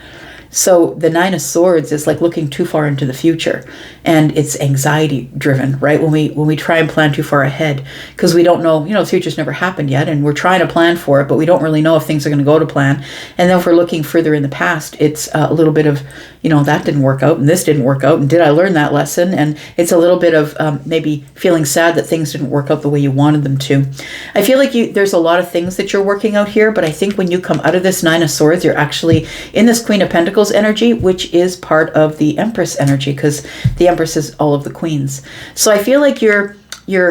So the Nine of Swords is like looking too far into the future, and it's anxiety driven, right? When we try and plan too far ahead, because we don't know, the future's never happened yet, and we're trying to plan for it, but we don't really know if things are going to go to plan. And then if we're looking further in the past, it's a little bit of, that didn't work out, and this didn't work out, and did I learn that lesson? And it's a little bit of maybe feeling sad that things didn't work out the way you wanted them to. I feel like there's a lot of things that you're working out here, but I think when you come out of this Nine of Swords, you're actually in this Queen of Pentacles energy, which is part of the Empress energy, because the Empress is all of the queens. So I feel like your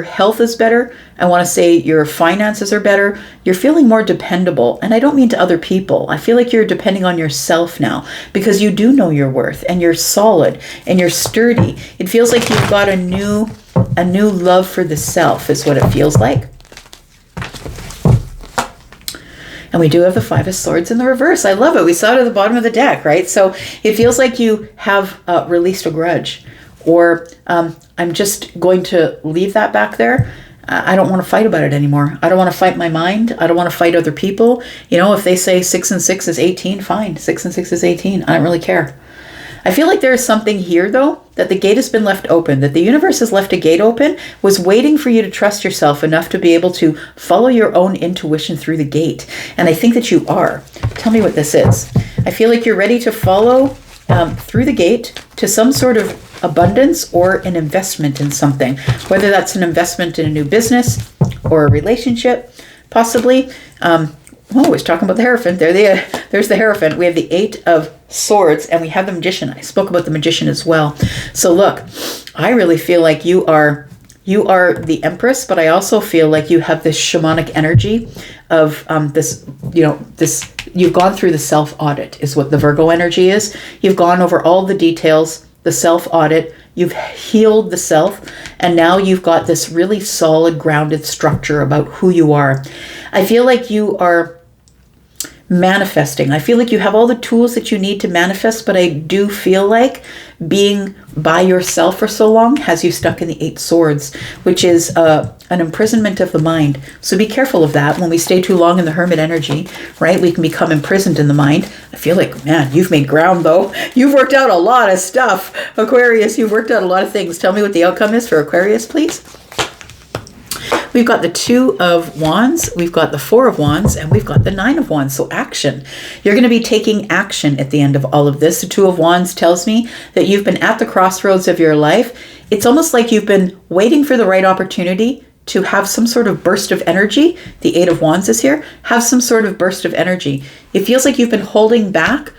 health is better. I want to say your finances are better. You're feeling more dependable. And I don't mean to other people. I feel like you're depending on yourself now, because you do know your worth, and you're solid and you're sturdy. It feels like you've got a new love for the self, is what it feels like. And we do have the Five of Swords in the reverse. I love it. We saw it at the bottom of the deck, right? So it feels like you have released a grudge, or I'm just going to leave that back there. I don't want to fight about it anymore. I don't want to fight my mind. I don't want to fight other people. If they say 6 and 6 is 18, fine. 6 and 6 is 18. I don't really care. I feel like there is something here, though, that the gate has been left open, that the universe has left a gate open, was waiting for you to trust yourself enough to be able to follow your own intuition through the gate. And I think that you are. Tell me what this is. I feel like you're ready to follow through the gate to some sort of abundance or an investment in something, whether that's an investment in a new business or a relationship, possibly. I was talking about the Hierophant. There's the Hierophant. We have the Eight of Swords, and we have the Magician. I spoke about the Magician as well. So look, I really feel like you are the Empress, but I also feel like you have this shamanic energy of this, you've gone through the self-audit is what the Virgo energy is. You've gone over all the details, the self-audit, you've healed the self, and now you've got this really solid, grounded structure about who you are. I feel like you are manifesting. I feel like you have all the tools that you need to manifest, but I do feel like being by yourself for so long has you stuck in the Eight Swords, which is an imprisonment of the mind. So be careful of that. When we stay too long in the Hermit energy, right, we can become imprisoned in the mind. I feel like, man, you've made ground, though. You've worked out a lot of stuff, Aquarius. You've worked out a lot of things. Tell me what the outcome is for Aquarius, please. We've got the Two of Wands, we've got the Four of Wands, and we've got the Nine of Wands. So action. You're going to be taking action at the end of all of this. The Two of Wands tells me that you've been at the crossroads of your life. It's almost like you've been waiting for the right opportunity to have some sort of burst of energy. The Eight of Wands is here. Have some sort of burst of energy. It feels like you've been holding back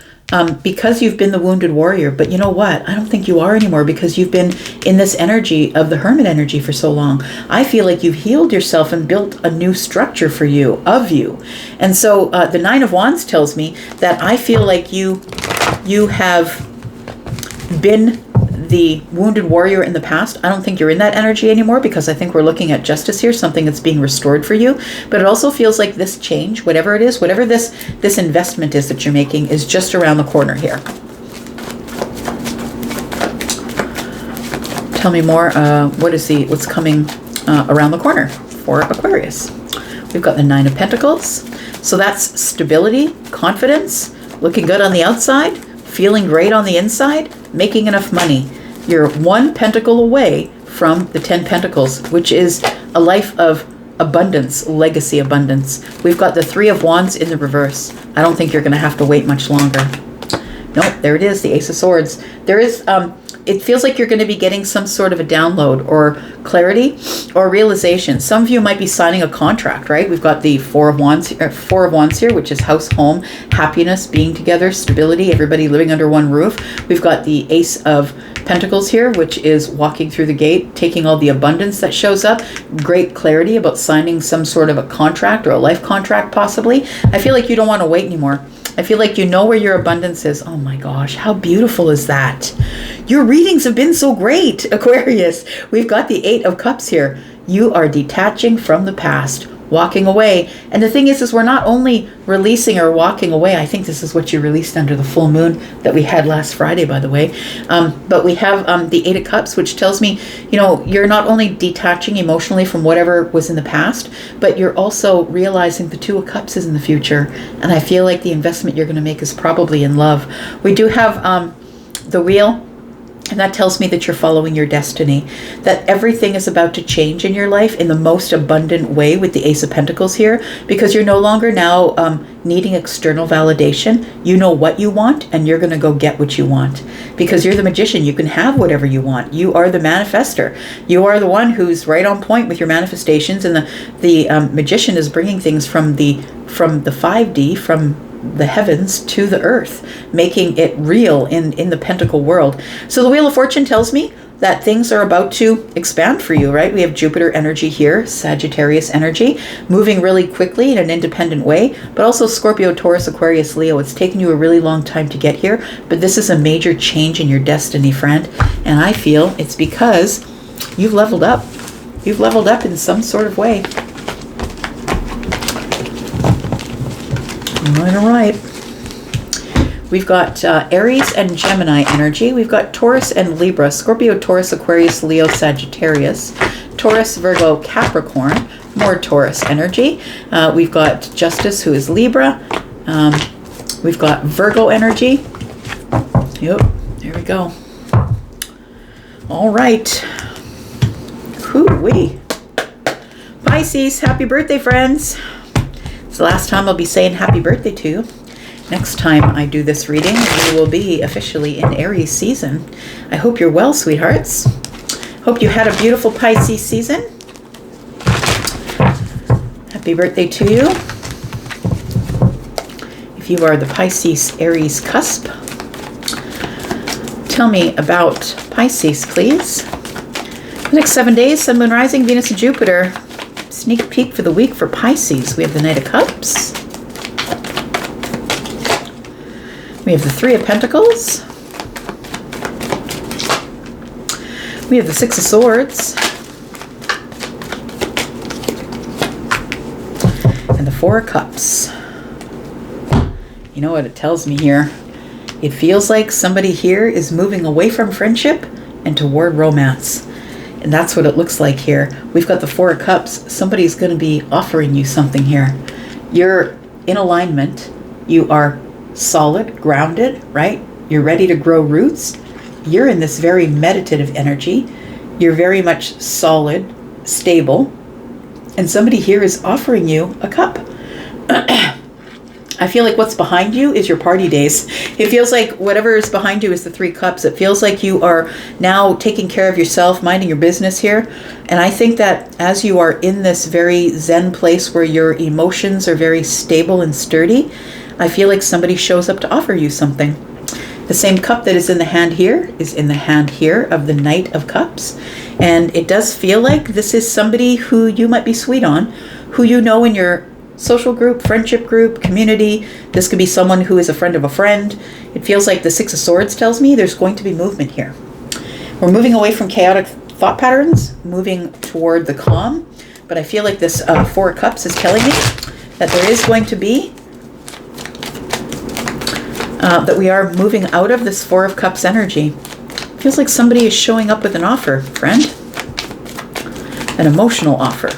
because you've been the wounded warrior. But you know what? I don't think you are anymore, because you've been in this energy of the hermit energy for so long. I feel like you've healed yourself and built a new structure for you, of you. And so the Nine of Wands tells me that I feel like you have been the wounded warrior in the past. I don't think you're in that energy anymore, because I think we're looking at justice here, something that's being restored for you. But it also feels like this change, whatever it is, whatever this investment is that you're making, is just around the corner here. Tell me more. What's coming around the corner for Aquarius? We've got the Nine of Pentacles. So that's stability, confidence, looking good on the outside, feeling great on the inside, making enough money. You're one pentacle away from the 10 Pentacles, which is a life of abundance, legacy abundance. We've got the Three of Wands in the reverse. I don't think you're going to have to wait much longer. Nope, there it is, the Ace of Swords. There is, it feels like you're going to be getting some sort of a download or clarity or realization. Some of you might be signing a contract, right? We've got the Four of Wands here, which is house, home, happiness, being together, stability, everybody living under one roof. We've got the Ace of Pentacles here, which is walking through the gate, taking all the abundance that shows up, great clarity about signing some sort of a contract or a life contract possibly. I feel like you don't want to wait anymore. I feel like you know where your abundance is. Oh my gosh, how beautiful is that? Your readings have been so great, Aquarius. We've got the Eight of Cups here. You are detaching from the past, walking away. And the thing is we're not only releasing or walking away. I think this is what you released under the full moon that we had last Friday, by the way. But we have the Eight of Cups, which tells me, you know, you're not only detaching emotionally from whatever was in the past, but you're also realizing the Two of Cups is in the future. And I feel like the investment you're going to make is probably in love. We do have the Wheel. And that tells me that you're following your destiny, that everything is about to change in your life in the most abundant way with the Ace of Pentacles here, because you're no longer now needing external validation. You know what you want, and you're going to go get what you want, because you're the magician. You can have whatever you want. You are the manifester. You are the one who's right on point with your manifestations, and the magician is bringing things from the 5D, from the heavens to the earth, making it real in the pentacle world. So the Wheel of Fortune tells me that things are about to expand for you, right? We have Jupiter energy here, Sagittarius energy, moving really quickly in an independent way, but also Scorpio, Taurus, Aquarius, Leo. It's taken you a really long time to get here, but this is a major change in your destiny, friend. And I feel it's because you've leveled up. You've leveled up in some sort of way. All right. We've got Aries and Gemini energy. We've got Taurus and Libra, Scorpio, Taurus, Aquarius, Leo, Sagittarius, Taurus, Virgo, Capricorn, more Taurus energy. We've got Justice, who is Libra. We've got Virgo energy. Yep, there we go. All right. Hoo-wee. Pisces, happy birthday, friends. It's the last time I'll be saying happy birthday to you. Next time I do this reading, we will be officially in Aries season. I hope you're well, sweethearts. Hope you had a beautiful Pisces season. Happy birthday to you. If you are the Pisces Aries cusp, tell me about Pisces, please. The next 7 days, Sun, Moon, Rising, Venus, and Jupiter. Sneak peek for the week for Pisces. We have the Knight of Cups. We have the Three of Pentacles. We have the Six of Swords. And the Four of Cups. You know what it tells me here? It feels like somebody here is moving away from friendship and toward romance. And that's what it looks like here. We've got the Four of Cups. Somebody's going to be offering you something here. You're in alignment. You are solid, grounded, right? You're ready to grow roots. You're in this very meditative energy. You're very much solid, stable. And somebody here is offering you a cup. I feel like what's behind you is your party days. It feels like whatever is behind you is the Three Cups. It feels like you are now taking care of yourself, minding your business here. And I think that as you are in this very zen place where your emotions are very stable and sturdy, I feel like somebody shows up to offer you something. The same cup that is in the hand here is in the hand here of the Knight of Cups. And it does feel like this is somebody who you might be sweet on, who you know in your social group, friendship group, community. This could be someone who is a friend of a friend. It feels like the Six of Swords tells me there's going to be movement here. We're moving away from chaotic thought patterns, moving toward the calm. But I feel like this Four of Cups is telling me that there is going to be, that we are moving out of this Four of Cups energy. Feels like somebody is showing up with an offer, friend. An emotional offer.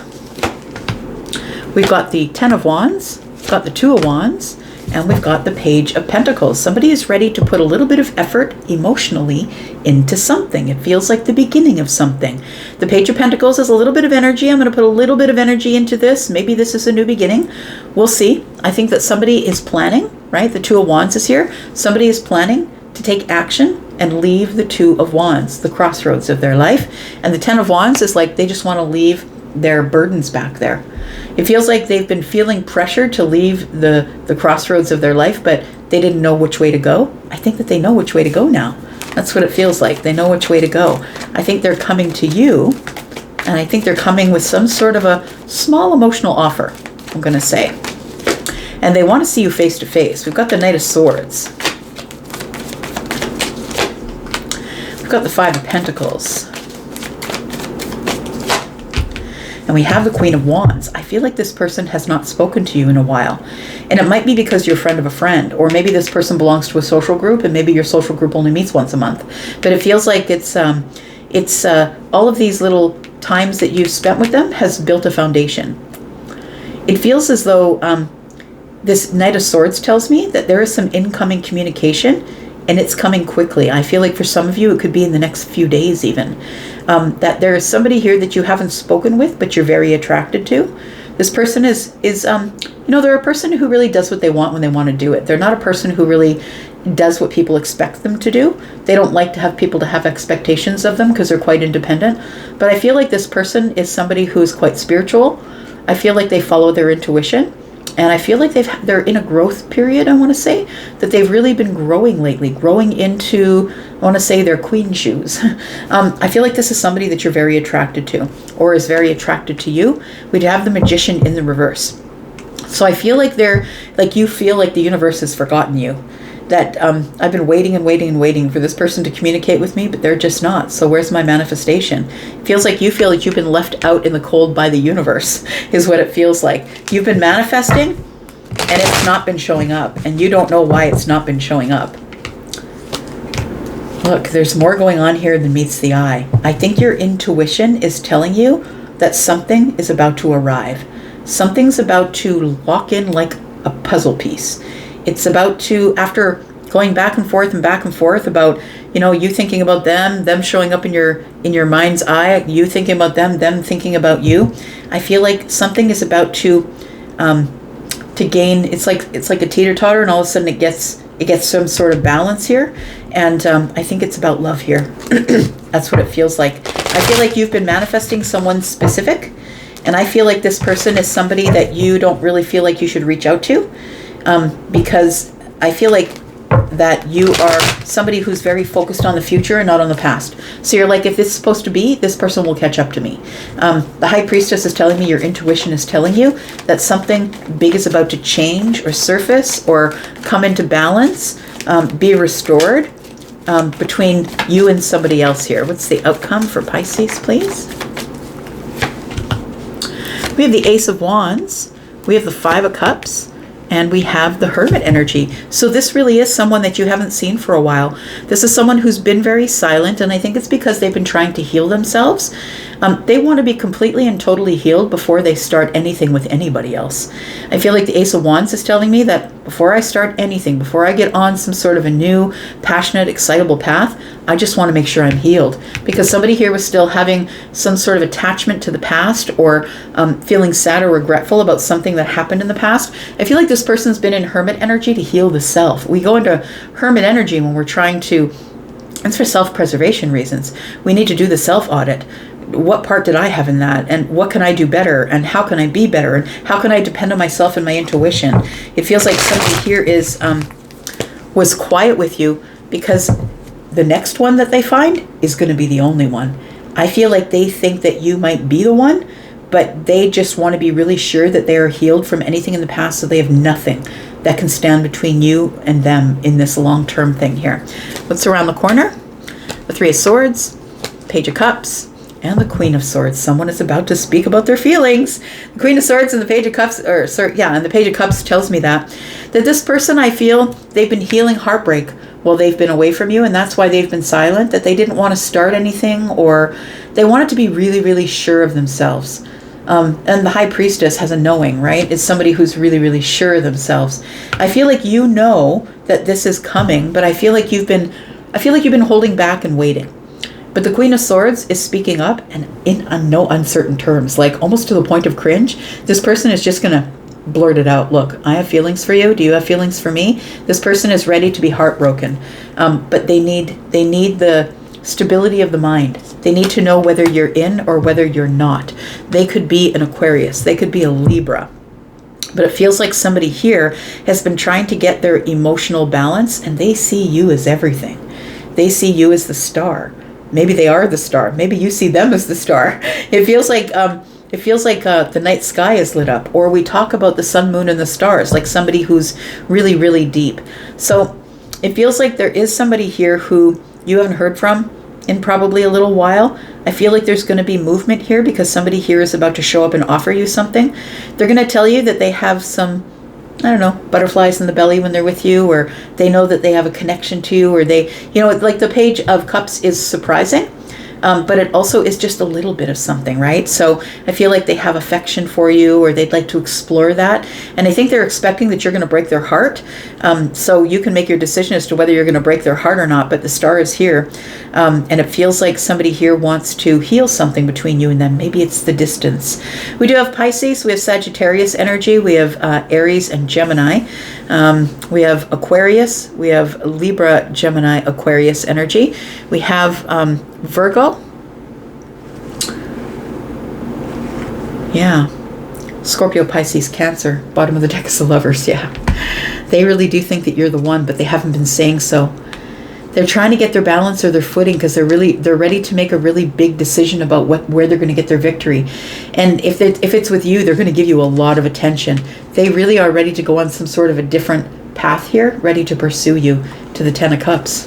We've got the Ten of Wands, got the Two of Wands, and we've got the Page of Pentacles. Somebody is ready to put a little bit of effort emotionally into something. It feels like the beginning of something. The Page of Pentacles is a little bit of energy. I'm going to put a little bit of energy into this. Maybe this is a new beginning. We'll see. I think that somebody is planning, right? The Two of Wands is here. Somebody is planning to take action and leave the Two of Wands, the crossroads of their life. And the Ten of Wands is like they just want to leave their burdens back there. It feels like they've been feeling pressure to leave the crossroads of their life, but they didn't know which way to go. I think that they know which way to go now. That's what it feels like. They know which way to go. I think they're coming to you, and I think they're coming with some sort of a small emotional offer, I'm going to say. And they want to see you face to face. We've got the Knight of Swords. We've got the Five of Pentacles. And we have the Queen of Wands. I feel like this person has not spoken to you in a while. And it might be because you're a friend of a friend, or maybe this person belongs to a social group and maybe your social group only meets once a month. But it feels like it's all of these little times that you've spent with them has built a foundation. It feels as though this Knight of Swords tells me that there is some incoming communication, and it's coming quickly. I feel like for some of you, it could be in the next few days even. That there is somebody here that you haven't spoken with, but you're very attracted to. This person is they're a person who really does what they want when they want to do it. They're not a person who really does what people expect them to do. They don't like to have people to have expectations of them because they're quite independent. But I feel like this person is somebody who is quite spiritual. I feel like they follow their intuition. And I feel like they're in a growth period, I want to say, that they've really been growing lately, growing into, I want to say, their queen shoes. I feel like this is somebody that you're very attracted to, or is very attracted to you. We'd have the Magician in the reverse. So I feel like you feel like the universe has forgotten you. That I've been waiting and waiting and waiting for this person to communicate with me, but they're just not. So where's my manifestation? It feels like you feel like you've been left out in the cold by the universe, is what it feels like. You've been manifesting, and it's not been showing up, and you don't know why it's not been showing up. Look, there's more going on here than meets the eye. I think your intuition is telling you that something is about to arrive. Something's about to lock in like a puzzle piece. It's about to, after going back and forth about, you thinking about them showing up in your mind's eye, you thinking about them thinking about you. I feel like something is about to gain. It's like a teeter-totter, and all of a sudden it gets some sort of balance here. And I think it's about love here. That's what it feels like. I feel like you've been manifesting someone specific, and I feel like this person is somebody that you don't really feel like you should reach out to. Because I feel like that you are somebody who's very focused on the future and not on the past. So you're like, if this is supposed to be, this person will catch up to me. The High Priestess is telling me, your intuition is telling you that something big is about to change or surface or come into balance, be restored between you and somebody else here. What's the outcome for Pisces, please? We have the Ace of Wands. We have the Five of Cups. And we have the Hermit energy. So this really is someone that you haven't seen for a while. This is someone who's been very silent, and I think it's because they've been trying to heal themselves. They want to be completely and totally healed before they start anything with anybody else. I feel like the Ace of Wands is telling me that before I start anything, before I get on some sort of a new, passionate, excitable path, I just want to make sure I'm healed. Because somebody here was still having some sort of attachment to the past, or feeling sad or regretful about something that happened in the past. I feel like this person's been in Hermit energy to heal the self. We go into Hermit energy when we're trying to, it's for self-preservation reasons. We need to do the self-audit. what part did I have in that? And what can I do better? And how can I be better? And how can I depend on myself and my intuition? It feels like somebody here was quiet with you because the next one that they find is going to be the only one. I feel like they think that you might be the one, but they just want to be really sure that they are healed from anything in the past, so they have nothing that can stand between you and them in this long-term thing here. What's around the corner? The Three of Swords, Page of Cups, and the Queen of Swords. Someone is about to speak about their feelings. The Queen of Swords and the Page of Cups, and the Page of Cups tells me that this person, I feel, they've been healing heartbreak while they've been away from you, and that's why they've been silent, that they didn't want to start anything, or they wanted to be really, really sure of themselves. And the High Priestess has a knowing, right? It's somebody who's really, really sure of themselves. I feel like you know that this is coming, but I feel like you've been holding back and waiting. But the Queen of Swords is speaking up, and in no uncertain terms, like almost to the point of cringe. This person is just going to blurt it out. Look, I have feelings for you. Do you have feelings for me? This person is ready to be heartbroken. But they need the stability of the mind. They need to know whether you're in or whether you're not. They could be an Aquarius. They could be a Libra. But it feels like somebody here has been trying to get their emotional balance, and they see you as everything. They see you as the star. Maybe they are the star. Maybe you see them as the star. It feels like the night sky is lit up, or we talk about the sun, moon, and the stars, like somebody who's really, really deep. So it feels like there is somebody here who you haven't heard from in probably a little while. I feel like there's going to be movement here because somebody here is about to show up and offer you something. They're going to tell you that they have some, I don't know, butterflies in the belly when they're with you, or they know that they have a connection to you, or they, like the Page of Cups is surprising. But it also is just a little bit of something, right? So I feel like they have affection for you, or they'd like to explore that. And I think they're expecting that you're going to break their heart. So you can make your decision as to whether you're going to break their heart or not, but the star is here. And it feels like somebody here wants to heal something between you and them. Maybe it's the distance. We do have Pisces. We have Sagittarius energy. We have Aries and Gemini. We have Aquarius. We have Libra, Gemini, Aquarius energy. We have Virgo. Yeah. Scorpio, Pisces, Cancer. Bottom of the deck is the Lovers. Yeah. They really do think that you're the one, but they haven't been saying so. They're trying to get their balance or their footing because they're ready to make a really big decision about where they're going to get their victory. And if it's with you, they're going to give you a lot of attention. They really are ready to go on some sort of a different path here, ready to pursue you, to the Ten of Cups.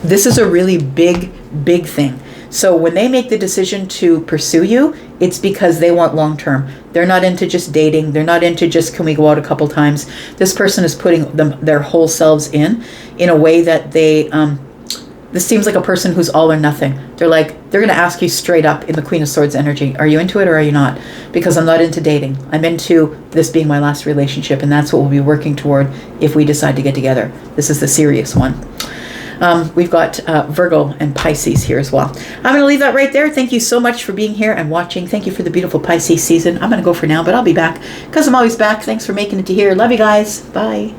This is a really big, big thing. So when they make the decision to pursue you, it's because they want long-term. They're not into just dating. They're not into just, can we go out a couple times? This person is putting their whole selves in a way that they, this seems like a person who's all or nothing. They're going to ask you straight up in the Queen of Swords energy, are you into it or are you not? Because I'm not into dating. I'm into this being my last relationship, and that's what we'll be working toward if we decide to get together. This is the serious one. We've got Virgo and Pisces here as well. I'm going to leave that right there. Thank you so much for being here and watching. Thank you for the beautiful Pisces season. I'm going to go for now, but I'll be back because I'm always back. Thanks for making it to here. Love you guys. Bye.